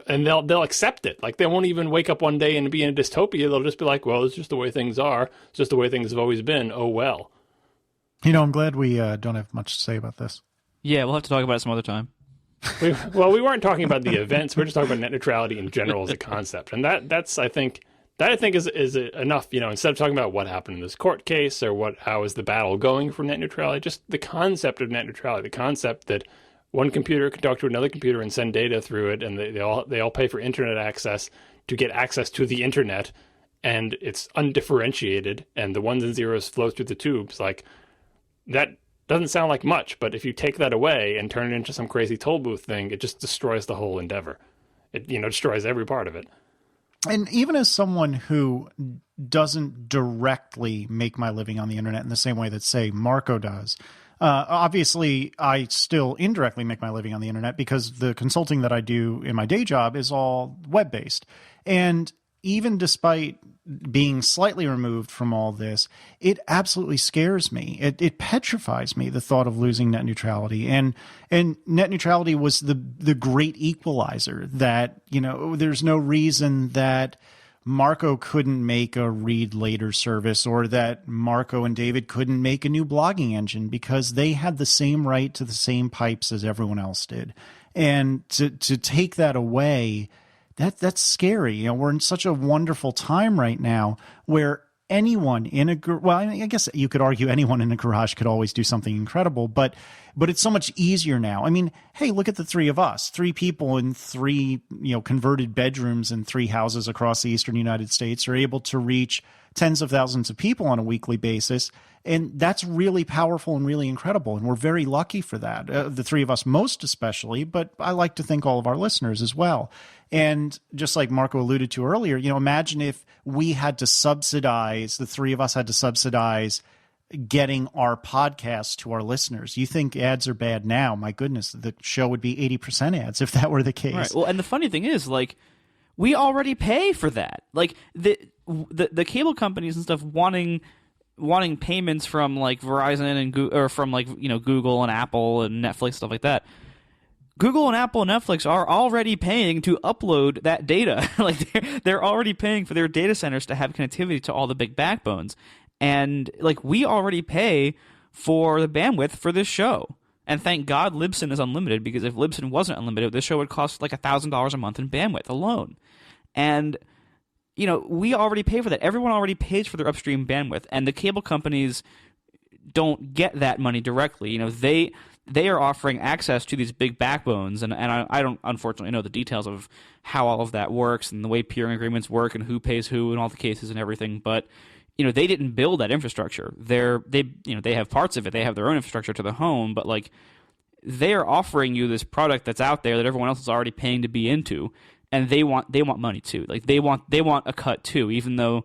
they'll accept it. Like, they won't even wake up one day and be in a dystopia. They'll just be like, well, it's just the way things are. It's just the way things have always been. Oh, well. I'm glad we don't have much to say about this. Yeah, we'll have to talk about it some other time. We weren't talking about the events. We're just talking about net neutrality in general as a concept. And I think is enough, instead of talking about what happened in this court case or how is the battle going for net neutrality, just the concept of net neutrality, the concept that one computer can talk to another computer and send data through it, and they all pay for internet access to get access to the internet, and it's undifferentiated, and the ones and zeros flow through the tubes. Like, that doesn't sound like much, but if you take that away and turn it into some crazy toll booth thing, it just destroys the whole endeavor. It destroys every part of it. And even as someone who doesn't directly make my living on the internet in the same way that, say, Marco does, obviously I still indirectly make my living on the internet because the consulting that I do in my day job is all web-based. And even despite being slightly removed from all this, it absolutely scares me. It petrifies me, the thought of losing net neutrality. And net neutrality was the great equalizer that, there's no reason that Marco couldn't make a read later service, or that Marco and David couldn't make a new blogging engine, because they had the same right to the same pipes as everyone else did. And to take that away, that's scary. We're in such a wonderful time right now where anyone in I guess you could argue anyone in a garage could always do something incredible, but it's so much easier now. I mean, hey, look at the three of us, 3 people in 3, converted bedrooms in 3 houses across the eastern United States are able to reach tens of thousands of people on a weekly basis. And that's really powerful and really incredible. And we're very lucky for that. The 3 of us most especially, but I like to think all of our listeners as well. And just like Marco alluded to earlier, imagine if we had to subsidize, the 3 of us had to subsidize getting our podcast to our listeners. You think ads are bad now? My goodness, the show would be 80% ads if that were the case. Right. Well, and the funny thing is, like, we already pay for that. Like, the cable companies and stuff wanting payments from, like, Verizon and or from, like, Google and Apple and Netflix, stuff like that. Google and Apple and Netflix are already paying to upload that data. Like, they're already paying for their data centers to have connectivity to all the big backbones. And, like, we already pay for the bandwidth for this show. And thank God Libsyn is unlimited, because if Libsyn wasn't unlimited, this show would cost like $1,000 a month in bandwidth alone. And, we already pay for that. Everyone already pays for their upstream bandwidth. And the cable companies don't get that money directly. They are offering access to these big backbones, and I don't unfortunately know the details of how all of that works and the way peering agreements work and who pays who in all the cases and everything. But they didn't build that infrastructure. They have parts of it. They have their own infrastructure to the home, but like they are offering you this product that's out there that everyone else is already paying to be into, and they want money too. Like they want a cut too, even though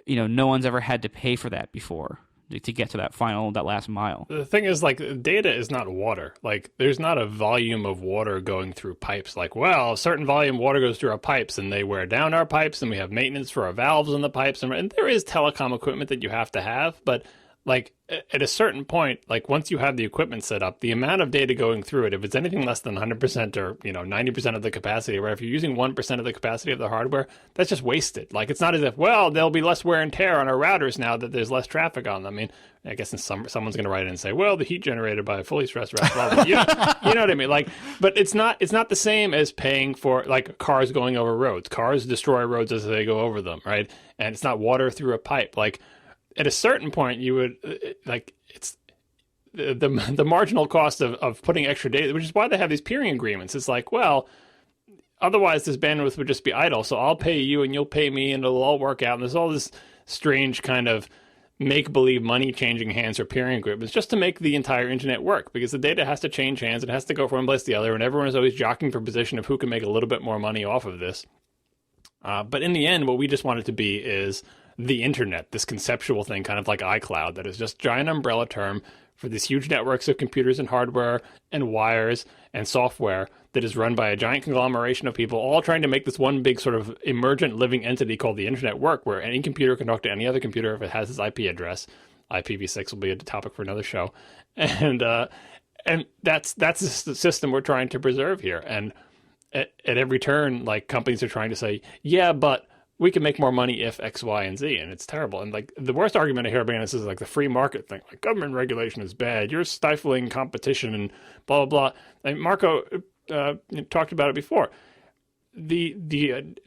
no one's ever had to pay for that before. to get to that last mile. The thing is, like, data is not water. Like, there's not a volume of water going through pipes. Like, well, a certain volume of water goes through our pipes, and they wear down our pipes, and we have maintenance for our valves in the pipes. And there is telecom equipment that you have to have, but like at a certain point, like once you have the equipment set up, the amount of data going through it, if it's anything less than 100% or 90% of the capacity, or if you're using 1% of the capacity of the hardware, that's just wasted. Like, it's not as if, well, there'll be less wear and tear on our routers now that there's less traffic on them. I mean, I guess someone's going to write in and say, well, the heat generated by a fully stressed route, blah, blah. You know what I mean? Like, but it's not the same as paying for like cars going over roads. Cars destroy roads as they go over them, right? And it's not water through a pipe. Like, at a certain point, you would it's the marginal cost of putting extra data, which is why they have these peering agreements. It's like, well, otherwise this bandwidth would just be idle. So I'll pay you and you'll pay me and it'll all work out. And there's all this strange kind of make-believe money changing hands or peering agreements just to make the entire internet work, because the data has to change hands. It has to go from one place to the other. And everyone is always jockeying for position of who can make a little bit more money off of this. But in the end, what we just want it to be is the internet, this conceptual thing, kind of like iCloud, that is just a giant umbrella term for these huge networks of computers and hardware and wires and software that is run by a giant conglomeration of people all trying to make this one big sort of emergent living entity called the internet work, where any computer can talk to any other computer if it has its IP address. IPv6 will be a topic for another show. And that's the system we're trying to preserve here. And at every turn, like, companies are trying to say, yeah, but we can make more money if X, Y, and Z, and it's terrible. And like the worst argument I hear about this is like the free market thing. Like, government regulation is bad. You're stifling competition and blah, blah, blah. And Marco talked about it before. The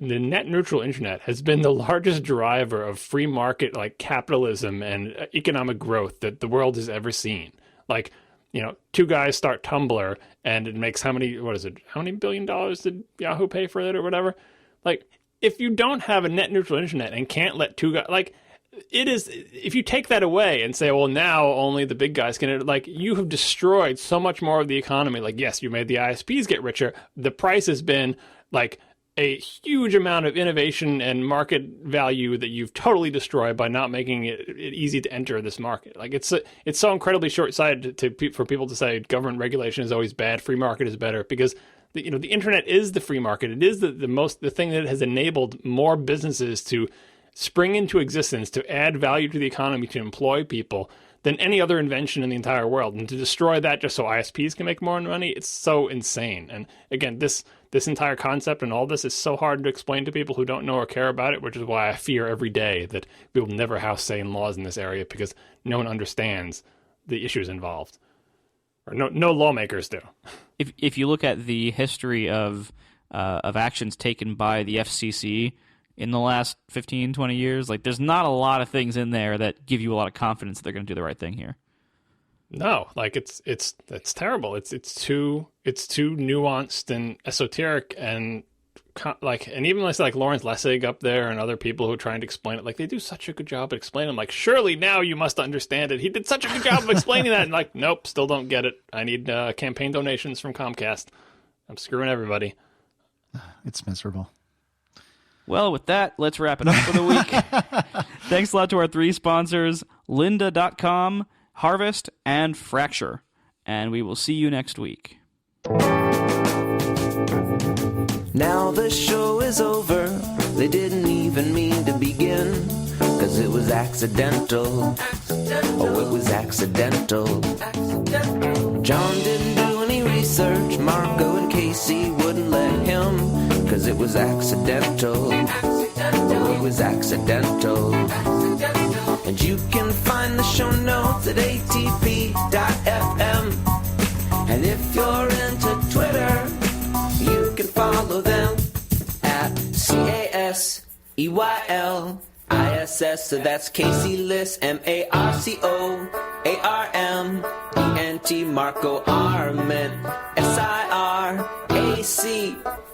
net neutral internet has been the largest driver of free market, like capitalism and economic growth that the world has ever seen. Like, two guys start Tumblr and it makes how many billion dollars did Yahoo pay for it or whatever? Like, if you don't have a net neutral internet and can't let two guys, like, it is, if you take that away and say, well, now only the big guys can, like, you have destroyed so much more of the economy. Like, yes, you made the ISPs get richer. The price has been like a huge amount of innovation and market value that you've totally destroyed by not making it easy to enter this market. Like, it's so incredibly short-sighted for people to say government regulation is always bad, free market is better, because the internet is the free market. It is the thing that has enabled more businesses to spring into existence, to add value to the economy, to employ people than any other invention in the entire world. And to destroy that just so ISPs can make more money, it's so insane. And again, this entire concept and all this is so hard to explain to people who don't know or care about it, which is why I fear every day that we will never have sane laws in this area, because no one understands the issues involved. Or no lawmakers do. If you look at the history of actions taken by the FCC in the last 15, 20 years, like, there's not a lot of things in there that give you a lot of confidence that they're going to do the right thing here. No, like, it's terrible. It's too nuanced and esoteric, and and even like Lawrence Lessig up there and other people who are trying to explain it, like, they do such a good job at explaining. Like, surely now you must understand it. He did such a good job of explaining that. And like, nope, still don't get it. I need campaign donations from Comcast. I'm screwing everybody. It's miserable. Well, with that, let's wrap it up for the week. Thanks a lot to our three sponsors, lynda.com, Harvest, and Fracture. And we will see you next week. Now the show is over. They didn't even mean to begin, 'cause it was accidental. Oh, it was accidental. John didn't do any research. Marco and Casey wouldn't let him, 'cause it was accidental. Oh, it was accidental. And you can find the show notes at atp.fm. And if you're into Twitter, you can follow them at CASEYLISS. So that's Casey Liss, MARCOARMENT, Marco Arment, SIRAC,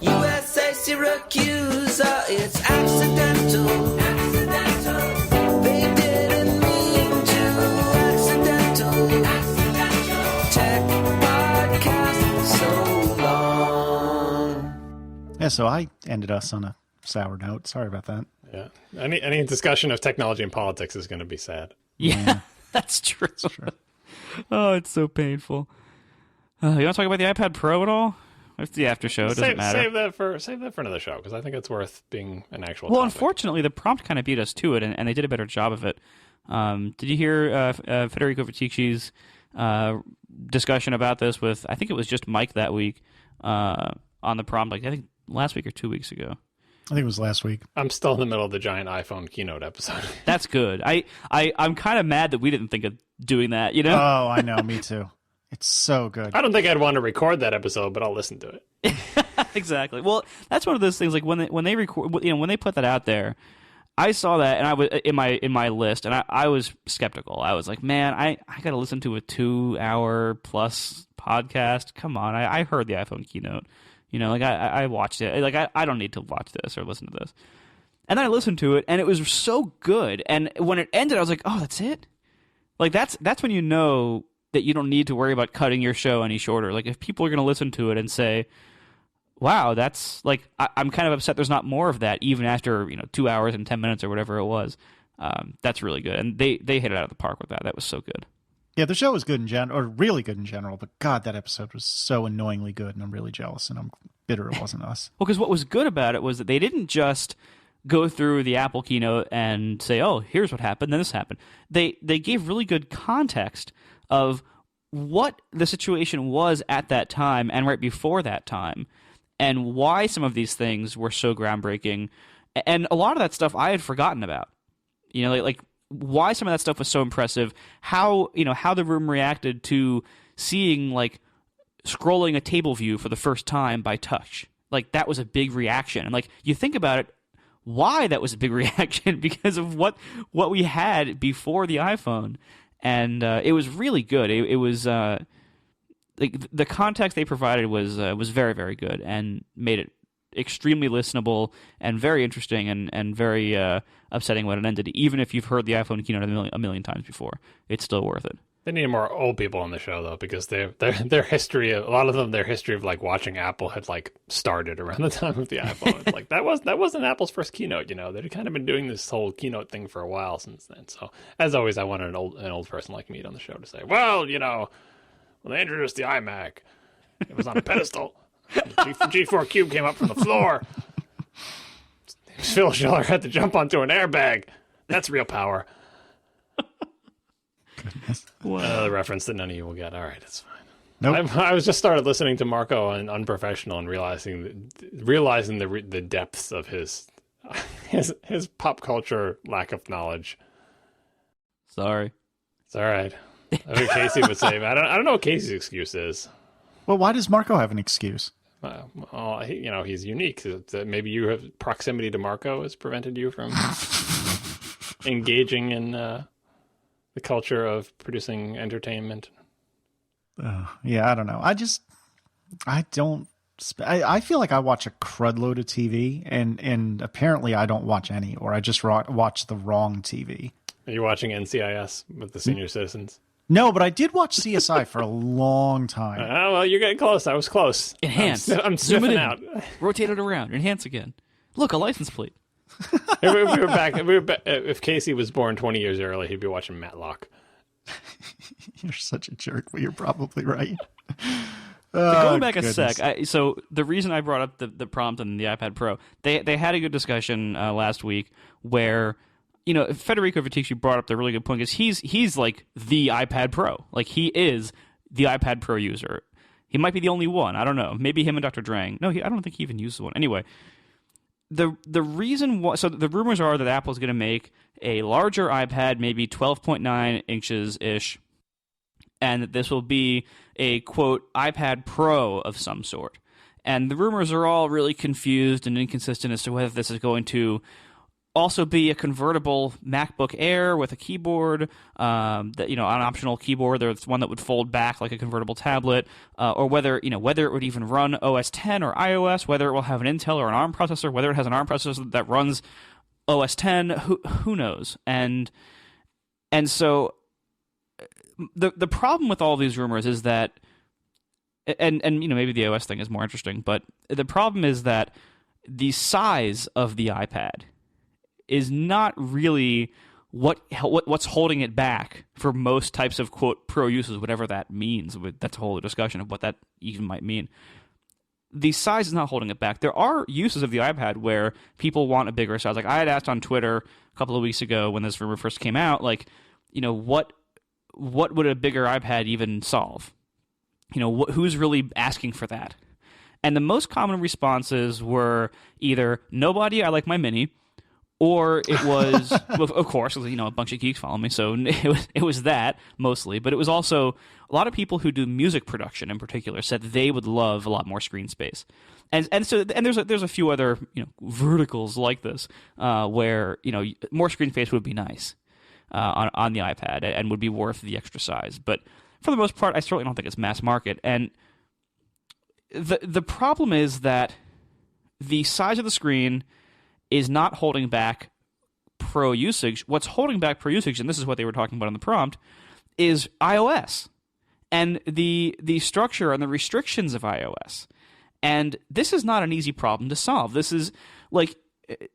USA Syracuse. It's accidental. They didn't mean to. Accidental. Tech podcast so long. Yeah, so I ended us on a sour note. Sorry about that. Yeah. Any discussion of technology and politics is going to be sad. Yeah. That's true. Oh, it's so painful. You want to talk about the iPad Pro at all? It's the after show. It doesn't matter. Save that for another show, because I think it's worth being an actual Well, topic. unfortunately, the prompt kind of beat us to it, and they did a better job of it. Did you hear Federico Viticci's discussion about this with, I think it was just Mike that week, on the prompt, like I think last week or 2 weeks ago? I think it was last week. I'm still in the middle of the giant iPhone keynote episode. That's good. I'm kind of mad that we didn't think of doing that, you know? Oh, I know. Me too. It's so good. I don't think I'd want to record that episode, but I'll listen to it. Exactly. Well, that's one of those things. Like when they record, when they put that out there, I saw that and I was in my list, and I was skeptical. I was like, man, I got to listen to a 2-hour plus podcast. Come on, I heard the iPhone keynote. Like I watched it. Like I don't need to watch this or listen to this. And then I listened to it, and it was so good. And when it ended, I was like, oh, that's it. Like that's when you know that you don't need to worry about cutting your show any shorter. Like if people are going to listen to it and say, wow, that's like, I'm kind of upset there's not more of that, even after 2 hours and 10 minutes or whatever it was. That's really good, and they hit it out of the park with that. That was so good. Yeah, the show was good in general, or really good in general. But God, that episode was so annoyingly good, and I'm really jealous, and I'm bitter it wasn't us. Well, because what was good about it was that they didn't just go through the Apple keynote and say, oh, here's what happened, then this happened. They gave really good context of what the situation was at that time and right before that time, and why some of these things were so groundbreaking. And a lot of that stuff I had forgotten about. Like why some of that stuff was so impressive, how the room reacted to seeing like scrolling a table view for the first time by touch. Like that was a big reaction. And like you think about it, why that was a big reaction, because of what we had before the iPhone. And it was really good. It was like the context they provided was very, very good, and made it extremely listenable and very interesting, and very upsetting when it ended. Even if you've heard the iPhone keynote a million times before, it's still worth it. They need more old people on the show, though, because their history, a lot of them, their history of like watching Apple had like started around the time of the iPhone. Like that wasn't Apple's first keynote. They'd kind of been doing this whole keynote thing for a while since then. So as always, I wanted an old person like me on the show to say, well, when they introduced the iMac, it was on a pedestal. The G4 Cube came up from the floor. Phil Schiller had to jump onto an airbag. That's real power. Goodness. The reference that none of you will get. All right, it's fine. Nope. I was just started listening to Marco on Unprofessional and realizing the depths of his pop culture lack of knowledge. Sorry. It's all right. I think Casey would say. I don't know what Casey's excuse is. Well, why does Marco have an excuse? Well, he's unique. Maybe you have proximity to Marco has prevented you from engaging in the culture of producing entertainment. Yeah, I don't know. I feel like I watch a crud load of TV, and apparently I don't watch any, or I just watch the wrong TV. Are you watching NCIS with the senior citizens? No, but I did watch CSI for a long time. Oh, well, you're getting close. I was close. Enhance. I'm Zoom it sniffing in. out. Rotate it around. Enhance again. Look, a license plate. If we were back, if Casey was born 20 years early, he'd be watching Matlock. You're such a jerk, but you're probably right. Going back a sec, so the reason I brought up the prompt and the iPad Pro, they had a good discussion last week where, Federico Viticci brought up the really good point, because he's like the iPad Pro. Like he is the iPad Pro user. He might be the only one. I don't know. Maybe him and Dr. Drang. No, I don't think he even uses one. Anyway, the reason why, so the rumors are that Apple's going to make a larger iPad, maybe 12.9 inches ish, and that this will be a quote iPad Pro of some sort. And the rumors are all really confused and inconsistent as to whether this is going to also be a convertible MacBook Air with a keyboard, an optional keyboard. There's one that would fold back like a convertible tablet, or whether it would even run OS 10 or iOS, whether it will have an Intel or an ARM processor, whether it has an ARM processor that runs OS 10. Who knows? And so the problem with all these rumors is that, and maybe the OS thing is more interesting, but the problem is that the size of the iPad is not really what's holding it back for most types of quote pro uses, whatever that means. That's a whole discussion of what that even might mean. The size is not holding it back. There are uses of the iPad where people want a bigger size. Like I had asked on Twitter a couple of weeks ago when this rumor first came out, like, what would a bigger iPad even solve? Who's really asking for that? And the most common responses were either nobody, I like my mini, or it was, of course, a bunch of geeks follow me, so it was that mostly. But it was also a lot of people who do music production in particular said they would love a lot more screen space, and there's a few other verticals like this where more screen space would be nice on the iPad and would be worth the extra size. But for the most part, I certainly don't think it's mass market. And the problem is that the size of the screen is not holding back pro usage. What's holding back pro usage, and this is what they were talking about in the prompt, is iOS and the structure and the restrictions of iOS. And this is not an easy problem to solve. This is like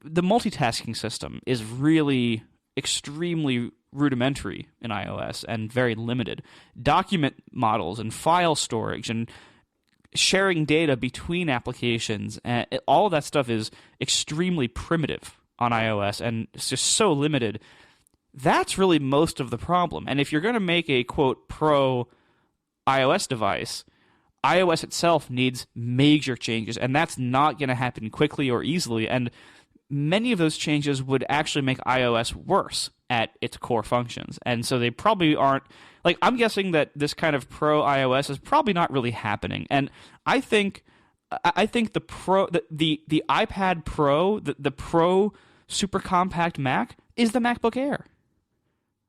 the multitasking system is really extremely rudimentary in iOS and very limited. Document models and file storage and sharing data between applications, and all of that stuff is extremely primitive on iOS, and it's just so limited. That's really most of the problem. And if you're going to make a, quote, pro iOS device, iOS itself needs major changes, and that's not going to happen quickly or easily, and many of those changes would actually make iOS worse at its core functions. And so they probably aren't, like, I'm guessing that this kind of pro iOS is probably not really happening. And I think the iPad Pro, the Pro super compact Mac is the MacBook Air,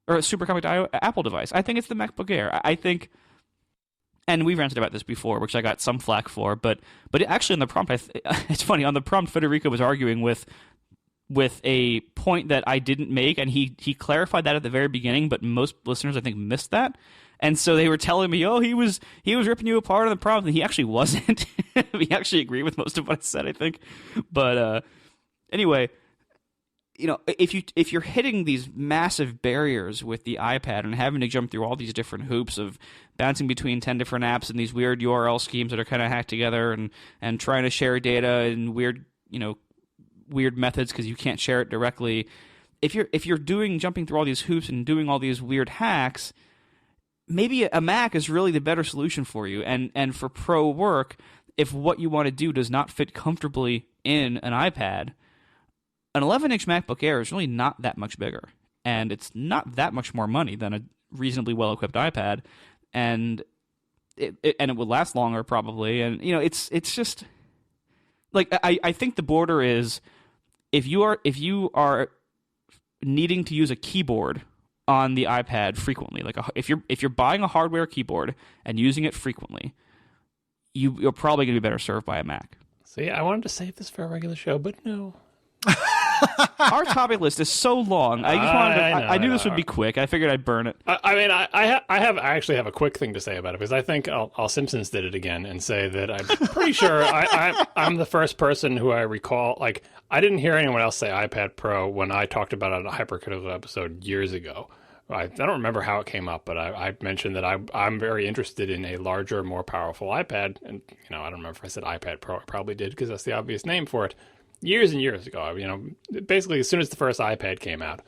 or a super compact Apple device. I think it's the MacBook Air. I think, and we've ranted about this before, which I got some flack for, but actually in the prompt, it's funny, on the prompt, Federico was arguing with a point that I didn't make, and he clarified that at the very beginning, but most listeners, I think, missed that. And so they were telling me, oh, he was ripping you apart on the prompt, and he actually wasn't. He actually agreed with most of what I said, I think. But anyway, if you're hitting these massive barriers with the iPad and having to jump through all these different hoops of bouncing between 10 different apps and these weird URL schemes that are kind of hacked together and trying to share data in weird methods because you can't share it directly. If you're jumping through all these hoops and doing all these weird hacks, maybe a Mac is really the better solution for you. And for pro work, if what you want to do does not fit comfortably in an iPad, an 11-inch MacBook Air is really not that much bigger, and it's not that much more money than a reasonably well-equipped iPad, and it would last longer probably. And it's just like I think the border is if you are needing to use a keyboard on the iPad frequently, like if you're buying a hardware keyboard and using it frequently, you're probably going to be better served by a Mac. See, I wanted to save this for a regular show, but no. Our topic list is so long. I knew this would be quick. I figured I'd burn it. I actually have a quick thing to say about it, because I think Al Simpsons did it again and say that I'm pretty sure I'm the first person who I recall. Like, I didn't hear anyone else say iPad Pro when I talked about it on a Hypercritical episode years ago. I don't remember how it came up, but I mentioned that I'm very interested in a larger, more powerful iPad. And I don't remember if I said iPad Pro. I probably did, because that's the obvious name for it. Years and years ago, basically as soon as the first iPad came out,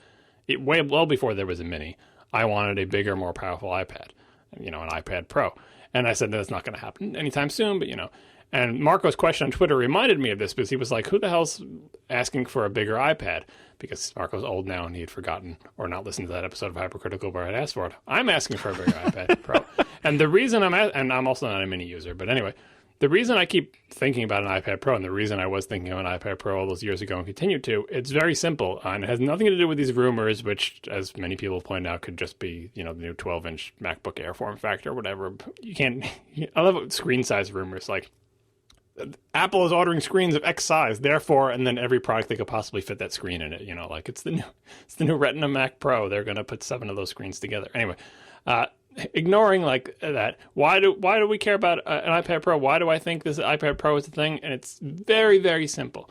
well before there was a mini, I wanted a bigger, more powerful iPad, an iPad Pro. And I said, that's not going to happen anytime soon, but And Marco's question on Twitter reminded me of this, because he was like, who the hell's asking for a bigger iPad? Because Marco's old now and he had forgotten or not listened to that episode of Hypercritical where I'd asked for it. I'm asking for a bigger iPad Pro. And the reason and I'm also not a mini user, but anyway, the reason I keep thinking about an iPad Pro, and the reason I was thinking of an iPad Pro all those years ago and continue to, it's very simple. And it has nothing to do with these rumors, which, as many people point out, could just be, the new 12-inch MacBook Air form factor or whatever. You can't... I love screen size rumors. Like, Apple is ordering screens of X size, therefore, and then every product they could possibly fit that screen in it. Like it's the new Retina Mac Pro. They're going to put 7 of those screens together. Anyway, ignoring like that, why do we care about an iPad Pro? Why do I think this iPad Pro is a thing? And it's very, very simple.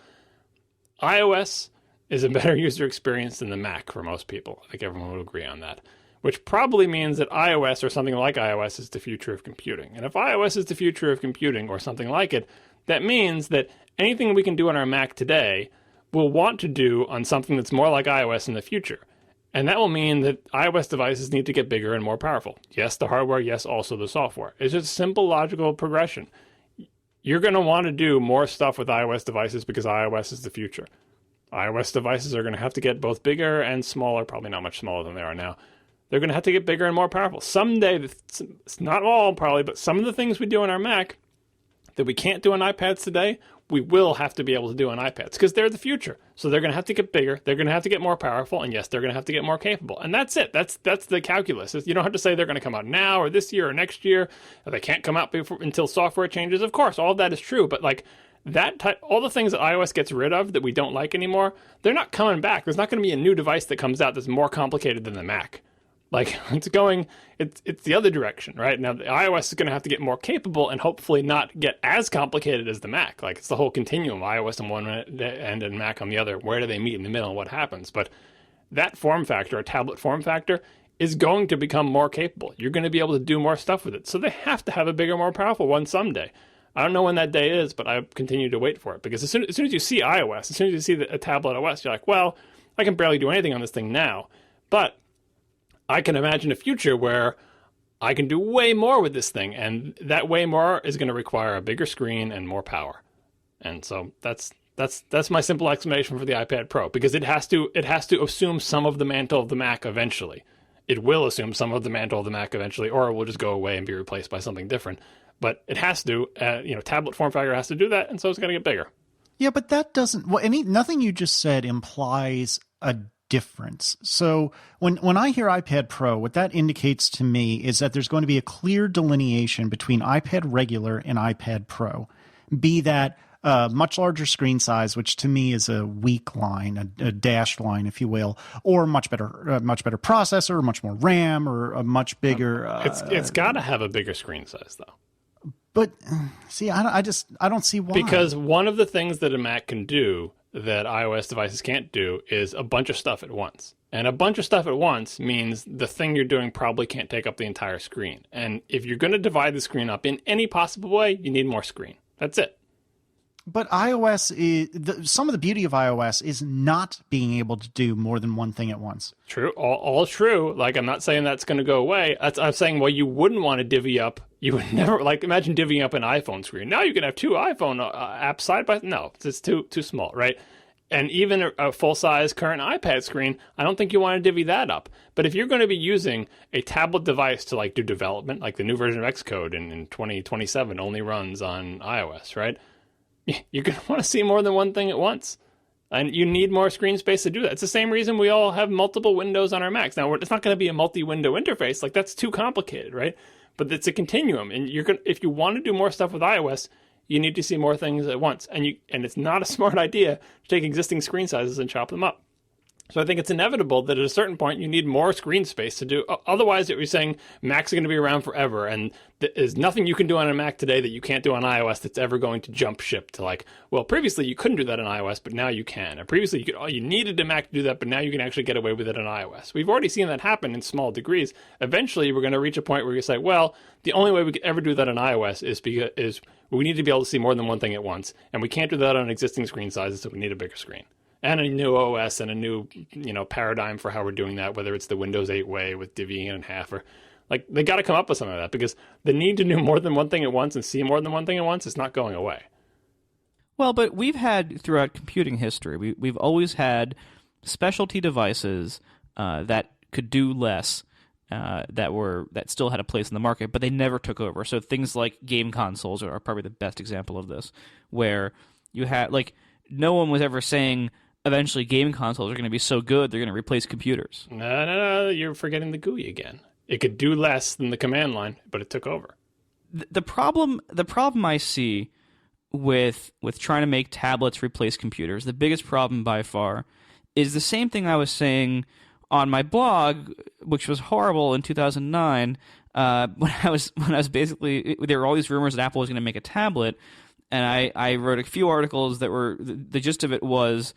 iOS is a better user experience than the Mac for most people. I think everyone would agree on that. Which probably means that iOS or something like iOS is the future of computing. And if iOS is the future of computing or something like it, that means that anything we can do on our Mac today, we'll want to do on something that's more like iOS in the future. And that will mean that iOS devices need to get bigger and more powerful. Yes, the hardware, yes, also the software. It's just a simple logical progression. You're going to want to do more stuff with iOS devices because iOS is the future. iOS devices are going to have to get both bigger and smaller, probably not much smaller than they are now. They're going to have to get bigger and more powerful. Someday, it's not all probably, but some of the things we do on our Mac that we can't do on iPads today, we will have to be able to do on iPads because they're the future. So they're going to have to get bigger. They're going to have to get more powerful. And yes, they're going to have to get more capable. And that's it. That's the calculus. You don't have to say they're going to come out now or this year or next year. Or they can't come out until software changes. Of course, all of that is true. But like all the things that iOS gets rid of that we don't like anymore, they're not coming back. There's not going to be a new device that comes out that's more complicated than the Mac. Like, it's the other direction, right? Now, the iOS is going to have to get more capable and hopefully not get as complicated as the Mac. Like, it's the whole continuum, iOS on one end and Mac on the other. Where do they meet in the middle and what happens? But that form factor, a tablet form factor, is going to become more capable. You're going to be able to do more stuff with it. So they have to have a bigger, more powerful one someday. I don't know when that day is, but I continue to wait for it. Because as soon as you see iOS, as soon as you see a tablet OS, you're like, well, I can barely do anything on this thing now. But I can imagine a future where I can do way more with this thing, and that way more is going to require a bigger screen and more power. And so that's my simple explanation for the iPad Pro, because it has to assume some of the mantle of the Mac eventually. It will assume some of the mantle of the Mac eventually, or it will just go away and be replaced by something different. But it has to, tablet form factor has to do that, and so it's going to get bigger. Yeah, but that doesn't. Well, nothing you just said implies a difference. So when I hear iPad Pro, what that indicates to me is that there's going to be a clear delineation between iPad regular and iPad Pro. Be that much larger screen size, which to me is a weak line, a dashed line, if you will, or much better processor, much more RAM, or a much bigger. It's got to have a bigger screen size, though. But see, I don't see why. Because one of the things that a Mac can do that iOS devices can't do is a bunch of stuff at once. And a bunch of stuff at once means the thing you're doing probably can't take up the entire screen. And if you're going to divide the screen up in any possible way, you need more screen. That's it. But iOS some of the beauty of iOS is not being able to do more than one thing at once. True, all true. Like, I'm not saying that's going to go away. I'm saying, well, you wouldn't want to divvy up. You would never, like, imagine divvying up an iPhone screen. Now you can have two iPhone apps side by. No, it's too small, right? And even a full-size current iPad screen, I don't think you want to divvy that up. But if you're going to be using a tablet device to, like, do development, like the new version of Xcode in 2027 only runs on iOS, right? You're going to want to see more than one thing at once. And you need more screen space to do that. It's the same reason we all have multiple windows on our Macs. Now, it's not going to be a multi-window interface. Like, that's too complicated, right? But it's a continuum. And if you want to do more stuff with iOS, you need to see more things at once. And it's not a smart idea to take existing screen sizes and chop them up. So I think it's inevitable that at a certain point you need more screen space to do. Otherwise, you're saying Macs are going to be around forever, and there's nothing you can do on a Mac today that you can't do on iOS that's ever going to jump ship to, like, well, previously you couldn't do that on iOS, but now you can. And previously you needed a Mac to do that, but now you can actually get away with it on iOS. We've already seen that happen in small degrees. Eventually, we're going to reach a point where you say, well, the only way we could ever do that on iOS is we need to be able to see more than one thing at once, and we can't do that on existing screen sizes, so we need a bigger screen. And a new OS and a new, paradigm for how we're doing that, whether it's the Windows 8 way with divvying it in half or, like, they got to come up with something like that, because the need to do more than one thing at once and see more than one thing at once is not going away. Well, but we've had, throughout computing history, we've always had specialty devices that could do less, that still had a place in the market, but they never took over. So things like game consoles are probably the best example of this, where you had, like, no one was ever saying eventually game consoles are going to be so good they're going to replace computers. No, you're forgetting the GUI again. It could do less than the command line, but it took over. The problem I see with trying to make tablets replace computers, the biggest problem by far, is the same thing I was saying on my blog, which was horrible in 2009, when I was basically, there were all these rumors that Apple was going to make a tablet, and I wrote a few articles that were, the gist of it was,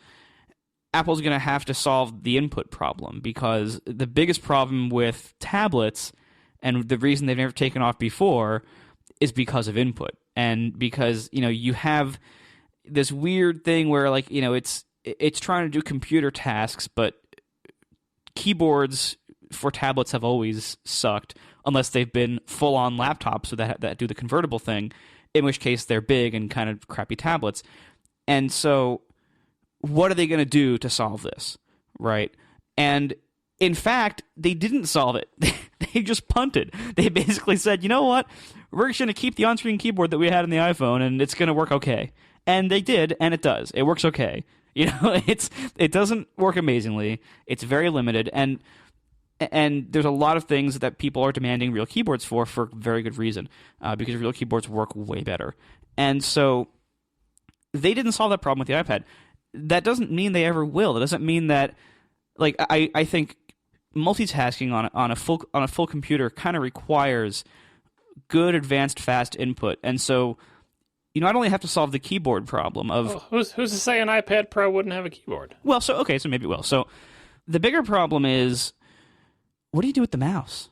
Apple's going to have to solve the input problem, because the biggest problem with tablets, and the reason they've never taken off before, is because of input. And because, you have this weird thing where, like, it's trying to do computer tasks, but keyboards for tablets have always sucked, unless they've been full-on laptops that do the convertible thing, in which case they're big and kind of crappy tablets. And so what are they going to do to solve this, right? And in fact, they didn't solve it. They just punted. They basically said, you know what? We're just going to keep the on-screen keyboard that we had in the iPhone, and it's going to work okay. And they did, and it does. It works okay. It doesn't work amazingly. It's very limited, and there's a lot of things that people are demanding real keyboards for very good reason, because real keyboards work way better. And so they didn't solve that problem with the iPad. That doesn't mean they ever will. It doesn't mean that, like, I think multitasking on a full computer kind of requires good, advanced, fast input. And so you not only have to solve the keyboard problem of... Who's to say an iPad Pro wouldn't have a keyboard? Well, so maybe it will. So the bigger problem is, what do you do with the mouse?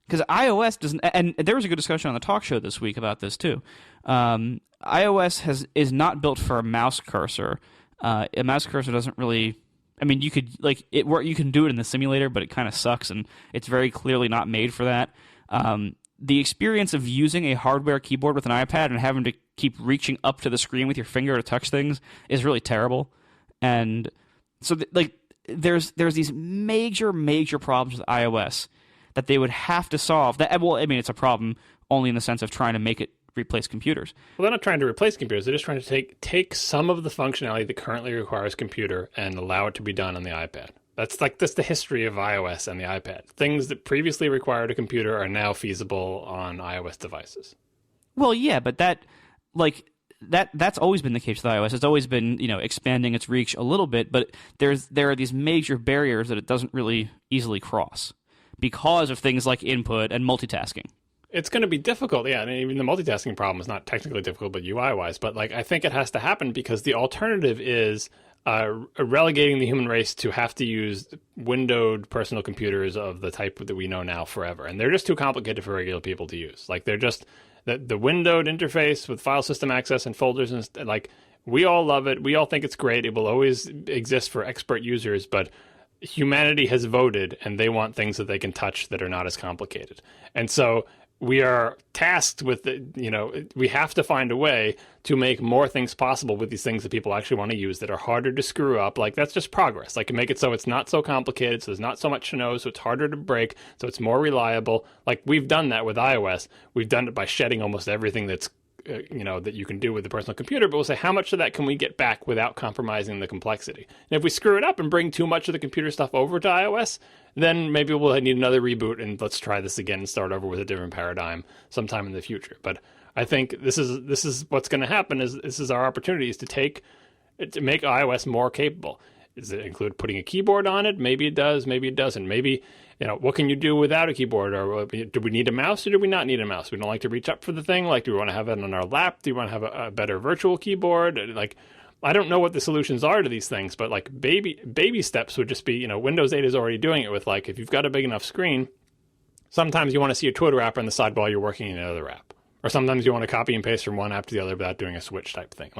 Because iOS doesn't... And there was a good discussion on the talk show this week about this, too. iOS is not built for a mouse cursor. A mouse cursor doesn't really... I mean, you could, like, you can do it in the simulator, but it kind of sucks, and it's very clearly not made for that. The experience of using a hardware keyboard with an iPad and having to keep reaching up to the screen with your finger to touch things is really terrible. And so, there's these major problems with iOS that they would have to solve. It's a problem only in the sense of trying to make it replace computers. Well, they're not trying to replace computers. They're just trying to take some of the functionality that currently requires computer and allow it to be done on the iPad. That's the history of iOS and the iPad. Things that previously required a computer are now feasible on iOS devices. Well, yeah, but that's always been the case with iOS. It's always been, expanding its reach a little bit, but there are these major barriers that it doesn't really easily cross because of things like input and multitasking. It's going to be difficult, yeah. And even the multitasking problem is not technically difficult, but UI-wise. But I think it has to happen because the alternative is relegating the human race to have to use windowed personal computers of the type that we know now forever. And they're just too complicated for regular people to use. They're just the windowed interface with file system access and folders, and we all love it. We all think it's great. It will always exist for expert users, but humanity has voted, and they want things that they can touch that are not as complicated. And so we are tasked with, we have to find a way to make more things possible with these things that people actually want to use that are harder to screw up. That's just progress. Make it so it's not so complicated, so there's not so much to know, so it's harder to break, so it's more reliable. We've done that with iOS. We've done it by shedding almost everything that's, that you can do with the personal computer, but we'll say, how much of that can we get back without compromising the complexity? And if we screw it up and bring too much of the computer stuff over to iOS, then maybe we'll need another reboot and let's try this again and start over with a different paradigm sometime in the future. But I think this is what's going to happen. Is this is our opportunity to make iOS more capable. Does it include putting a keyboard on it? Maybe it does. Maybe it doesn't. Maybe, what can you do without a keyboard? Or do we need a mouse or do we not need a mouse? We don't like to reach up for the thing. Do we want to have it on our lap? Do you want to have a better virtual keyboard? I don't know what the solutions are to these things, but baby steps would just be, Windows 8 is already doing it with if you've got a big enough screen, sometimes you want to see a Twitter app on the side while you're working in another app. Or sometimes you want to copy and paste from one app to the other without doing a switch type thing.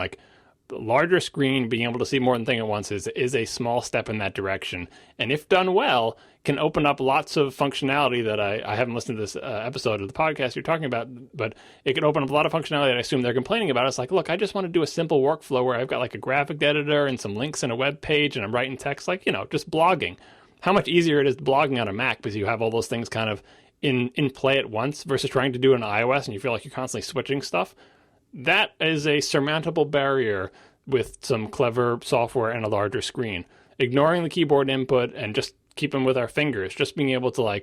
The larger screen, being able to see more than one thing at once is a small step in that direction. And if done well, can open up lots of functionality that I haven't listened to this episode of the podcast you're talking about, but it can open up a lot of functionality that I assume they're complaining about. It's look, I just want to do a simple workflow where I've got a graphic editor and some links in a web page and I'm writing text, just blogging. How much easier it is blogging on a Mac because you have all those things kind of in play at once versus trying to do an iOS and you feel like you're constantly switching stuff. That is a surmountable barrier with some clever software and a larger screen. Ignoring the keyboard input and just keeping with our fingers, just being able to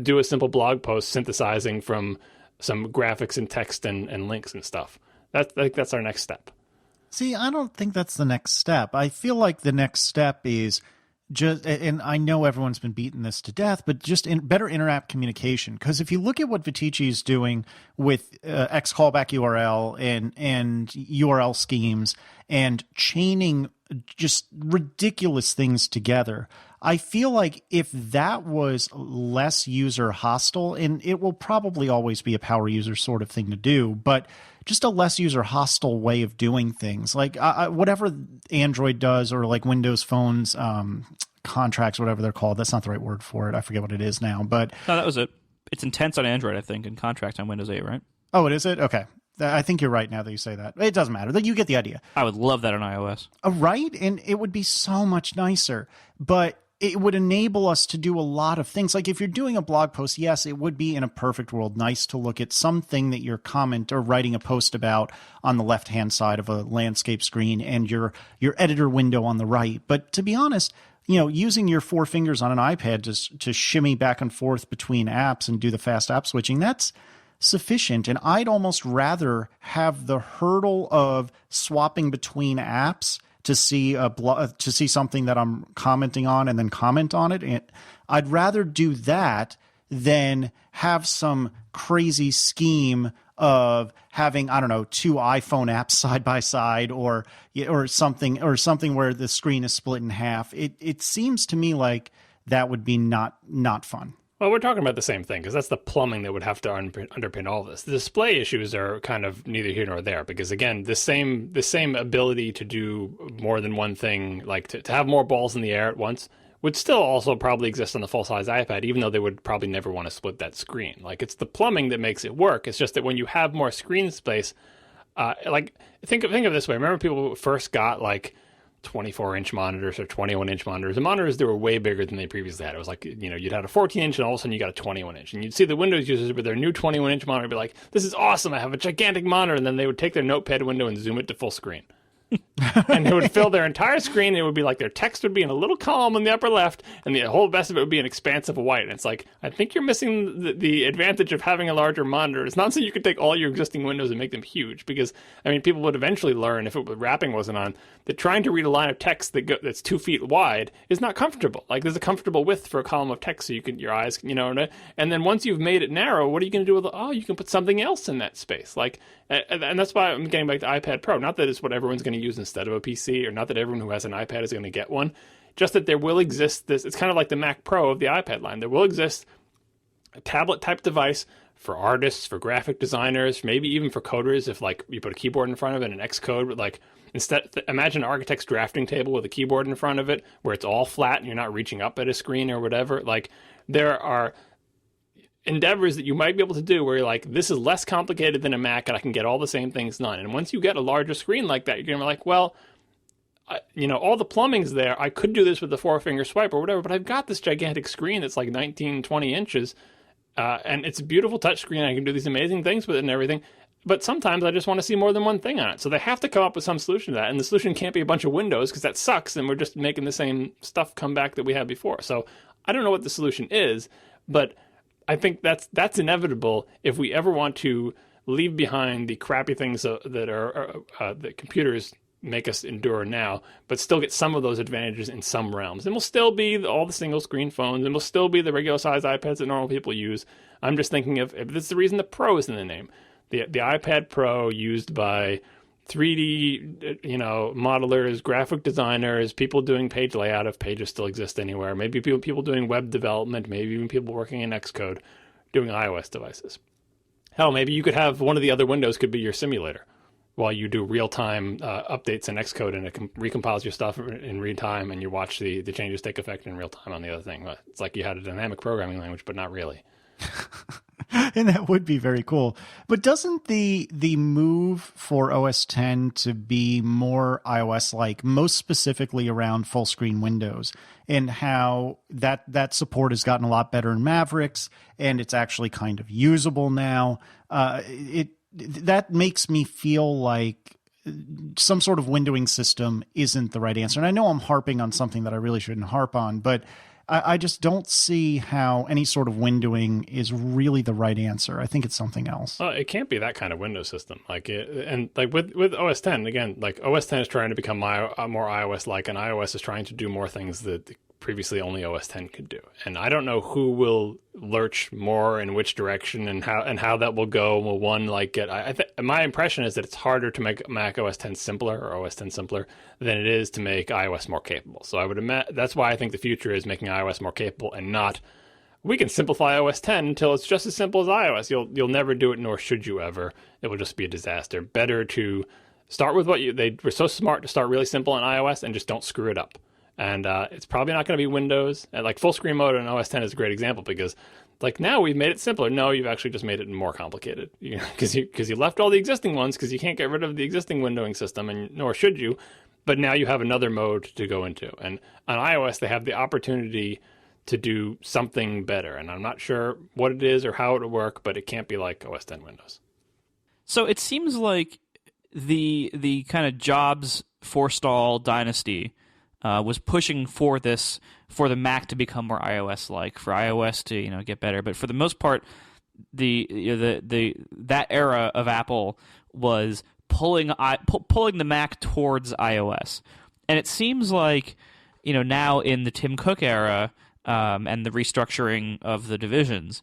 do a simple blog post synthesizing from some graphics and text and links and stuff. That's our next step. See, I don't think that's the next step. I feel like the next step is just, and I know everyone's been beating this to death, but just better inter-app communication. Because if you look at what Viticci is doing with X callback URL and URL schemes and chaining just ridiculous things together. I feel like if that was less user hostile, and it will probably always be a power user sort of thing to do, but just a less user hostile way of doing things, like whatever Android does, or like Windows phones, contracts, whatever they're called. That's not the right word for it. I forget what it is now, but No, that was it. It's intense on Android, I think, and contract on Windows 8, right? oh, it is it? Okay. I think you're right now that you say that. It doesn't matter. You get the idea. I would love that on iOS. Right? And it would be so much nicer. But it would enable us to do a lot of things. Like if you're doing a blog post, yes, it would be in a perfect world nice to look at something that you're comment or writing a post about on the left-hand side of a landscape screen and your editor window on the right. But to be honest, using your 4 fingers on an iPad to shimmy back and forth between apps and do the fast app switching, that's sufficient. And I'd almost rather have the hurdle of swapping between apps to see something that I'm commenting on and then comment on it. And I'd rather do that than have some crazy scheme of having, I don't know, 2 iPhone apps side by side or something where the screen is split in half. It seems to me like that would be not fun. Well, we're talking about the same thing, because that's the plumbing that would have to underpin all this. The display issues are kind of neither here nor there, because again, the same ability to do more than one thing, like to have more balls in the air at once, would still also probably exist on the full-size iPad, even though they would probably never want to split that screen. Like, it's the plumbing that makes it work. It's just that when you have more screen space, like think of it this way. Remember people first got like 24-inch monitors or 21-inch monitors. The monitors, they were way bigger than they previously had. It was like, you'd had a 14-inch and all of a sudden you got a 21-inch. And you'd see the Windows users with their new 21-inch monitor be like, this is awesome, I have a gigantic monitor. And then they would take their notepad window and zoom it to full screen. And it would fill their entire screen. It would be like their text would be in a little column in the upper left, and the whole rest of it would be an expanse of white. And it's like, I think you're missing the advantage of having a larger monitor. It's not so you could take all your existing windows and make them huge, because, people would eventually learn, if wrapping wasn't on, that trying to read a line of text that's 2 feet wide is not comfortable. Like, there's a comfortable width for a column of text so your eyes, and then once you've made it narrow, what are you going to do with it? Oh, you can put something else in that space. Like, and that's why I'm getting back to iPad Pro. Not that it's what everyone's going to use instead of a PC, or not that everyone who has an iPad is going to get one. Just that there will exist this. It's kind of like the Mac Pro of the iPad line. There will exist a tablet-type device for artists, for graphic designers, maybe even for coders. If like you put a keyboard in front of it and Xcode, but like imagine an architect's drafting table with a keyboard in front of it, where it's all flat and you're not reaching up at a screen or whatever. Like, there are endeavors that you might be able to do where you're like, this is less complicated than a Mac and I can get all the same things done. And once you get a larger screen like that, you're going to be like, well, all the plumbing's there. I could do this with the 4-finger swipe or whatever, but I've got this gigantic screen that's like 19, 20 inches. And it's a beautiful touchscreen. I can do these amazing things with it and everything. But sometimes I just want to see more than one thing on it. So they have to come up with some solution to that. And the solution can't be a bunch of windows, because that sucks. And we're just making the same stuff come back that we had before. So I don't know what the solution is, but I think that's inevitable if we ever want to leave behind the crappy things that computers make us endure now, but still get some of those advantages in some realms. And we'll still be all the single screen phones, and we'll still be the regular size iPads that normal people use. I'm just thinking if this is the reason the Pro is in the name. The iPad Pro, used by 3D, modelers, graphic designers, people doing page layout, if pages still exist anywhere, maybe people doing web development, maybe even people working in Xcode doing iOS devices. Hell, maybe you could have one of the other windows could be your simulator while you do real-time updates in Xcode, and it recompiles your stuff in real time, and you watch the changes take effect in real time on the other thing. It's like you had a dynamic programming language, but not really. And that would be very cool. But doesn't the move for OS X to be more iOS-like, most specifically around full screen windows, and how that support has gotten a lot better in Mavericks, and it's actually kind of usable now, that makes me feel like some sort of windowing system isn't the right answer. And I know I'm harping on something that I really shouldn't harp on, but I just don't see how any sort of windowing is really the right answer. I think it's something else. It can't be that kind of window system. With OS X, again, like OS X is trying to become more iOS-like, and iOS is trying to do more things that previously only OS 10 could do. And I don't know who will lurch more in which direction and how that will go. Will one like get? My impression is that it's harder to make Mac OS 10 simpler or OS 10 simpler than it is to make iOS more capable. So I would imagine that's why I think the future is making iOS more capable and not. We can simplify OS 10 until it's just as simple as iOS. You'll never do it, nor should you ever. It will just be a disaster. Better to start with they were so smart to start really simple on iOS and just don't screw it up. And it's probably not going to be Windows. And like full screen mode on OS 10 is a great example because like now we've made it simpler. No, you've actually just made it more complicated because you left all the existing ones because you can't get rid of the existing windowing system, and nor should you. But now you have another mode to go into. And on iOS, they have the opportunity to do something better. And I'm not sure what it is or how it will work, but it can't be like OS 10 Windows. So it seems like the kind of Jobs forestall dynasty was pushing for the Mac to become more iOS-like, for iOS to get better. But for the most part, that era of Apple was pulling the Mac towards iOS, and it seems like now in the Tim Cook era and the restructuring of the divisions,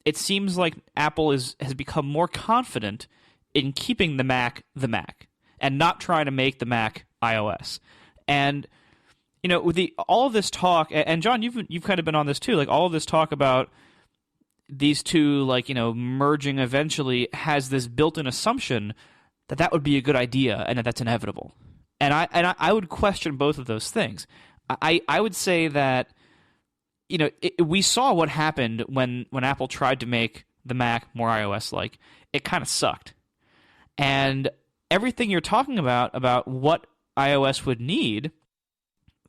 it seems like Apple has become more confident in keeping the Mac and not trying to make the Mac iOS. And with all of this talk, and John, you've kind of been on this too. Like all of this talk about these two, merging eventually, has this built-in assumption that would be a good idea and that's inevitable. And I would question both of those things. I would say that we saw what happened when Apple tried to make the Mac more iOS-like. It kind of sucked. And everything you're talking about what iOS would need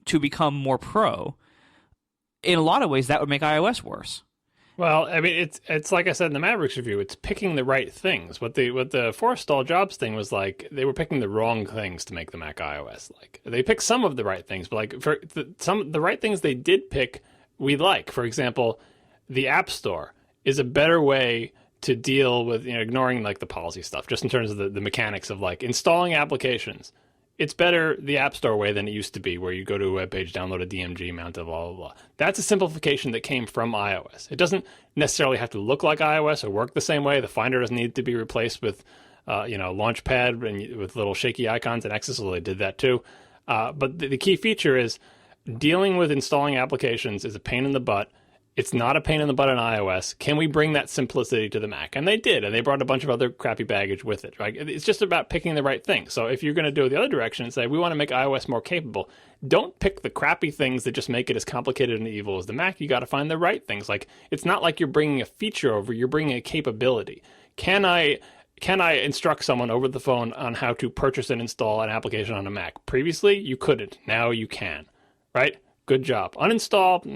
to become more pro, in a lot of ways that would make iOS worse. Well, I mean, it's like I said in the Mavericks review, it's picking the right things. What the Forstall Jobs thing was like, they were picking the wrong things to make the Mac iOS. Like they picked some of the right things, but like for the right things they did pick, we like. For example, the App Store is a better way to deal with ignoring like the policy stuff, just in terms of the mechanics of like installing applications. It's better the App Store way than it used to be, where you go to a web page, download a DMG, mount it, blah, blah, blah. That's a simplification that came from iOS. It doesn't necessarily have to look like iOS or work the same way. The Finder doesn't need to be replaced with, Launchpad and with little shaky icons, and X's, well, they did that too. But the key feature is dealing with installing applications is a pain in the butt. It's not a pain in the butt on iOS. Can we bring that simplicity to the Mac? And they did, and they brought a bunch of other crappy baggage with it. Right? It's just about picking the right thing. So if you're going to do it the other direction and say, we want to make iOS more capable, don't pick the crappy things that just make it as complicated and evil as the Mac. You got to find the right things. Like, it's not like you're bringing a feature over, you're bringing a capability. Can I instruct someone over the phone on how to purchase and install an application on a Mac? Previously, you couldn't. Now you can. Right? Good job. Uninstall,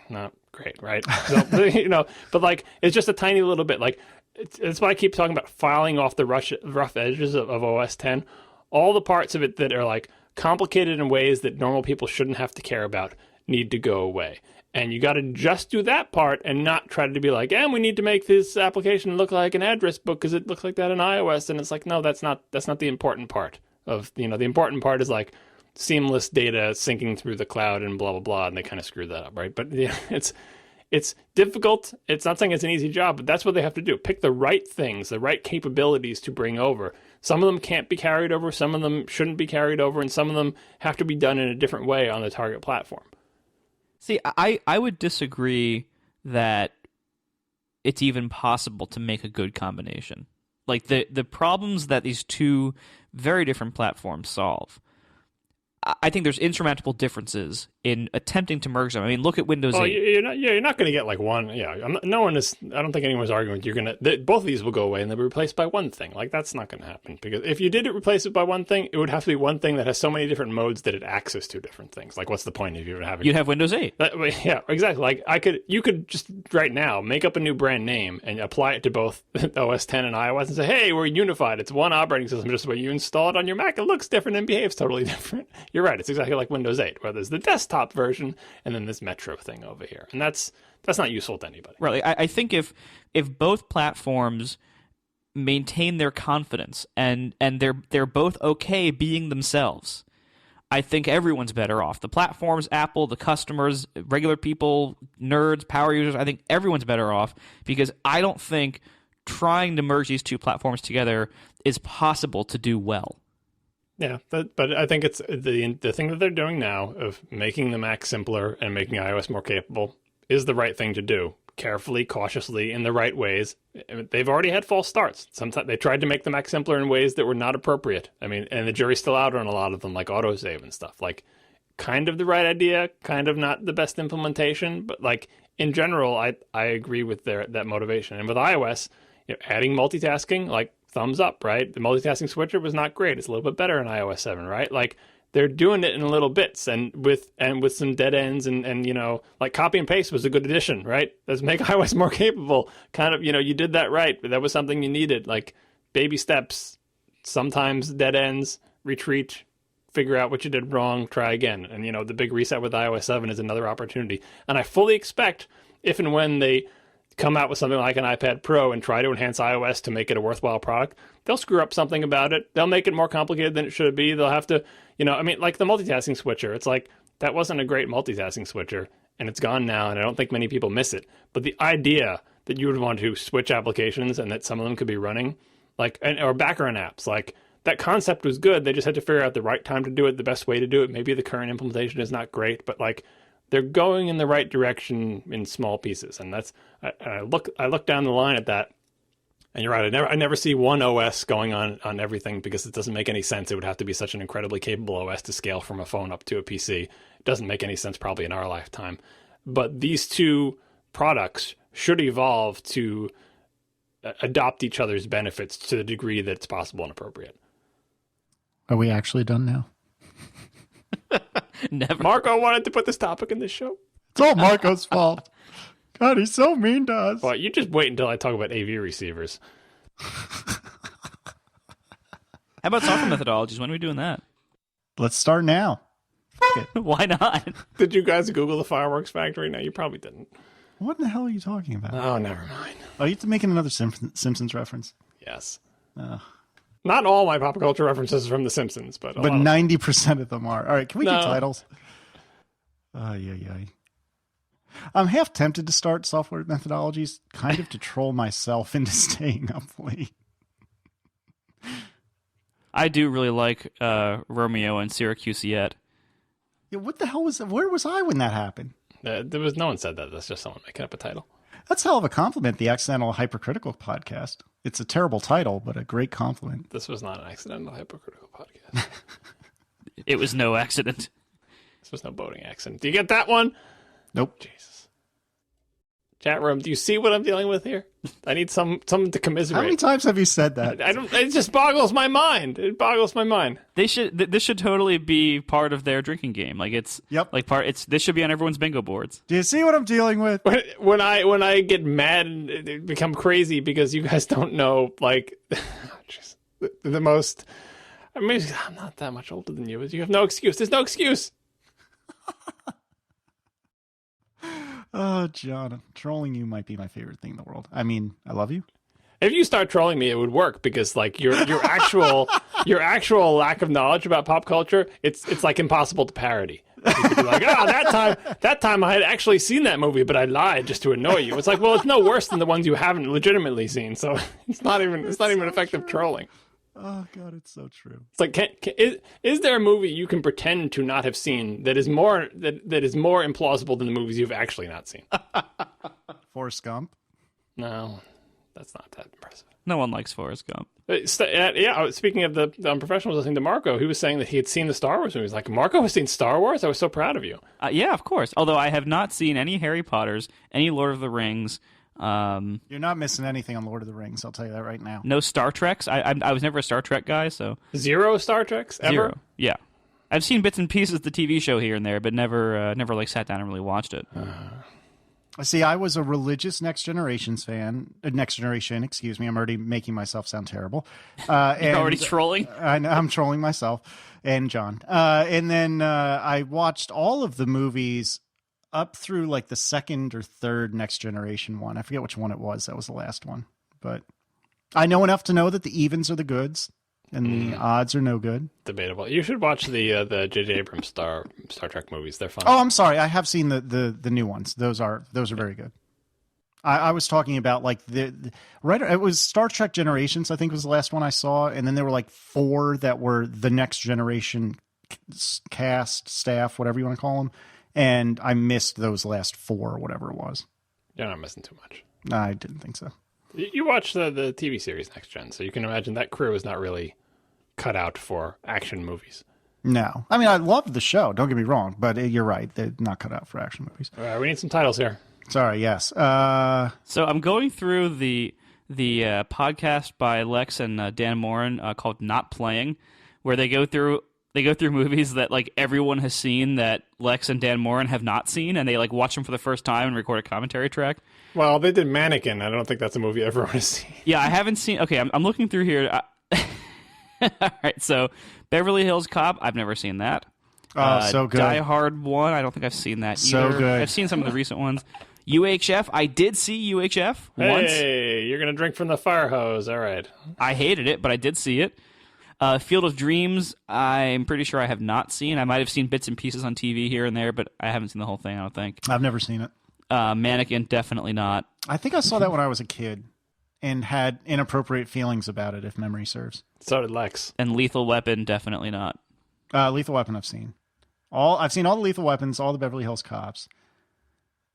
not great, right? So, but like it's just a tiny little bit. Like it's why I keep talking about filing off the rough edges of OS 10. All the parts of it that are like complicated in ways that normal people shouldn't have to care about need to go away. And you got to just do that part and not try to be like, and we need to make this application look like an address book because it looks like that in iOS. And it's like, no, that's not the important part of the important part is like seamless data syncing through the cloud and blah, blah, blah. And they kind of screwed that up, right? But yeah, it's difficult. It's not saying it's an easy job, but that's what they have to do. Pick the right things, the right capabilities to bring over. Some of them can't be carried over. Some of them shouldn't be carried over. And some of them have to be done in a different way on the target platform. See, I would disagree that it's even possible to make a good combination. Like the problems that these two very different platforms solve, I think there's insurmountable differences in attempting to merge them. I mean, look at Windows 8. You're not going to get like one. Yeah, no one is. I don't think anyone's arguing you're going to. Both of these will go away and they'll be replaced by one thing. Like that's not going to happen because if you did replace it by one thing, it would have to be one thing that has so many different modes that it access to different things. Like, what's the point of you having? You'd have Windows 8. Yeah, exactly. Like you could just right now make up a new brand name and apply it to both OS 10 and iOS and say, hey, we're unified. It's one operating system. Just the way you install it on your Mac, it looks different and behaves totally different. You're right. It's exactly like Windows 8, where there's the desktop version and then this Metro thing over here, and that's not useful to anybody. Right. I think if both platforms maintain their confidence and they're both okay being themselves, I think everyone's better off. The platforms, Apple, the customers, regular people, nerds, power users, I think everyone's better off because I don't think trying to merge these two platforms together is possible to do well. Yeah, but I think it's the thing that they're doing now of making the Mac simpler and making iOS more capable is the right thing to do. Carefully, cautiously, in the right ways. They've already had false starts. Sometimes they tried to make the Mac simpler in ways that were not appropriate. I mean, and the jury's still out on a lot of them, like autosave and stuff. Like, kind of the right idea, kind of not the best implementation, but like in general, I agree with that motivation. And with iOS, adding multitasking, like thumbs up, right? The multitasking switcher was not great. It's a little bit better in iOS 7, right? Like, they're doing it in little bits and with some dead ends and like copy and paste was a good addition, right? Let's make iOS more capable. Kind of, you did that right, but that was something you needed. Like baby steps, sometimes dead ends, retreat, figure out what you did wrong, try again. And the big reset with iOS 7 is another opportunity. And I fully expect if and when they come out with something like an iPad Pro and try to enhance iOS to make it a worthwhile product, they'll screw up something about it. They'll make it more complicated than it should be. They'll have to, like the multitasking switcher. It's like, that wasn't a great multitasking switcher, and it's gone now, and I don't think many people miss it. But the idea that you would want to switch applications and that some of them could be running, or background apps, like, that concept was good. They just had to figure out the right time to do it, the best way to do it. Maybe the current implementation is not great, but like, they're going in the right direction in small pieces, and I look down the line at that, and you're right. I never see one OS going on everything because it doesn't make any sense. It would have to be such an incredibly capable OS to scale from a phone up to a PC. It doesn't make any sense probably in our lifetime. But these two products should evolve to adopt each other's benefits to the degree that it's possible and appropriate. Are we actually done now? Never. Marco wanted to put this topic in this show. It's all Marco's fault. God, he's so mean to us. Well, you just wait until I talk about AV receivers. How about software methodologies? When are we doing that? Let's start now. Why not? Did you guys Google the fireworks factory? No, you probably didn't. What in the hell are you talking about? Oh, never mind. Oh, you're making another Simpsons reference? Yes. Oh. Not all my pop culture references are from The Simpsons, but 90% of them are. All right, can we get titles? Yeah. I'm half tempted to start software methodologies, kind of to troll myself into staying up late. I do really like Roamio and Siracusiet. Yeah, what the hell was that? Where was I when that happened? There was no one said that. That's just someone making up a title. That's hell of a compliment, the Accidental Hypercritical podcast. It's a terrible title, but a great compliment. This was not an accidental hypercritical podcast. It was no accident. This was no boating accident. Do you get that one? Nope. Jesus. Chat room, do you see what I'm dealing with here? I need someone to commiserate. How many times have you said that? I don't. It just boggles my mind. It boggles my mind. This should totally be part of their drinking game. Like it's this should be on everyone's bingo boards. Do you see what I'm dealing with? When I get mad and become crazy because you guys don't know, like, just the most. I mean, I'm not that much older than you. You have no excuse. There's no excuse. Oh, John, trolling you might be my favorite thing in the world. I mean, I love you. If you start trolling me, it would work because like your actual lack of knowledge about pop culture, it's like impossible to parody. You could be like, that time I had actually seen that movie, but I lied just to annoy you. It's like, well, it's no worse than the ones you haven't legitimately seen, so it's not even effective trolling. Oh God, it's so true. It's like, is there a movie you can pretend to not have seen that is more implausible than the movies you've actually not seen? Forrest Gump? No, that's not that impressive. No one likes Forrest Gump. Yeah, speaking of the unprofessionals, listening to Marco, he was saying that he had seen the Star Wars movies. Like, Marco has seen Star Wars? I was so proud of you. Yeah, of course. Although I have not seen any Harry Potters, any Lord of the Rings. You're not missing anything on Lord of the Rings, I'll tell you that right now. No Star Treks. I was never a Star Trek guy, so Zero Star Treks ever? Zero. Yeah, I've seen bits and pieces of the TV show here and there, but never like sat down and really watched it. See, I was a religious Next Generation fan. Next Generation, excuse me. I'm already making myself sound terrible. You're already trolling? I'm trolling myself and John. And then I watched all of the movies up through like the second or third Next Generation one. I forget which one it was. That was the last one. But I know enough to know that the evens are the goods and the odds are no good. Debatable. You should watch the J.J. Abrams Star Trek movies. They're fun. Oh, I'm sorry. I have seen the new ones. Those are very good. I was talking about like right. It was Star Trek Generations, I think was the last one I saw, and then there were like 4 that were the Next Generation cast, staff, whatever you want to call them, and I missed those last 4 or whatever it was. You're not missing too much. I didn't think so. You watched the TV series Next Gen, so you can imagine that crew is not really cut out for action movies. No, I mean I loved the show. Don't get me wrong, but you're right; they're not cut out for action movies. All right, we need some titles here. Sorry, yes. So I'm going through the podcast by Lex and Dan Morin called "Not Playing," where they go through movies that like everyone has seen that Lex and Dan Morin have not seen, and they like watch them for the first time and record a commentary track. Well, they did Mannequin. I don't think that's a movie everyone has seen. Yeah, I haven't seen. Okay, I'm looking through here. All right, so Beverly Hills Cop. I've never seen that. Oh, so good. Die Hard 1. I don't think I've seen that either. So good. I've seen some of the recent ones. UHF. I did see UHF once. Hey, you're gonna drink from the fire hose. All right. I hated it, but I did see it. Field of Dreams. I'm pretty sure I have not seen. I might have seen bits and pieces on TV here and there, but I haven't seen the whole thing. I don't think. I've never seen it. Mannequin. Definitely not. I think I saw that when I was a kid and had inappropriate feelings about it, if memory serves. So did Lex. And Lethal Weapon. Definitely not. Lethal Weapon I've seen. I've seen all the Lethal Weapons, all the Beverly Hills Cops.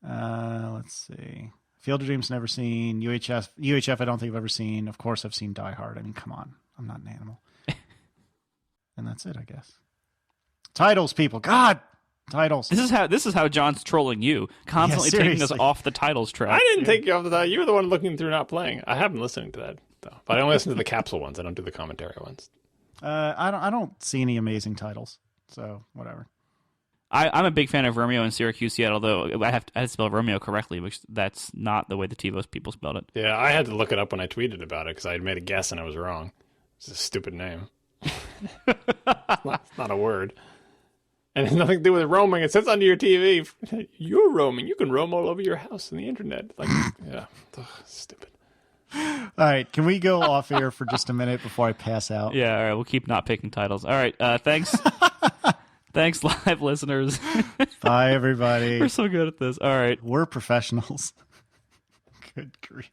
Let's see. Field of Dreams never seen. UHF I don't think I've ever seen. Of course I've seen Die Hard. I mean, come on. I'm not an animal. And that's it, I guess. Titles, people. God! Titles. This is how John's trolling you, constantly taking us off the titles track. I didn't take you off the title. You were the one looking through Not Playing. I have been listening to that, though. But I only listen to the capsule ones. I don't do the commentary ones. I don't see any amazing titles. So, whatever. I'm a big fan of Roamio and Siracusiet, although I had to spell Romeo correctly, which that's not the way the TiVos people spelled it. Yeah, I had to look it up when I tweeted about it because I had made a guess and I was wrong. It's a stupid name. It's not a word. And it has nothing to do with roaming. It says under your TV, you're roaming. You can roam all over your house and the internet. Like, yeah, ugh, stupid. All right, can we go off air for just a minute before I pass out? Yeah, all right, we'll keep not picking titles. All right, thanks. Thanks, live listeners. Bye, everybody. We're so good at this. All right. We're professionals. Good grief.